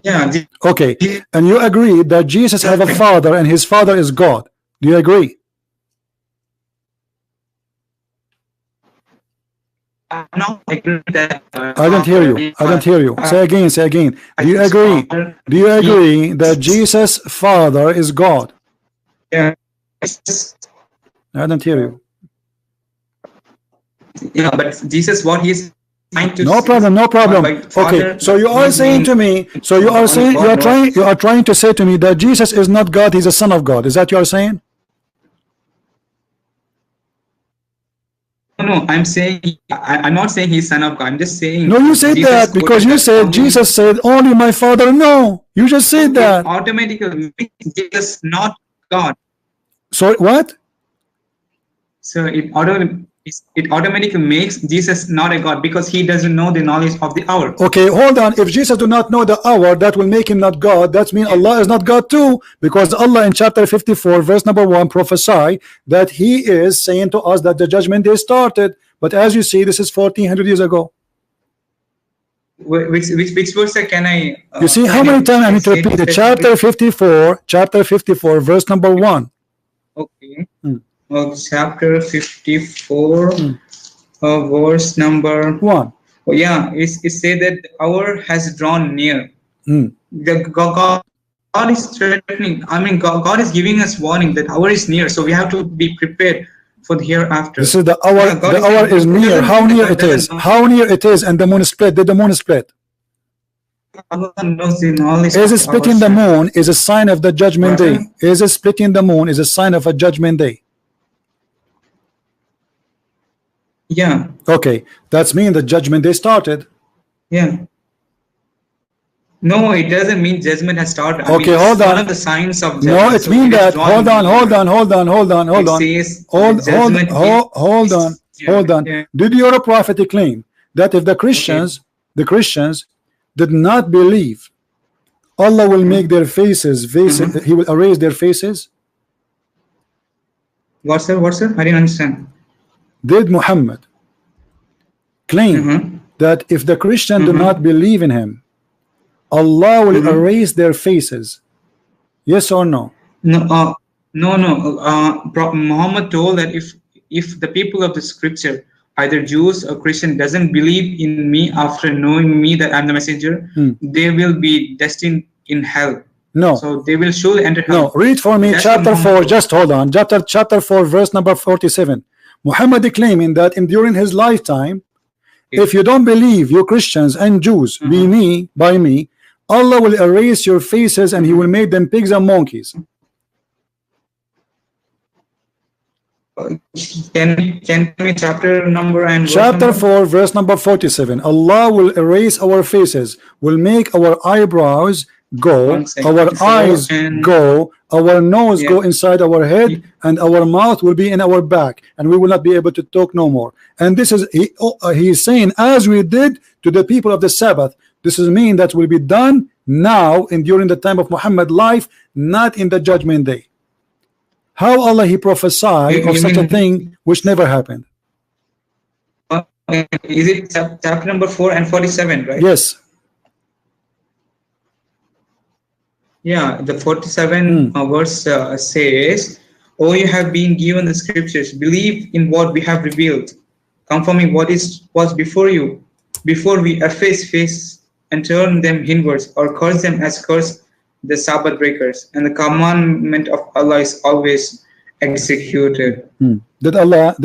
Speaker 2: Yeah.
Speaker 1: Okay. And you agree that Jesus has a Father and his Father is God. Do you agree?
Speaker 2: No, I agree that,
Speaker 1: I don't hear you. I don't hear you. Say again. Do you agree? Do you agree that Jesus' Father is God?
Speaker 2: Yeah.
Speaker 1: I don't hear you.
Speaker 2: Yeah, but Jesus, what he's trying to
Speaker 1: no problem. Okay, so you are saying to me, you are trying to say to me that Jesus is not God, he's a Son of God. Is that you are saying?
Speaker 2: No, I'm not saying he's Son of God. I'm just saying.
Speaker 1: No, you said that because you said Jesus said only my Father. No, you just said that.
Speaker 2: Automatically makes Jesus not God.
Speaker 1: Sorry, what?
Speaker 2: So it automatically makes Jesus not a God because he doesn't know the knowledge of the hour.
Speaker 1: Okay, hold on. If Jesus do not know the hour, that will make him not God. That means Allah is not God too, because Allah in chapter 54 verse number 1 prophesy that he is saying to us that the judgment day started. But as you see, this is 1400 years ago.
Speaker 2: which verse can I?
Speaker 1: You see how many times I need to repeat it? Chapter 54, verse number 1.
Speaker 2: Okay. Chapter 54, verse number
Speaker 1: 1.
Speaker 2: Oh, yeah, it says that the hour has drawn near. The God is threatening. I mean, God is giving us warning that hour is near, so we have to be prepared for the hereafter.
Speaker 1: This is the hour. Yeah, the hour is near. How near it is? How near it is? And the moon split. Did the moon split? Is it splitting the moon is a sign of the judgment day? Is it splitting the moon is a sign of a judgment day?
Speaker 2: Yeah.
Speaker 1: Okay, that's mean the judgment day started.
Speaker 2: Yeah. No, it doesn't mean judgment has started.
Speaker 1: Okay, hold on.
Speaker 2: One of the signs of judgment.
Speaker 1: No, it means that. Hold on. Did your prophet claim that if the Christians did not believe, Allah will make their faces, He will erase their faces?
Speaker 2: What sir? I didn't understand.
Speaker 1: Did Muhammad claim that if the Christian do not believe in him, Allah will erase their faces? Yes or no?
Speaker 2: No. Muhammad told that if the people of the scripture, either Jews or Christian, doesn't believe in me after knowing me that I'm the messenger, they will be destined in hell.
Speaker 1: No.
Speaker 2: So they will surely enter hell.
Speaker 1: No. Read for me. That's chapter 4. Just hold on. Chapter 4, verse number 47. Muhammad claiming that during his lifetime, if you don't believe, you Christians and Jews, by me, Allah will erase your faces and He will make them pigs and monkeys.
Speaker 2: Can we chapter number and
Speaker 1: chapter 4, verse number 47. Allah will erase our faces, will make our eyebrows go, our eyes go, our nose go inside our head, and our mouth will be in our back, and we will not be able to talk no more. And this is he is saying, as we did to the people of the Sabbath. This is mean that will be done now and during the time of Muhammad's life, not in the judgment day. How Allah He prophesied of such a thing which never happened?
Speaker 2: Is it chapter number 4 and 47, right?
Speaker 1: Yes.
Speaker 2: Yeah, the 47 verse says, "Oh, you have been given the scriptures, believe in what we have revealed, confirming what was before you, before we efface face and turn them inwards, or curse them as curse the Sabbath breakers, and the commandment of Allah is always executed."
Speaker 1: Did Allah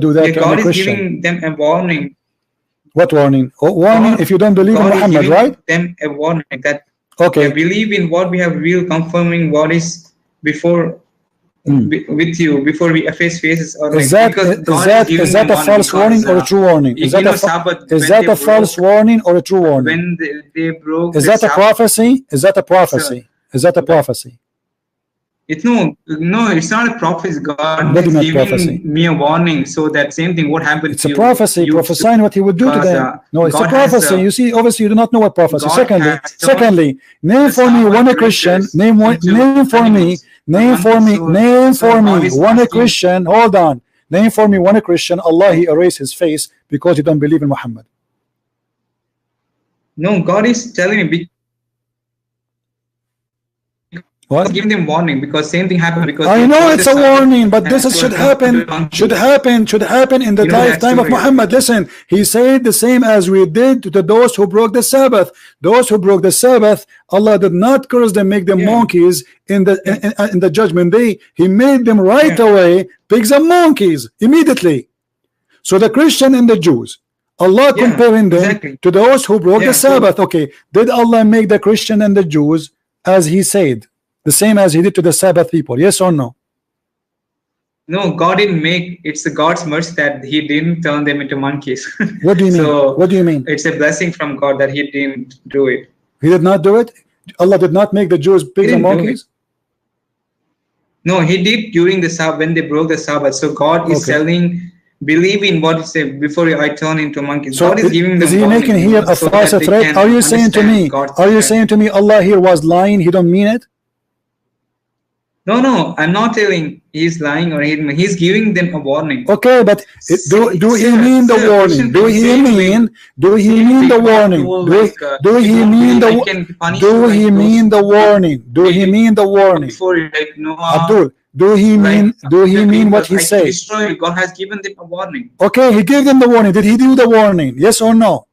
Speaker 1: do that?
Speaker 2: God is giving them a warning.
Speaker 1: What warning? Warning if you don't believe in Muhammad, right?
Speaker 2: Them a warning that
Speaker 1: believe
Speaker 2: in what we have revealed, confirming what is before with you, before we efface faces. Or
Speaker 1: is that a false warning or a true warning? Is that a false warning or a true warning?
Speaker 2: When they broke,
Speaker 1: is that a prophecy? Is that a prophecy? Is that a prophecy?
Speaker 2: No, it's not a prophecy. God is giving me a warning, so that same thing what happened.
Speaker 1: It's a prophecy, prophesying what He would do to them. No, it's a prophecy. You see, obviously you do not know what prophecy. Secondly, name for me one Christian. Name for me one Christian. Hold on. Name for me one Christian. Allah He erased his face because he don't believe in Muhammad.
Speaker 2: No, God is telling me.
Speaker 1: What?
Speaker 2: Giving them warning because same thing happened. Because
Speaker 1: I know it's a warning, but this should happen in the lifetime of Muhammad. Listen, he said the same as we did to those who broke the Sabbath. Those who broke the Sabbath, Allah did not curse them, make them monkeys in the judgment day. He made them right away pigs and monkeys immediately. So the Christian and the Jews, Allah comparing them to those who broke the Sabbath. Okay, did Allah make the Christian and the Jews as He said? The same as He did to the Sabbath people, yes or no?
Speaker 2: No, God didn't make. It's God's mercy that He didn't turn them into monkeys.
Speaker 1: What do you mean? What do you mean?
Speaker 2: It's a blessing from God that He didn't do it.
Speaker 1: He did not do it? Allah did not make the Jews pigs and monkeys?
Speaker 2: No, He did during the Sabbath when they broke the Sabbath. So God is telling, believe in what He said before I turn into monkeys.
Speaker 1: So
Speaker 2: God is giving them.
Speaker 1: Is He making here a false threat? Are you saying to me? Allah here was lying? He don't mean it?
Speaker 2: No, I'm not telling he's lying or he's giving them a warning.
Speaker 1: Okay, but do he mean the warning? Do he mean the warning? Do he mean the warning? Do he mean the warning? Abdul, do he mean what he said?
Speaker 2: God has given them a warning.
Speaker 1: Okay, he gave them the warning. Did he do the warning? Yes or no?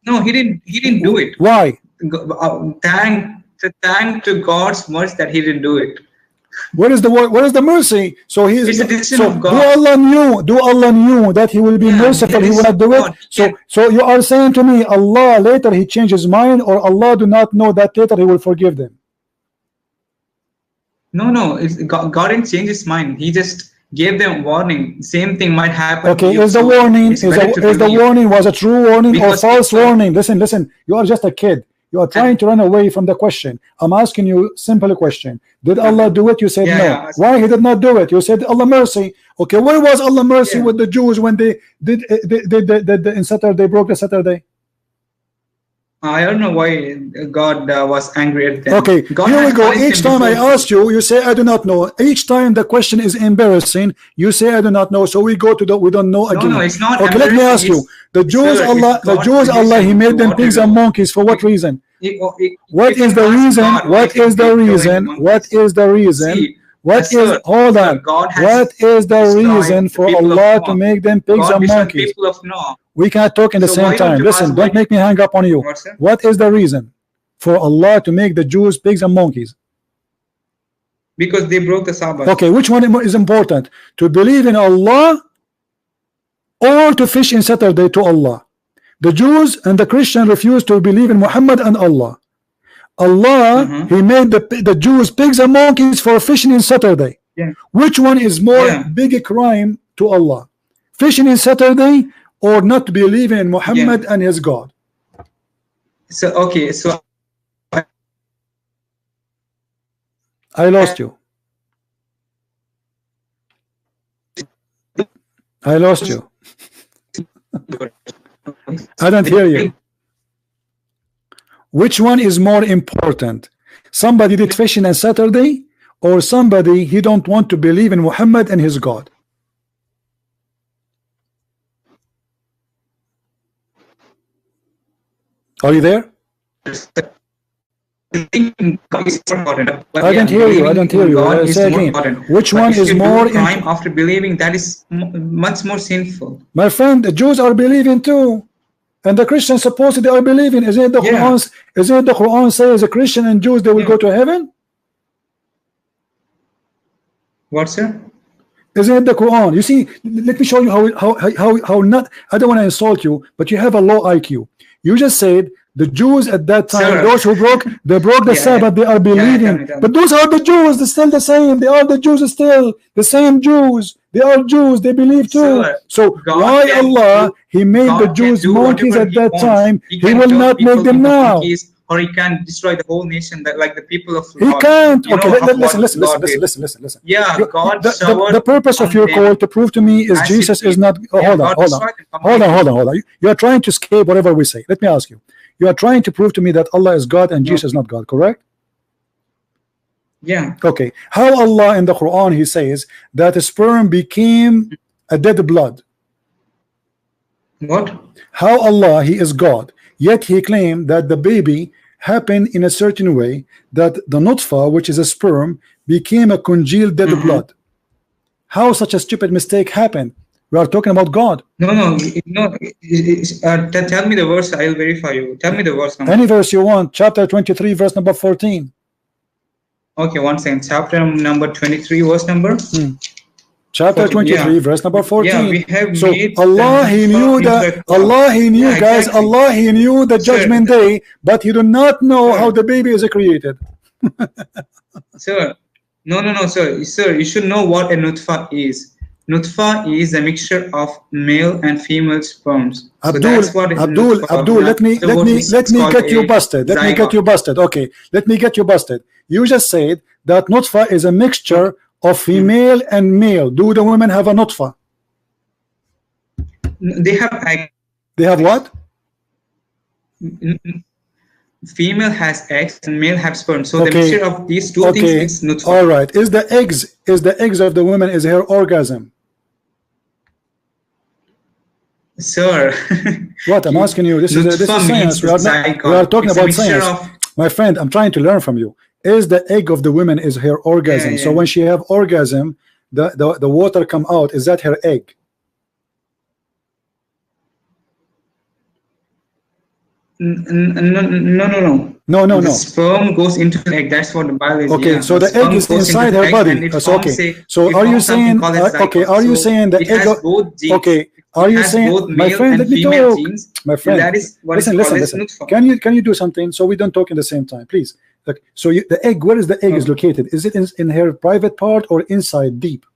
Speaker 2: No, he didn't do it.
Speaker 1: Why?
Speaker 2: Thank to God's mercy that he didn't do it.
Speaker 1: What is the mercy? So he is. So
Speaker 2: of God.
Speaker 1: Do Allah knew that he will be merciful. He will not do it. So you are saying to me, Allah later he changed his mind, or Allah do not know that later he will forgive them?
Speaker 2: No. God didn't change his mind. He just gave them warning. Same thing might happen.
Speaker 1: Okay, is the warning was a true warning or false warning? Listen. You are just a kid. You are trying to run away from the question. I'm asking you simple question. Did Allah do it? You said no. Why he did not do it? You said Allah mercy. Okay, where was Allah mercy with the Jews when they did in Saturday, they broke the Saturday?
Speaker 2: I don't know why God was angry at them.
Speaker 1: Okay, here we go. Each time I ask you, you say I do not know. Each time the question is embarrassing, you say I do not know. So we go to the we don't know again.
Speaker 2: No, it's not.
Speaker 1: Okay, let me ask you. The Jews, Allah, he made them pigs and monkeys for what reason? What is the reason? What is the reason? What is the reason? What is hold on? What is the reason for Allah to make them pigs and monkeys? We can't talk in the same time. Listen, don't make me hang up on you. What is the reason for Allah to make the Jews pigs and monkeys?
Speaker 2: Because they broke the Sabbath.
Speaker 1: Okay, which one is important? To believe in Allah or to fish in Saturday to Allah? The Jews and the Christians refused to believe in Muhammad and Allah. Allah, he made the Jews pigs and monkeys for fishing in Saturday. Which one is more big a crime to Allah? Fishing in Saturday or not believing in Muhammad and his God?
Speaker 2: So
Speaker 1: I lost you. I lost you. I don't hear you. Which one is more important? Somebody did fishing on Saturday, or somebody he don't want to believe in Muhammad and his God? Are you there? I don't hear you. I don't hear you. Say again. Which one is more
Speaker 2: crime after believing? That is much more sinful.
Speaker 1: My friend, the Jews are believing too, and the Christians supposedly are believing. Is it the Quran? Is it the Quran says the Christian and Jews they will go to heaven?
Speaker 2: What, sir?
Speaker 1: Isn't it the Quran? You see, let me show you how not. I don't want to insult you, but you have a low IQ. You just said the Jews at that time, those who broke the Sabbath, they are believing. But those are the Jews. They're still the same. They are the Jews still. The same Jews. They are Jews. They believe too. So why Allah, he made the Jews monkeys at that time, he will not make them now?
Speaker 2: Or he can destroy the whole nation, that like the people of
Speaker 1: He can't. Okay, listen.
Speaker 2: Yeah, God.
Speaker 1: The purpose of your call to prove to me is Jesus is not. Hold on. You are trying to escape whatever we say. Let me ask you. You are trying to prove to me that Allah is God and Jesus is not God, correct?
Speaker 2: Yeah.
Speaker 1: Okay. How Allah in the Quran he says that a sperm became a dead blood?
Speaker 2: What?
Speaker 1: How Allah he is God, yet he claimed that the baby happened in a certain way, that the nutfa, which is a sperm, became a congealed dead blood. How such a stupid mistake happened? We are talking about God.
Speaker 2: No. Tell me the verse. I'll verify you. Tell me the verse number.
Speaker 1: Any verse you want. Chapter 23, verse number 14.
Speaker 2: Okay, 1 second. Chapter number 23, verse number.
Speaker 1: Chapter 23, verse number 14.
Speaker 2: Yeah, we have
Speaker 1: so Allah he knew that guys, Allah he knew the judgment day, but he do not know how the baby is created.
Speaker 2: Sir, no, sir, you should know what a nutfa is. Nutfa is a mixture of male and female sperms.
Speaker 1: Abdul, let me get you busted. Okay, let me get you busted. You just said that nutfa is a mixture of female and male. Do the women have a nutfa?
Speaker 2: They have egg.
Speaker 1: They have what?
Speaker 2: female has eggs and male have sperm. So the
Speaker 1: Okay.
Speaker 2: mixture of these two things
Speaker 1: Okay.
Speaker 2: is nutfa.
Speaker 1: All right. Is the eggs of the woman is her orgasm?
Speaker 2: Sir,
Speaker 1: What I'm asking you, this is
Speaker 2: nutfa
Speaker 1: science.
Speaker 2: means
Speaker 1: We are talking
Speaker 2: it's a
Speaker 1: about
Speaker 2: mixture
Speaker 1: science.
Speaker 2: of
Speaker 1: My friend, I'm trying to learn from you. Is the egg of the woman is her orgasm?
Speaker 2: Yeah,
Speaker 1: So
Speaker 2: yeah.
Speaker 1: when she have orgasm, the water come out. Is that her egg?
Speaker 2: No.
Speaker 1: No.
Speaker 2: The sperm goes into the egg. That's what the biology.
Speaker 1: Okay,
Speaker 2: Yeah.
Speaker 1: so the egg
Speaker 2: sperm
Speaker 1: is
Speaker 2: goes into
Speaker 1: inside
Speaker 2: the
Speaker 1: her
Speaker 2: egg
Speaker 1: body.
Speaker 2: and it
Speaker 1: That's
Speaker 2: forms
Speaker 1: okay.
Speaker 2: a-
Speaker 1: So
Speaker 2: it
Speaker 1: are you
Speaker 2: forms something
Speaker 1: saying?
Speaker 2: called as
Speaker 1: Okay,
Speaker 2: zygote.
Speaker 1: are you
Speaker 2: So
Speaker 1: saying the
Speaker 2: it
Speaker 1: egg?
Speaker 2: has both genes.
Speaker 1: Okay, are
Speaker 2: It
Speaker 1: you
Speaker 2: has
Speaker 1: saying?
Speaker 2: both
Speaker 1: My
Speaker 2: male
Speaker 1: friend,
Speaker 2: and
Speaker 1: let me
Speaker 2: female
Speaker 1: talk.
Speaker 2: genes.
Speaker 1: My friend,
Speaker 2: And that is what is called
Speaker 1: listen.
Speaker 2: as nutfa.
Speaker 1: Can you do something so we don't talk in the same time, please? Like, so the egg, where is the egg is located? Is it in her private part or inside deep?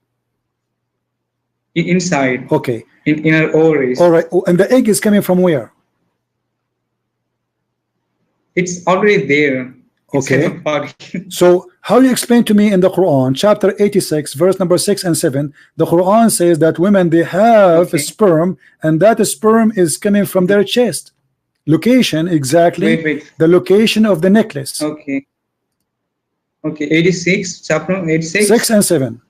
Speaker 2: Inside.
Speaker 1: Okay.
Speaker 2: In her ovaries.
Speaker 1: All right. And the egg is coming from where?
Speaker 2: It's already there.
Speaker 1: Okay.
Speaker 2: Inside the body.
Speaker 1: So how you explain to me in the Quran, chapter 86, verse number 6 and 7, the Quran says that women, they have a sperm, and that sperm is coming from their chest. Location exactly.
Speaker 2: Wait.
Speaker 1: The location of the necklace.
Speaker 2: Okay. 86, chapter 86.
Speaker 1: 6 and 7.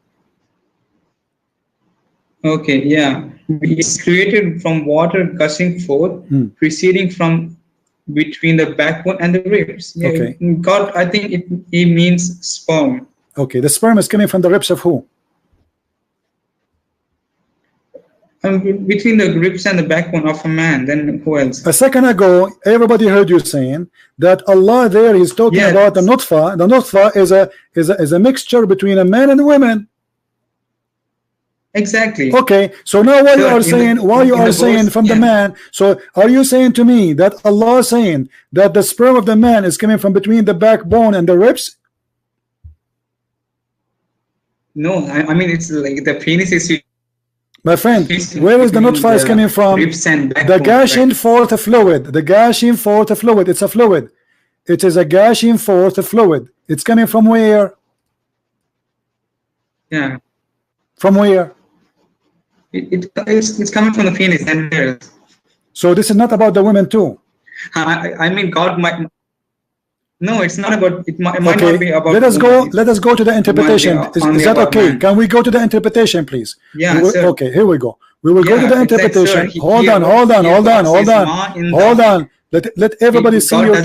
Speaker 2: Okay, yeah. It's created from water gushing forth, proceeding from between the backbone and the ribs. Yeah,
Speaker 1: Okay.
Speaker 2: God, I think it means sperm.
Speaker 1: Okay, the sperm is coming from the ribs of who?
Speaker 2: Between the ribs and the backbone of a man. Then who else?
Speaker 1: A second ago, everybody heard you saying that Allah there is talking about the nutfa. The nutfa is a mixture between a man and a woman.
Speaker 2: Exactly.
Speaker 1: Okay, so now what you are saying, from the man, so are you saying to me that Allah is saying that the sperm of the man is coming from between the backbone and the ribs?
Speaker 2: No, I mean it's like the penis is.
Speaker 1: My friend, where is the nutfa is coming from? The gushing forth fluid. The gushing forth fluid. It's a fluid. It is a gushing forth fluid. It's coming from where?
Speaker 2: Yeah.
Speaker 1: From where?
Speaker 2: It's coming from the penis and there.
Speaker 1: So this is not about the women too.
Speaker 2: I mean, God might. No, it's not about. It might not be about.
Speaker 1: Let us go to the interpretation. Is that okay? Man. Can we go to the interpretation, please?
Speaker 2: Yeah.
Speaker 1: Okay, here we go. We will go to the interpretation. Hold on. Let everybody see your.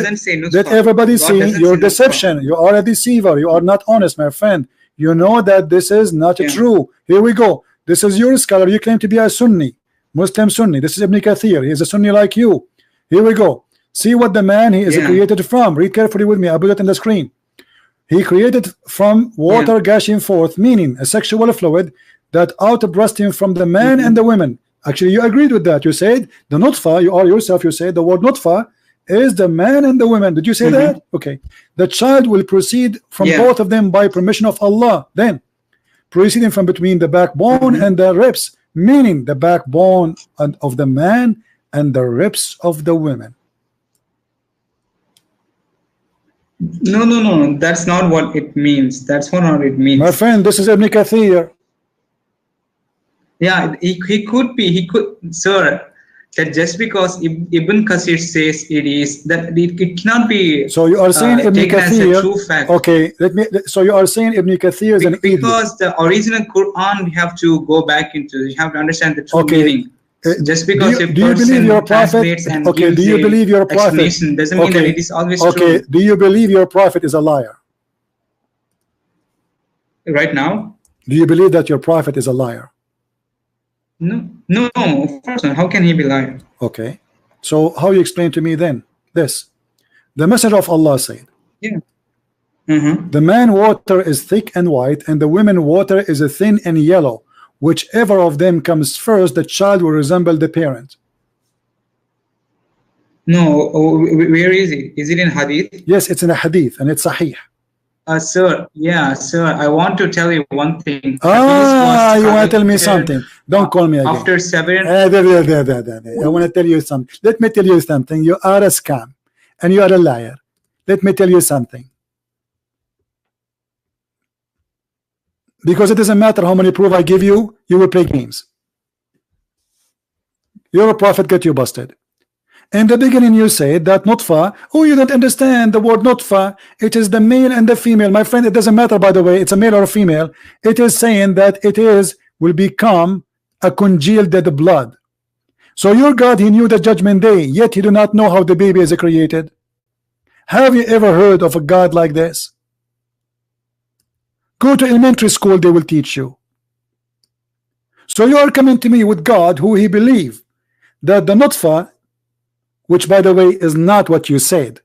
Speaker 1: Let everybody see your deception. You are a deceiver. You are not honest, my friend. You know that this is not true. Here we go. This is your scholar. You claim to be a Sunni, Muslim Sunni. This is Ibn Kathir. He is a Sunni like you. Here we go. See what the man he is created from. Read carefully with me. I put it on the screen. He created from water gushing forth, meaning a sexual fluid that outbursting from the man and the women. Actually, you agreed with that. You said the nutfa. You said the word nutfa is the man and the women. Did you say that? Okay. The child will proceed from both of them by permission of Allah. Then proceeding from between the backbone and the ribs, meaning the backbone of the man and the ribs of the women.
Speaker 2: No. That's not what it means. That's not it means.
Speaker 1: My friend, this is Ibn Kathir.
Speaker 2: Yeah, he could be. He could, sir. That just because Ibn Kathir says it is, that it cannot be.
Speaker 1: So you are saying Ibn Kathir
Speaker 2: as a true fact.
Speaker 1: Okay, so you are saying Ibn Kathir is an idiot.
Speaker 2: Because the original Quran, we have to go back into. You have to understand the true meaning. Just because
Speaker 1: do you believe your prophet? Okay, do you believe your prophet?
Speaker 2: Doesn't mean that it is always true.
Speaker 1: Okay, do you believe your prophet is a liar?
Speaker 2: Right now?
Speaker 1: Do you believe that your prophet is a liar?
Speaker 2: No, of course not. How can he be lying?
Speaker 1: Okay, so how you explain to me then this? The messenger of Allah said, the man water is thick and white, and the women water is a thin and yellow. Whichever of them comes first, the child will resemble the parent.
Speaker 2: No, where is it? Is it in hadith?
Speaker 1: Yes, it's in a hadith and it's sahih.
Speaker 2: Sir, I want to tell you one thing.
Speaker 1: You want to tell me something? Don't call me again.
Speaker 2: After 7.
Speaker 1: I want to tell you something. Let me tell you something. You are a scam and you are a liar. Let me tell you something. Because it doesn't matter how many proof I give you, you will play games. Your prophet get you busted. In the beginning you said that nutfa, oh, you don't understand the word nutfa, it is the male and the female. My friend, it doesn't matter, by the way, it's a male or a female. It is saying that it is will become a congealed dead blood. So your God, he knew the judgment day, yet he do not know how the baby is created. Have you ever heard of a God like this? Go to elementary school, they will teach you. So you are coming to me with God who he believe that the nutfa, which by the way is not what you said.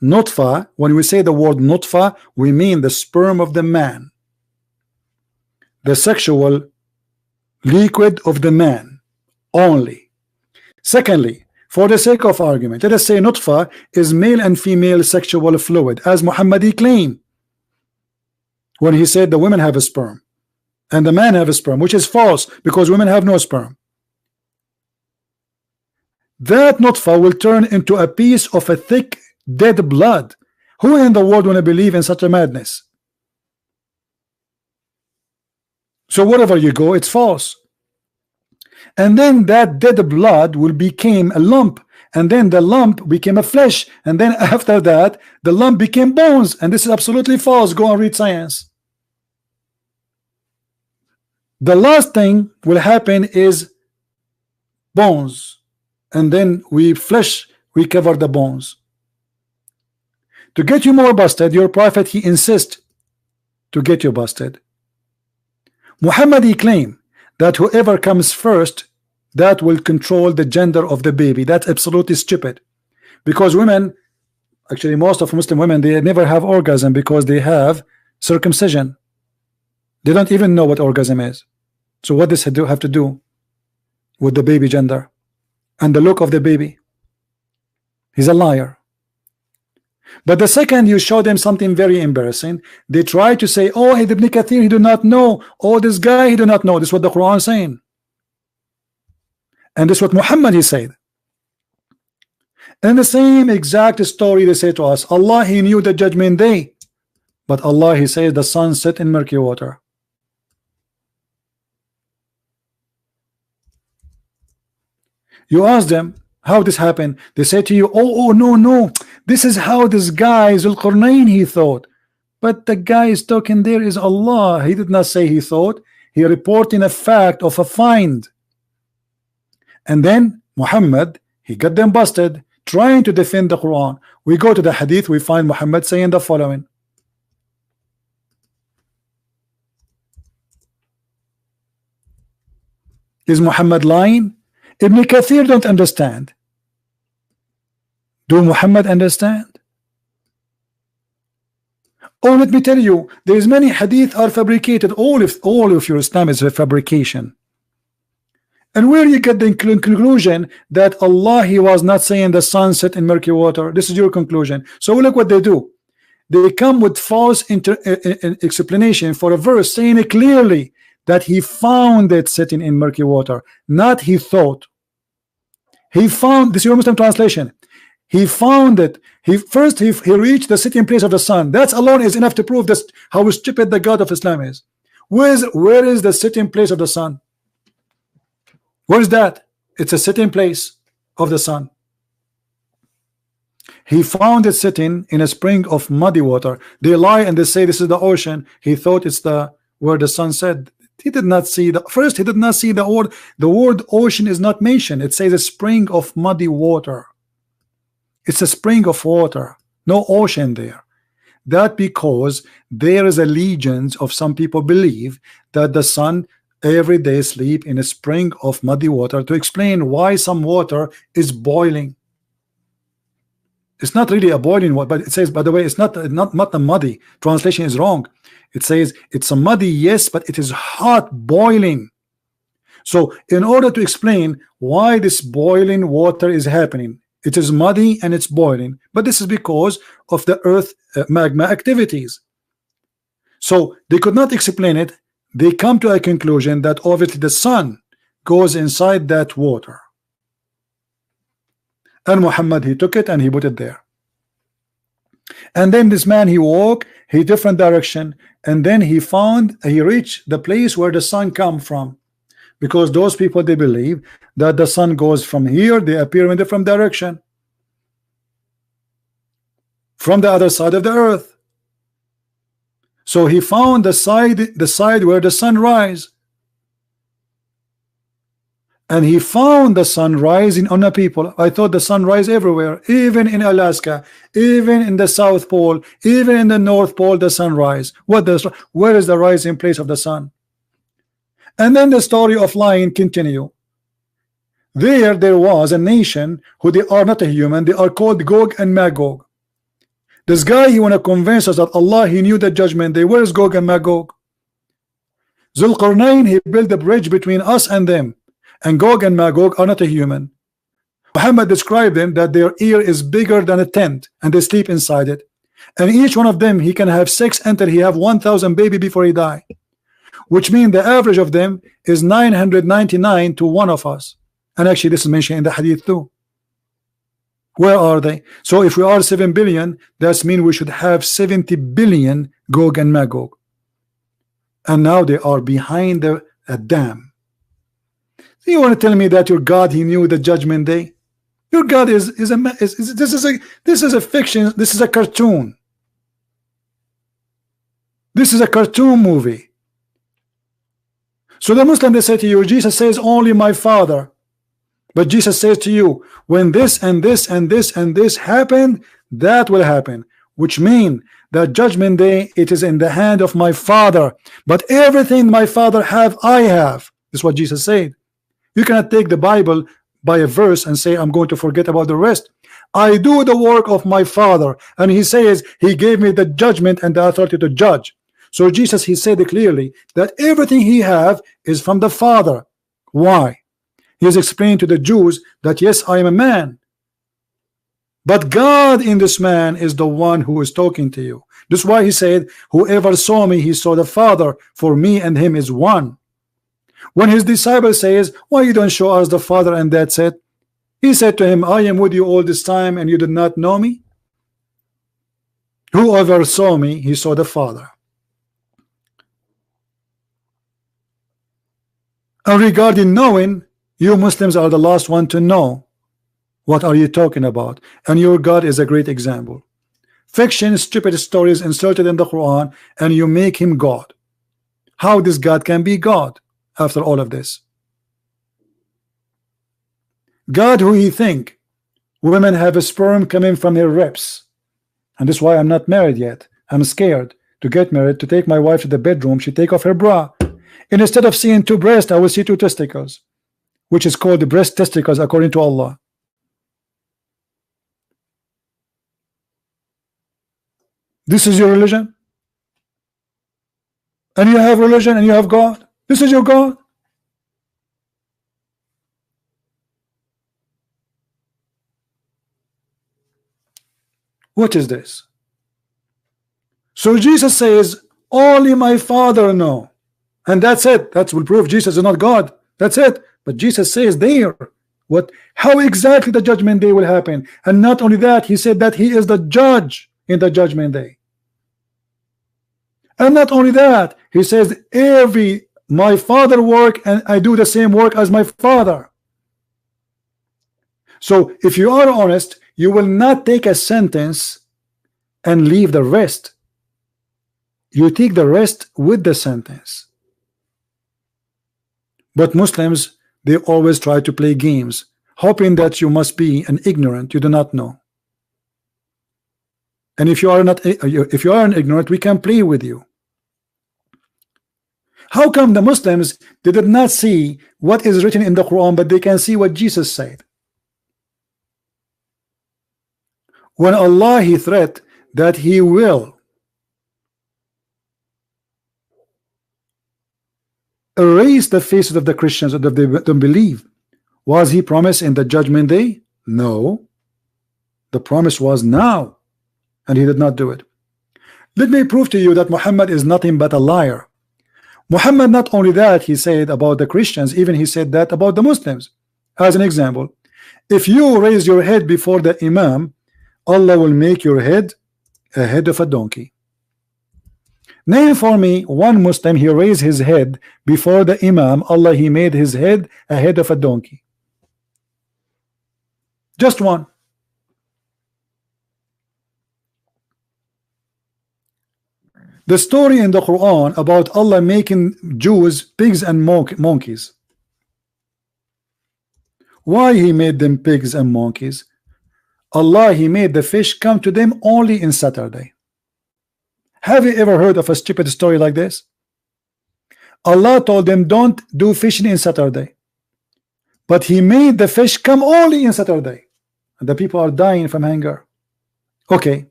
Speaker 1: Nutfa, when we say the word nutfa, we mean the sperm of the man, the sexual liquid of the man only. Secondly, for the sake of argument, let us say nutfa is male and female sexual fluid, as Muhammad claimed when he said the women have a sperm and the man have a sperm, which is false because women have no sperm. That nutfa will turn into a piece of a thick dead blood. Who in the world want to believe in such a madness? So wherever you go, it's false. And then that dead blood will become a lump, and then the lump became a flesh, and then after that the lump became bones. And this is absolutely false. Go and read science. The last thing will happen is bones, and then we cover the bones. To get you more busted, your prophet, he insists to get you busted. Muhammad, he claimed that whoever comes first, that will control the gender of the baby. That's absolutely stupid, because women, actually most of Muslim women, they never have orgasm because they have circumcision. They don't even know what orgasm is. So what does it have to do with the baby gender and the look of the baby? He's a liar. But the second you show them something very embarrassing, they try to say, oh, Ibn Kathir, he do not know. Oh, this guy, he do not know. This is what the Quran is saying. And this is what Muhammad, he said. And the same exact story they say to us, Allah, he knew the judgment day. But Allah, he says the sun set in murky water. You ask them how this happened, they say to you, oh no, this is how this guy Zulqarnain he thought. But the guy is talking there is Allah. He did not say he thought, he reporting a fact of a find. And then Muhammad, he got them busted trying to defend the Quran. We go to the hadith, we find Muhammad saying the following. Is Muhammad lying? Ibn Kathir don't understand. Do Muhammad understand? Oh, let me tell you, there is many hadith are fabricated. All of your Islam is a fabrication. And where you get the conclusion that Allah, he was not saying the sun set in murky water. This is your conclusion. So look what they do. They come with false explanation for a verse saying it clearly that he found it sitting in murky water, not he thought. He found, this is your Muslim translation. He found it. He reached the sitting place of the sun. That alone is enough to prove this, how stupid the God of Islam is. Where is the sitting place of the sun? Where is that? It's a sitting place of the sun. He found it sitting in a spring of muddy water. They lie and they say this is the ocean. He thought it's the where the sun set. He did not see the first. He did not see the word. The word ocean is not mentioned. It says a spring of muddy water. It's a spring of water, no ocean there. That because there is a legions of some people believe that the sun every day sleep in a spring of muddy water to explain why some water is boiling. It's not really a boiling water, but it says, by the way, it's not a muddy. Translation is wrong. It says it's a muddy, yes, but it is hot, boiling. So in order to explain why this boiling water is happening, it is muddy and it's boiling, but this is because of the earth magma activities. So they could not explain it. They come to a conclusion that obviously the sun goes inside that water. And Muhammad, he took it and he put it there. And then this man, he walked a different direction, and then he reached the place where the sun come from. because those people, they believe that the sun goes from here, they appear in different direction, from the other side of the earth. So he found the side where the sun rise, and he found the sun rising on the people. I thought the sun rise everywhere, even in Alaska, even in the South Pole, even in the North Pole, the sun rise. Where is the rising place of the sun? And then the story of lion continue. There was a nation who they are not a human, they are called Gog and Magog. This guy, he want to convince us that Allah, he knew the judgment day. Where is Gog and Magog? Zulqarnain, he built a bridge between us and them. And Gog and Magog are not a human. Muhammad described them that their ear is bigger than a tent, and they sleep inside it. And each one of them, he can have sex until he have 1,000 baby before he die. Which means the average of them is 999 to one of us. And actually this is mentioned in the hadith too. Where are they? So if we are 7 billion, that means we should have 70 billion Gog and Magog. And now they are behind a dam. You want to tell me that your God, he knew the judgment day? Your God this is a fiction. This is a cartoon. This is a cartoon movie. So the Muslim, they say to you, Jesus says only my Father. But Jesus says to you, when this and this and this and this happened, that will happen. Which means that judgment day, it is in the hand of my Father. But everything my Father have, I have. This is what Jesus said. You cannot take the Bible by a verse and say, I'm going to forget about the rest. I do the work of my Father. And he says, he gave me the judgment and the authority to judge. So Jesus, he said clearly that everything he have is from the Father. Why? He has explained to the Jews that yes, I am a man, but God in this man is the one who is talking to you. That's why he said, whoever saw me, he saw the Father, for me and him is one. When his disciple says, why you don't show us the Father, and that's it, he said to him, I am with you all this time and you did not know me. Whoever saw me, he saw the Father. And regarding knowing, you Muslims are the last one to know. What are you talking about? And your God is a great example. Fiction, stupid stories inserted in the Quran, and you make him God. How this God can be God after all of this? God who he think women have a sperm coming from her ribs, and that's why I'm not married yet. I'm scared to get married, to take my wife to the bedroom, she take off her bra, and instead of seeing 2 breasts, I will see 2 testicles, which is called the breast testicles according to Allah. This is your religion? And you have religion and you have God? This is your God? What is this? So Jesus says, only my Father know. And that's it. That will prove Jesus is not God. That's it. But Jesus says there, how exactly the judgment day will happen. And not only that, he said that he is the judge in the judgment day. And not only that, he says, my Father work and I do the same work as my Father. So if you are honest, you will not take a sentence and leave the rest. You take the rest with the sentence. But Muslims, they always try to play games, hoping that you must be an ignorant, you do not know. And if you are an ignorant, we can play with you. How come the Muslims, they did not see what is written in the Quran, but they can see what Jesus said? When Allah, he threat that he will erase the faces of the Christians that they don't believe, was he promised in the judgment day? No. The promise was now, and he did not do it. Let me prove to you that Muhammad is nothing but a liar. Muhammad, not only that, he said about the Christians, even he said that about the Muslims. As an example, if you raise your head before the Imam, Allah will make your head a head of a donkey. Name for me one Muslim he raised his head before the Imam. Allah, he made his head a head of a donkey. Just one. The story in the Quran about Allah making Jews pigs and monkeys. Why he made them pigs and monkeys? Allah, he made the fish come to them only in Saturday. Have you ever heard of a stupid story like this? Allah told them don't do fishing in Saturday, but he made the fish come only in Saturday, and the people are dying from hunger. Okay,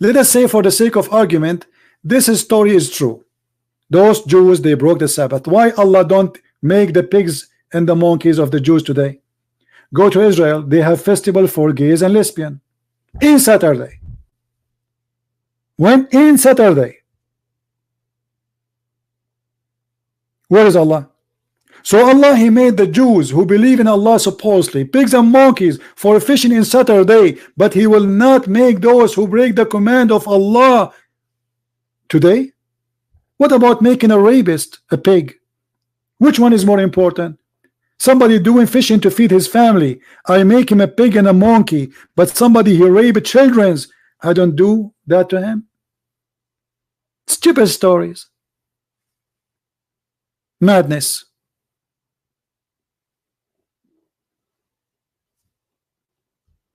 Speaker 1: let us say for the sake of argument this story is true. Those Jews, they broke the Sabbath. Why Allah don't make the pigs and the monkeys of the Jews today? Go to Israel, they have festival for gays and lesbian in Saturday. When? In Saturday. Where is Allah? So Allah, he made the Jews who believe in Allah supposedly pigs and monkeys for fishing in Saturday, but he will not make those who break the command of Allah today. What about making a rapist a pig? Which one is more important? Somebody doing fishing to feed his family, I make him a pig and a monkey, but somebody he rape children's, I don't do that to him. Stupid stories. Madness.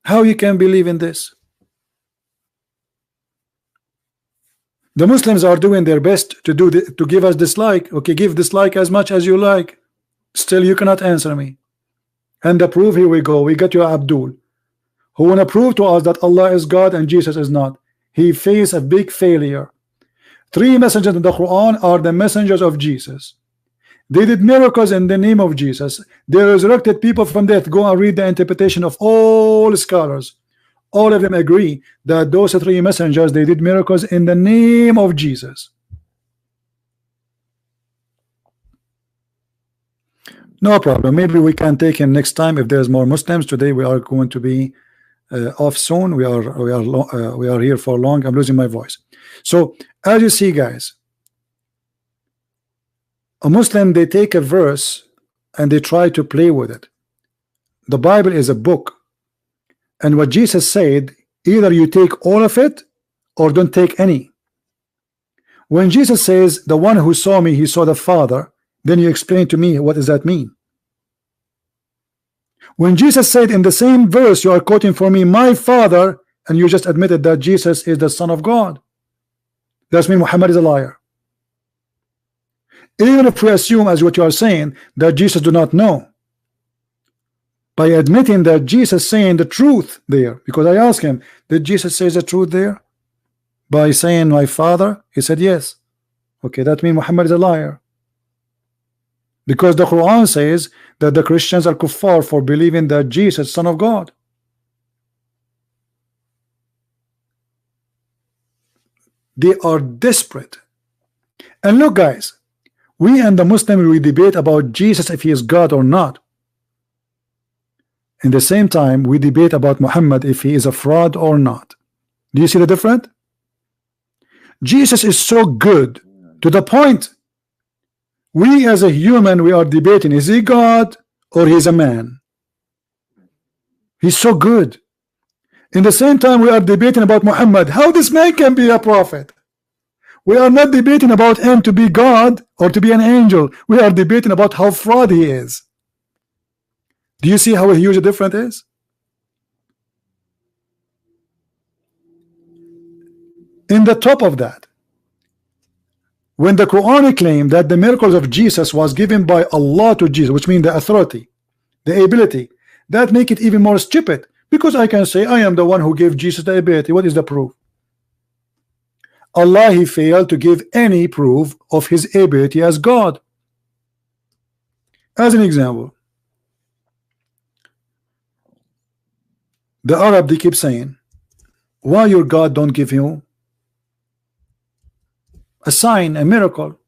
Speaker 1: How you can believe in this? The Muslims are doing their best to give us dislike. Okay, give dislike as much as you like. Still you cannot answer me. And the proof, here we go. We got you Abdul, who wanna prove to us that Allah is God and Jesus is not. He faced a big failure. 3 messengers in the Quran are the messengers of Jesus. They did miracles in the name of Jesus. They resurrected people from death. Go and read the interpretation of all scholars. All of them agree that those 3 messengers, they did miracles in the name of Jesus. No problem. Maybe we can take him next time if there's more Muslims. Today we are going to be off soon. We are here for long. I'm losing my voice. So as you see, guys, a Muslim, they take a verse and they try to play with it. The Bible is a book, and what Jesus said, either you take all of it or don't take any. When Jesus says, the one who saw me, he saw the Father, then you explain to me, what does that mean? When Jesus said in the same verse, you are quoting for me, my Father, and you just admitted that Jesus is the Son of God, that means Muhammad is a liar. Even if we assume, as what you are saying, that Jesus do not know, by admitting that Jesus saying the truth there, because I asked him, did Jesus say the truth there? By saying my Father, he said yes. Okay, that means Muhammad is a liar, because the Quran says that the Christians are kuffar for believing that Jesus, Son of God. They are desperate. And look, guys, we and the Muslim, we debate about Jesus if he is God or not. In the same time, we debate about Muhammad if he is a fraud or not. Do you see the difference? Jesus is so good to the point we as a human, we are debating, is he God or he's a man? He's so good. In the same time, we are debating about Muhammad, how this man can be a prophet. We are not debating about him to be God or to be an angel. We are debating about how fraud he is. Do you see how huge a difference is? In the top of that, when the Quran claimed that the miracles of Jesus was given by Allah to Jesus, which means the authority, the ability, that make it even more stupid, because I can say I am the one who gave Jesus the ability. What is the proof? Allah, he failed to give any proof of his ability as God. As an example, the Arab, they keep saying, why your God don't give you a sign, a miracle?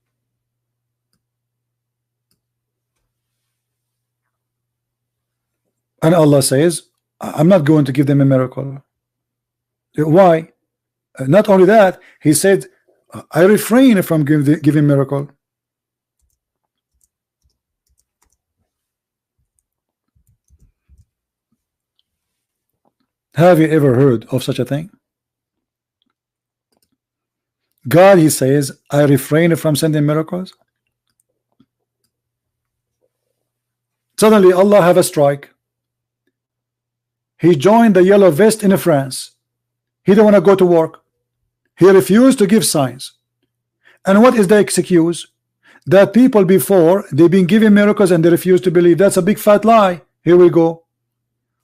Speaker 1: And Allah says, I'm not going to give them a miracle. Why? Not only that, he said, I refrain from giving miracle. Have you ever heard of such a thing? God, he says, I refrain from sending miracles. Suddenly Allah have a strike. He joined the yellow vest in France. He don't want to go to work. He refused to give signs. And what is the excuse? That people before they've been given miracles and they refuse to believe. That's a big fat lie. Here we go.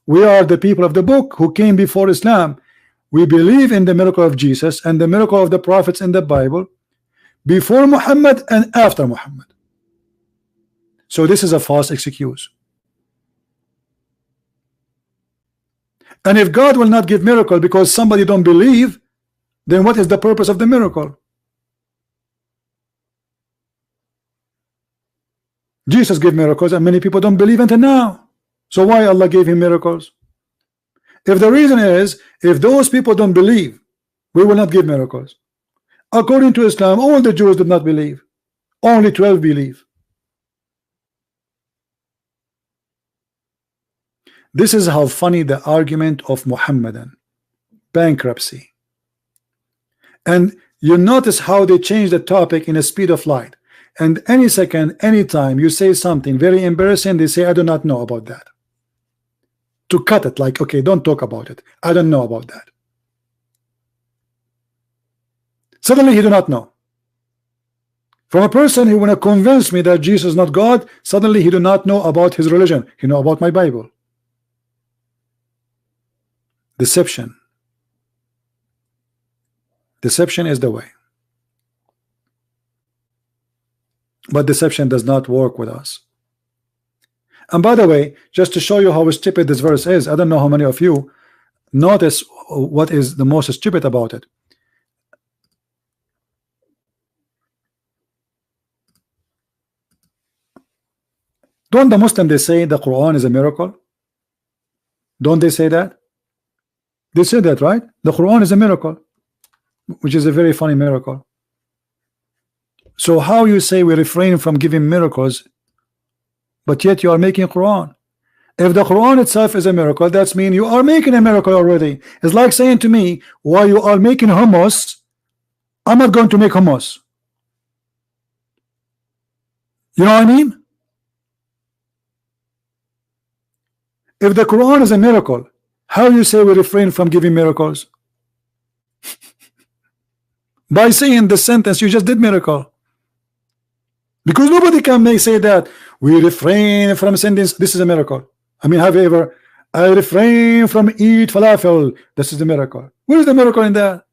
Speaker 1: We are the people of the book who came before Islam. We believe in the miracle of Jesus and the miracle of the prophets in the Bible before Muhammad and after Muhammad. So this is a false excuse. And if God will not give miracle because somebody don't believe, then what is the purpose of the miracle? Jesus gave miracles and many people don't believe until now. So why Allah gave him miracles? If the reason is, if those people don't believe, we will not give miracles. According to Islam, all the Jews did not believe. Only 12 believe. This is how funny the argument of Muhammadan bankruptcy. And you notice how they change the topic in a speed of light. And any second, anytime you say something very embarrassing, they say, I do not know about that. To cut it, like, okay, don't talk about it. I don't know about that. Suddenly he do not know. From a person who want to convince me that Jesus is not God, suddenly he do not know about his religion. He know about my Bible. Deception. Deception is the way. But deception does not work with us. And by the way, just to show you how stupid this verse is, I don't know how many of you notice what is the most stupid about it. Don't the Muslims, they say the Quran is a miracle? Don't they say that? They say that, right? The Quran is a miracle, which is a very funny miracle. So how you say we refrain from giving miracles, but yet you are making Quran? If the Quran itself is a miracle, that's mean you are making a miracle already. It's like saying to me, while you are making hummus, I'm not going to make hummus. You know what I mean? If the Quran is a miracle, how you say we refrain from giving miracles? By saying the sentence you just did miracle. Because nobody can say that we refrain from sending, this is a miracle. I mean, have you ever, I refrain from eat falafel, this is the miracle. Where is the miracle in that?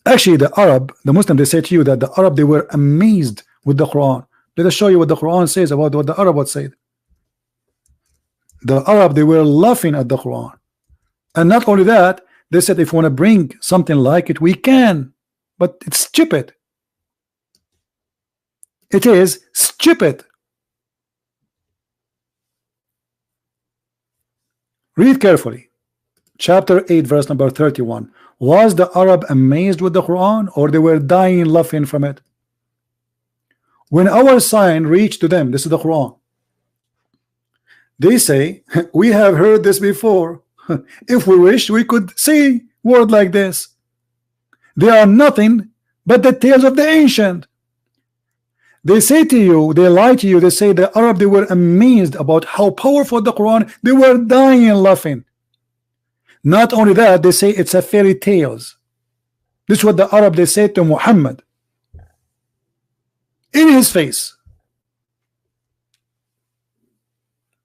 Speaker 1: Actually, the Arab, the Muslim, they say to you that the Arab, they were amazed with the Quran. Let us show you what the Quran says about what the Arab would say. The Arab, they were laughing at the Quran. And not only that, they said if we want to bring something like it, we can. But it's stupid. It is stupid. Read carefully. Chapter 8, verse number 31. Was the Arab amazed with the Quran, or they were dying laughing from it? When our sign reached to them, this is the Quran, they say, we have heard this before. If we wish, we could say word like this. They are nothing but the tales of the ancient. They say to you, they lie to you, they say the Arab, they were amazed about how powerful the Quran, they were dying laughing. Not only that, they say it's a fairy tales. This is what the Arab, they say to Muhammad in his face.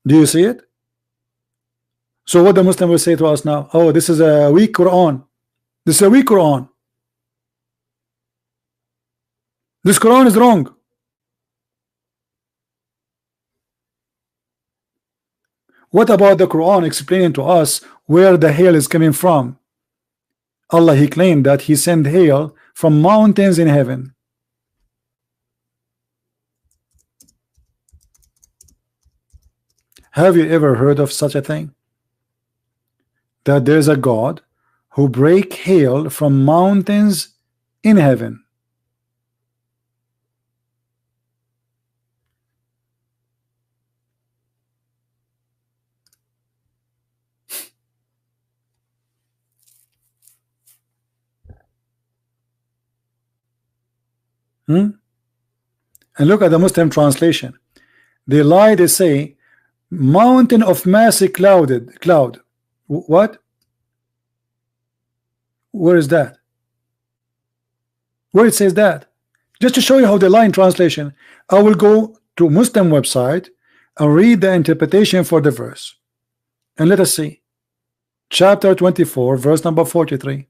Speaker 1: Do you see it? So what the Muslim will say to us now, oh, this is a weak Quran. This is a weak Quran. This Quran is wrong. What about the Quran explaining to us where the hail is coming from? Allah, he claimed that he sent hail from mountains in heaven. Have you ever heard of such a thing? That there's a God who break hail from mountains in heaven. And look at the Muslim translation. They lie, they say, mountain of massive cloud. What? Where is that? Where it says that? Just to show you how they lie in translation, I will go to Muslim website and read the interpretation for the verse. And let us see. Chapter 24, verse number 43.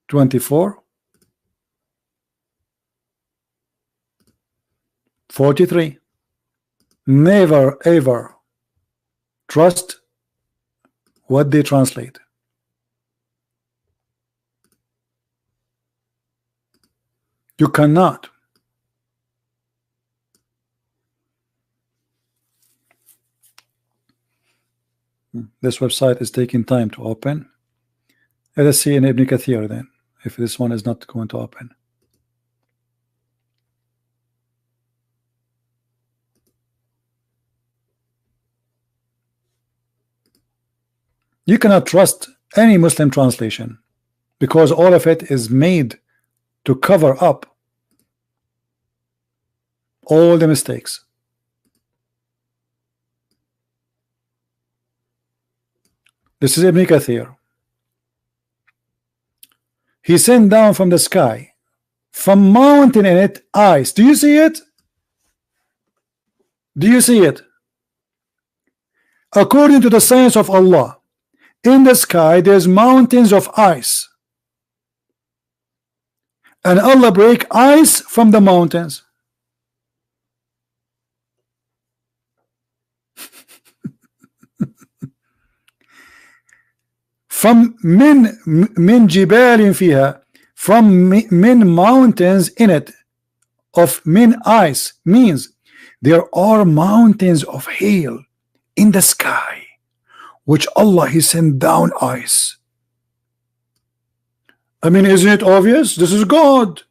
Speaker 1: 24 43. Never ever trust what they translate. You cannot. This website is taking time to open. Let us see in Ibn Kathir then, if this one is not going to open. You cannot trust any Muslim translation because all of it is made to cover up all the mistakes. This is Ibn Kathir. He sent down from the sky, from mountain in it, ice. Do you see it? Do you see it? According to the science of Allah, in the sky there's mountains of ice, and Allah break ice from the mountains. From min jibalin fiha, from min mountains in it, of min ice, means there are mountains of hail in the sky, which Allah He sent down ice. I mean, isn't it obvious? This is God.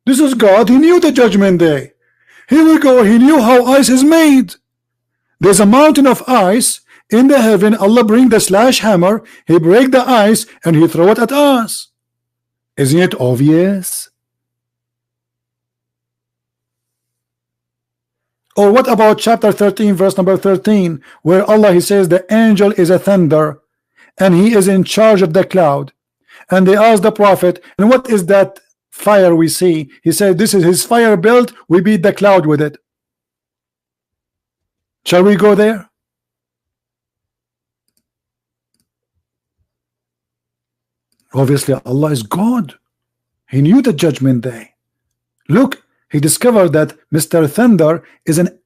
Speaker 1: This is God. He knew the judgment day. Here we go. He knew how ice is made. There's a mountain of ice in the heaven. Allah bring the slash hammer, He break the ice and He throw it at us. Isn't it obvious? Or what about chapter 13 verse number 13, where Allah He says the angel is a thunder and he is in charge of the cloud, and they ask the prophet, and what is that fire we see? He said this is his fire built, we beat the cloud with it. Shall we go there? Obviously Allah is God. He knew the judgment day. Look, he discovered that Mr. Thunder is an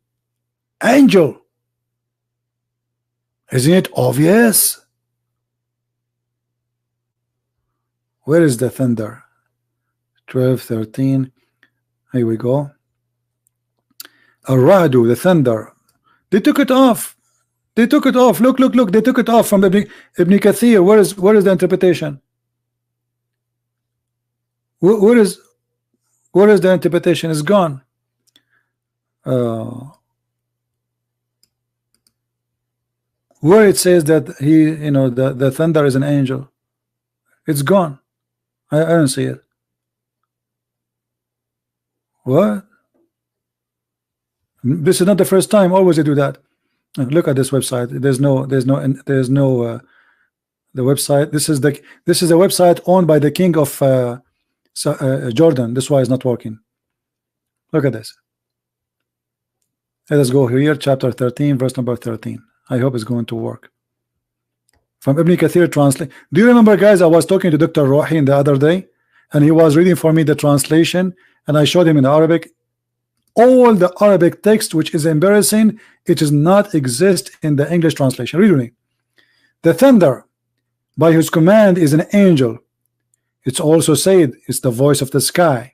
Speaker 1: angel. Isn't it obvious? Where is the thunder? 12, 13. Here we go. Aradu, the thunder. They took it off. They took it off. Look, look, look. They took it off from Ibn Kathir. Where is the interpretation? Where is the interpretation? It's gone. Where it says that he, the thunder is an angel, it's gone. I don't see it. What? This is not the first time. Always they do that. Look at this website. There's no the website. This is a website owned by the king of Jordan. This is why it's not working. Look at this. Let us go here, chapter 13 verse number 13. I hope it's going to work. From Ibn Kathir translate. Do you remember, guys, I was talking to Dr. Rohin the other day and he was reading for me the translation, and I showed him in Arabic all the Arabic text, which is embarrassing. It does not exist in the English translation. Read with me. The thunder by whose command is an angel. It's also said it's the voice of the sky.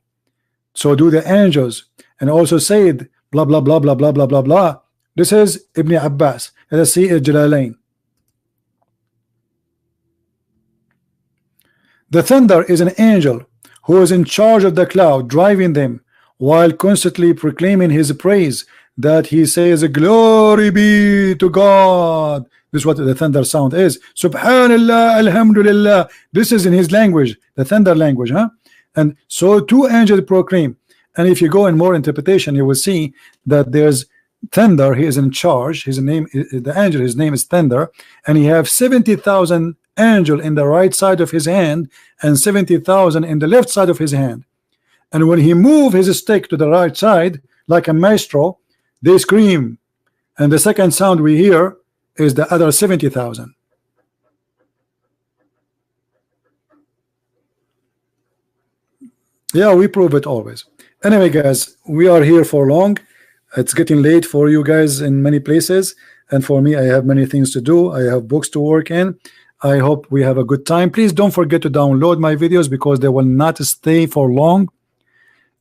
Speaker 1: So do the angels, and also said blah blah blah blah blah blah blah blah. This is Ibn Abbas. Let's see Jalalain. The thunder is an angel who is in charge of the cloud, driving them, while constantly proclaiming his praise, that he says, glory be to God. This is what the thunder sound is. Subhanallah, alhamdulillah. This is in his language, the thunder language, huh? And so two angels proclaim. And if you go in more interpretation, you will see that there's thunder. He is in charge. His name, the angel, his name is Thunder, and he have 70,000 angel in the right side of his hand and 70,000 in the left side of his hand. And when he move his stick to the right side like a maestro, they scream, and the second sound we hear is the other 70,000. Yeah, we prove it always. Anyway, guys, we are here for long. It's getting late for you guys in many places, and for me, I have many things to do. I have books to work in. I hope we have a good time. Please don't forget to download my videos, because they will not stay for long.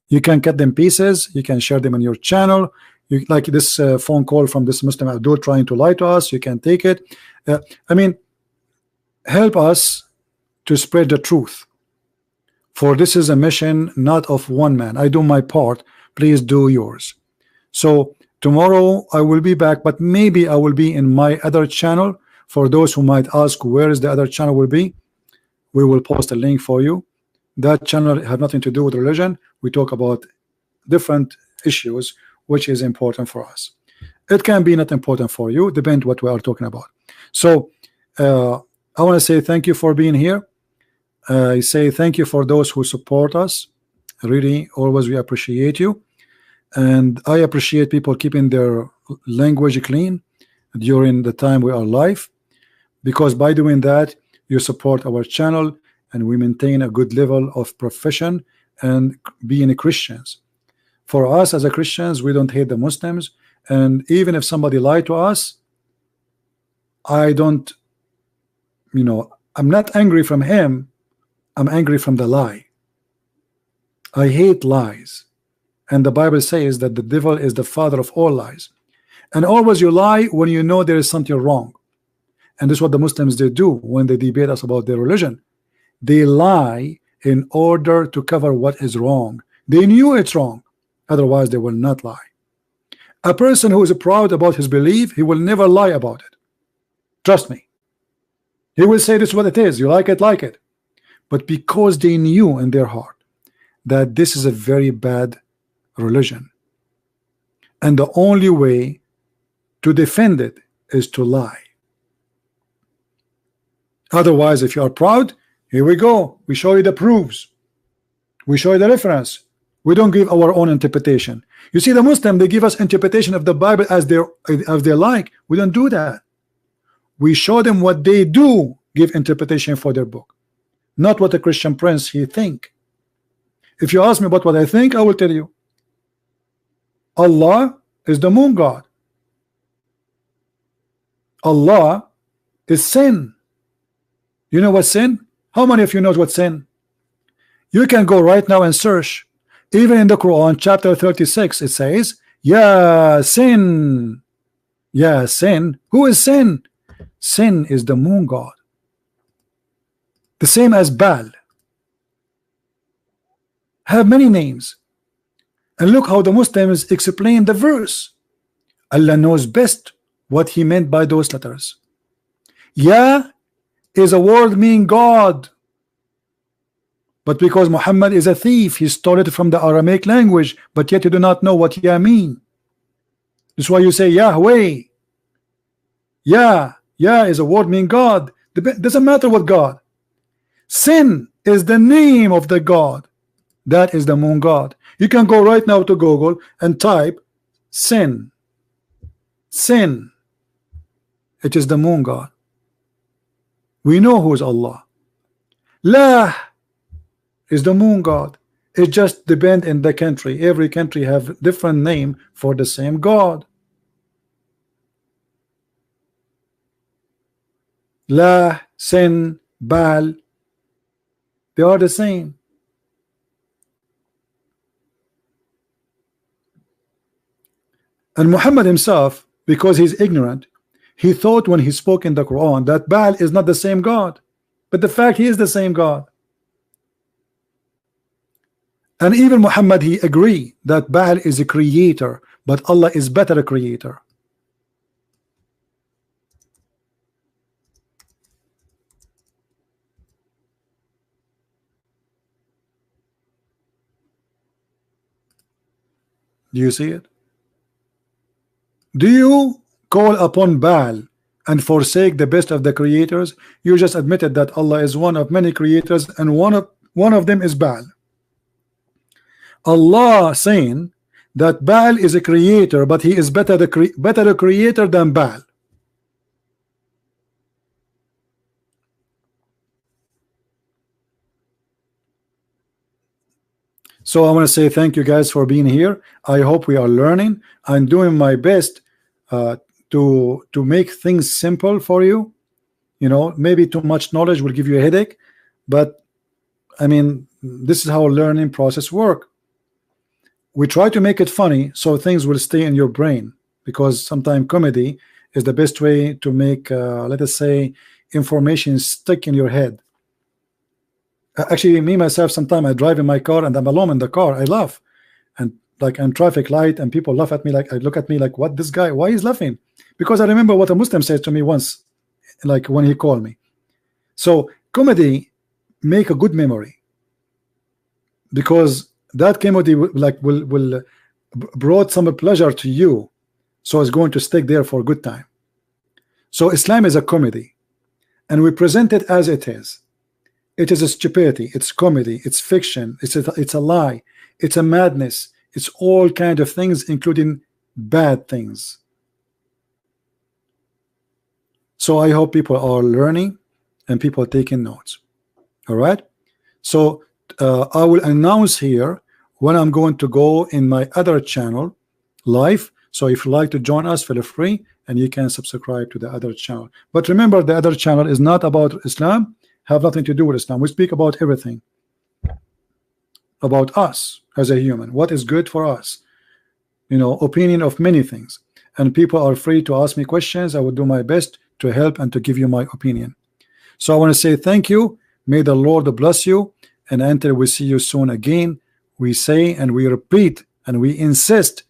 Speaker 1: You can cut them pieces. You can share them on your channel. You, like this phone call from this Muslim Abdul trying to lie to us, you can take it. I mean, help us to spread the truth, for this is a mission not of one man. I do my part, please do yours. So tomorrow I will be back, but maybe I will be in my other channel. For those who might ask where is the other channel will be, we will post a link for you. That channel have nothing to do with religion. We talk about different issues which is important for us. It can be not important for you, depend what we are talking about. So I want to say thank you for being here. I say thank you for those who support us. Really, always we appreciate you, and I appreciate people keeping their language clean during the time we are live, because by doing that you support our channel and we maintain a good level of profession and being Christians. For us as a Christians, we don't hate the Muslims, and even if somebody lied to us, I don't, you know, I'm not angry from him, I'm angry from the lie. I hate lies, and the Bible says that the devil is the father of all lies. And always you lie when you know there is something wrong. And this is what the Muslims they do when they debate us about their religion. They lie in order to cover what is wrong. They knew it's wrong, otherwise they will not lie. A person who is proud about his belief, he will never lie about it. Trust me. He will say this is what it is. You like it, like it. But because they knew in their heart that this is a very bad religion, and the only way to defend it is to lie. Otherwise, if you are proud, here we go. We show you the proofs. We show you the reference. We don't give our own interpretation. You see, the Muslim, they give us interpretation of the Bible as they like. We don't do that. We show them what they do give interpretation for their book, not what a Christian prince he think. If you ask me about what I think, I will tell you. Allah is the moon god. Allah is sin. You know what sin? How many of you know what sin? You can go right now and search. Even in the Quran, chapter 36, it says, "Ya sin." Ya sin. Who is sin? Sin is the moon god. The same as Baal. Have many names. And look how the Muslims explain the verse. Allah knows best what he meant by those letters. Ya is a word meaning God. But because Muhammad is a thief, he stole it from the Aramaic language, but yet you do not know what Ya mean. That's why you say Yahweh. Ya is a word meaning God. Doesn't matter what God. Sin is the name of the God. That is the moon god. You can go right now to Google and type sin. Sin. It is the moon god. We know who is Allah. La is the moon god. It just depends in the country. Every country have different name for the same god. La, Sin, Baal, they are the same. And Muhammad himself, because he's ignorant, He thought when he spoke in the Quran that Baal is not the same God, but the fact he is the same God. And even Muhammad, he agreed that Baal is a creator, but Allah is better a creator. Do you see it? Do you call upon Baal and forsake the best of the creators? You just admitted that Allah is one of many creators, and one of them is Baal. Allah saying that Baal is a creator, but he is better a creator than Baal. So I want to say thank you guys for being here. I hope we are learning. I'm doing my best to make things simple for you. You know, maybe too much knowledge will give you a headache, but I mean, this is how a learning process work. We try to make it funny so things will stay in your brain, because sometimes comedy is the best way to make let us say information stick in your head. Actually, me myself, sometimes I drive in my car and I'm alone in the car, I laugh, and like I'm traffic light and people laugh at me, like I look at me like, what, this guy, why he's laughing? Because I remember what a Muslim said to me once, like when he called me. So comedy make a good memory, because that comedy will brought some pleasure to you, so it's going to stick there for a good time. So Islam is a comedy, and we present it as it is. It is a stupidity, it's comedy, it's fiction, it's a lie, it's a madness, it's all kind of things, including bad things. So I hope people are learning and people are taking notes. All right, so I will announce here when I'm going to go in my other channel live. So if you like to join us, feel free, and you can subscribe to the other channel. But remember, the other channel is not about Islam, have nothing to do with Islam. We speak about everything, about us as a human, what is good for us, you know, opinion of many things. And people are free to ask me questions. I will do my best to help and to give you my opinion. So I want to say thank you. May the Lord bless you, and until we see you soon again, we say and we repeat and we insist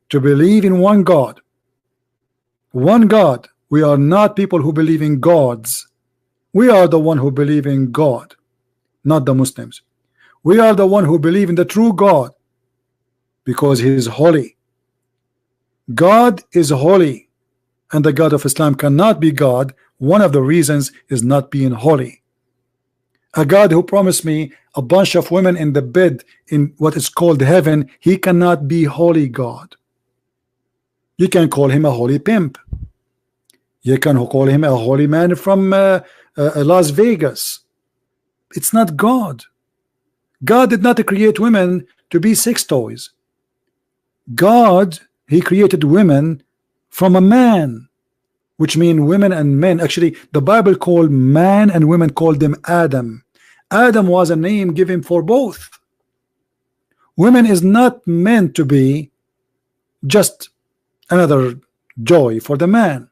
Speaker 1: to believe in one God. One God. We are not people who believe in gods. We are the one who believe in God, not the Muslims. We are the one who believe in the true God, because he is holy. God is holy, and the God of Islam cannot be God. One of the reasons is not being holy. A God who promised me a bunch of women in the bed in what is called heaven, he cannot be holy God. You can call him a holy pimp. You can call him a holy man from Las Vegas. It's not God. God did not create women to be sex toys. God, he created women from a man, which means women and men. Actually, the Bible called man and women, called them Adam. Adam was a name given for both. Women is not meant to be just another joy for the man.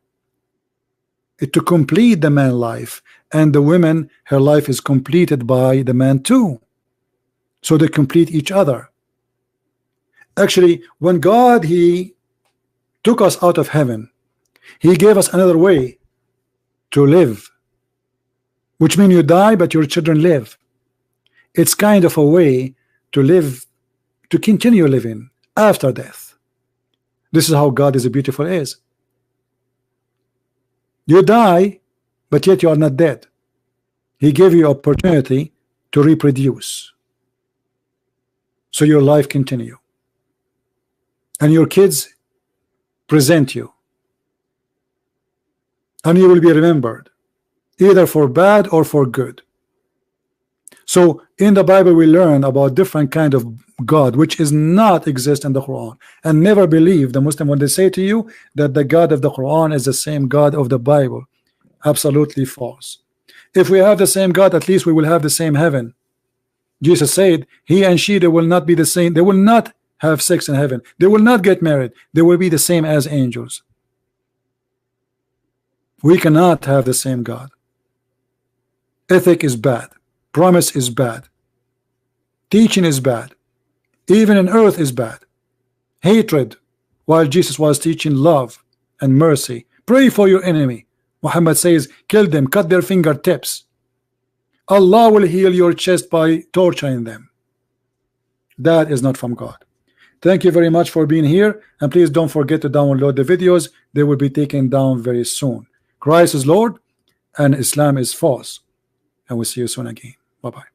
Speaker 1: It to complete the man life, and the women, her life is completed by the man too. So they complete each other. Actually, when God, he took us out of heaven, he gave us another way to live, which means you die but your children live. It's kind of a way to live, to continue living after death. This is how God is beautiful is. You die, but yet you are not dead. He gave you opportunity to reproduce, so your life continue, and your kids present you, and you will be remembered either for bad or for good. So in the Bible we learn about different kind of God which is not exist in the Quran. And never believe the Muslim when they say to you that the God of the Quran is the same God of the Bible. Absolutely false. If we have the same God, at least we will have the same heaven. Jesus said he and she, they will not be the same. They will not have sex in heaven. They will not get married. They will be the same as angels. We cannot have the same God. Ethic is bad. Promise is bad. Teaching is bad. Even in earth is bad. Hatred, while Jesus was teaching love and mercy. Pray for your enemy. Muhammad says, kill them, cut their fingertips. Allah will heal your chest by torturing them. That is not from God. Thank you very much for being here, and please don't forget to download the videos. They will be taken down very soon. Christ is Lord and Islam is false, and we'll see you soon again. Bye-bye.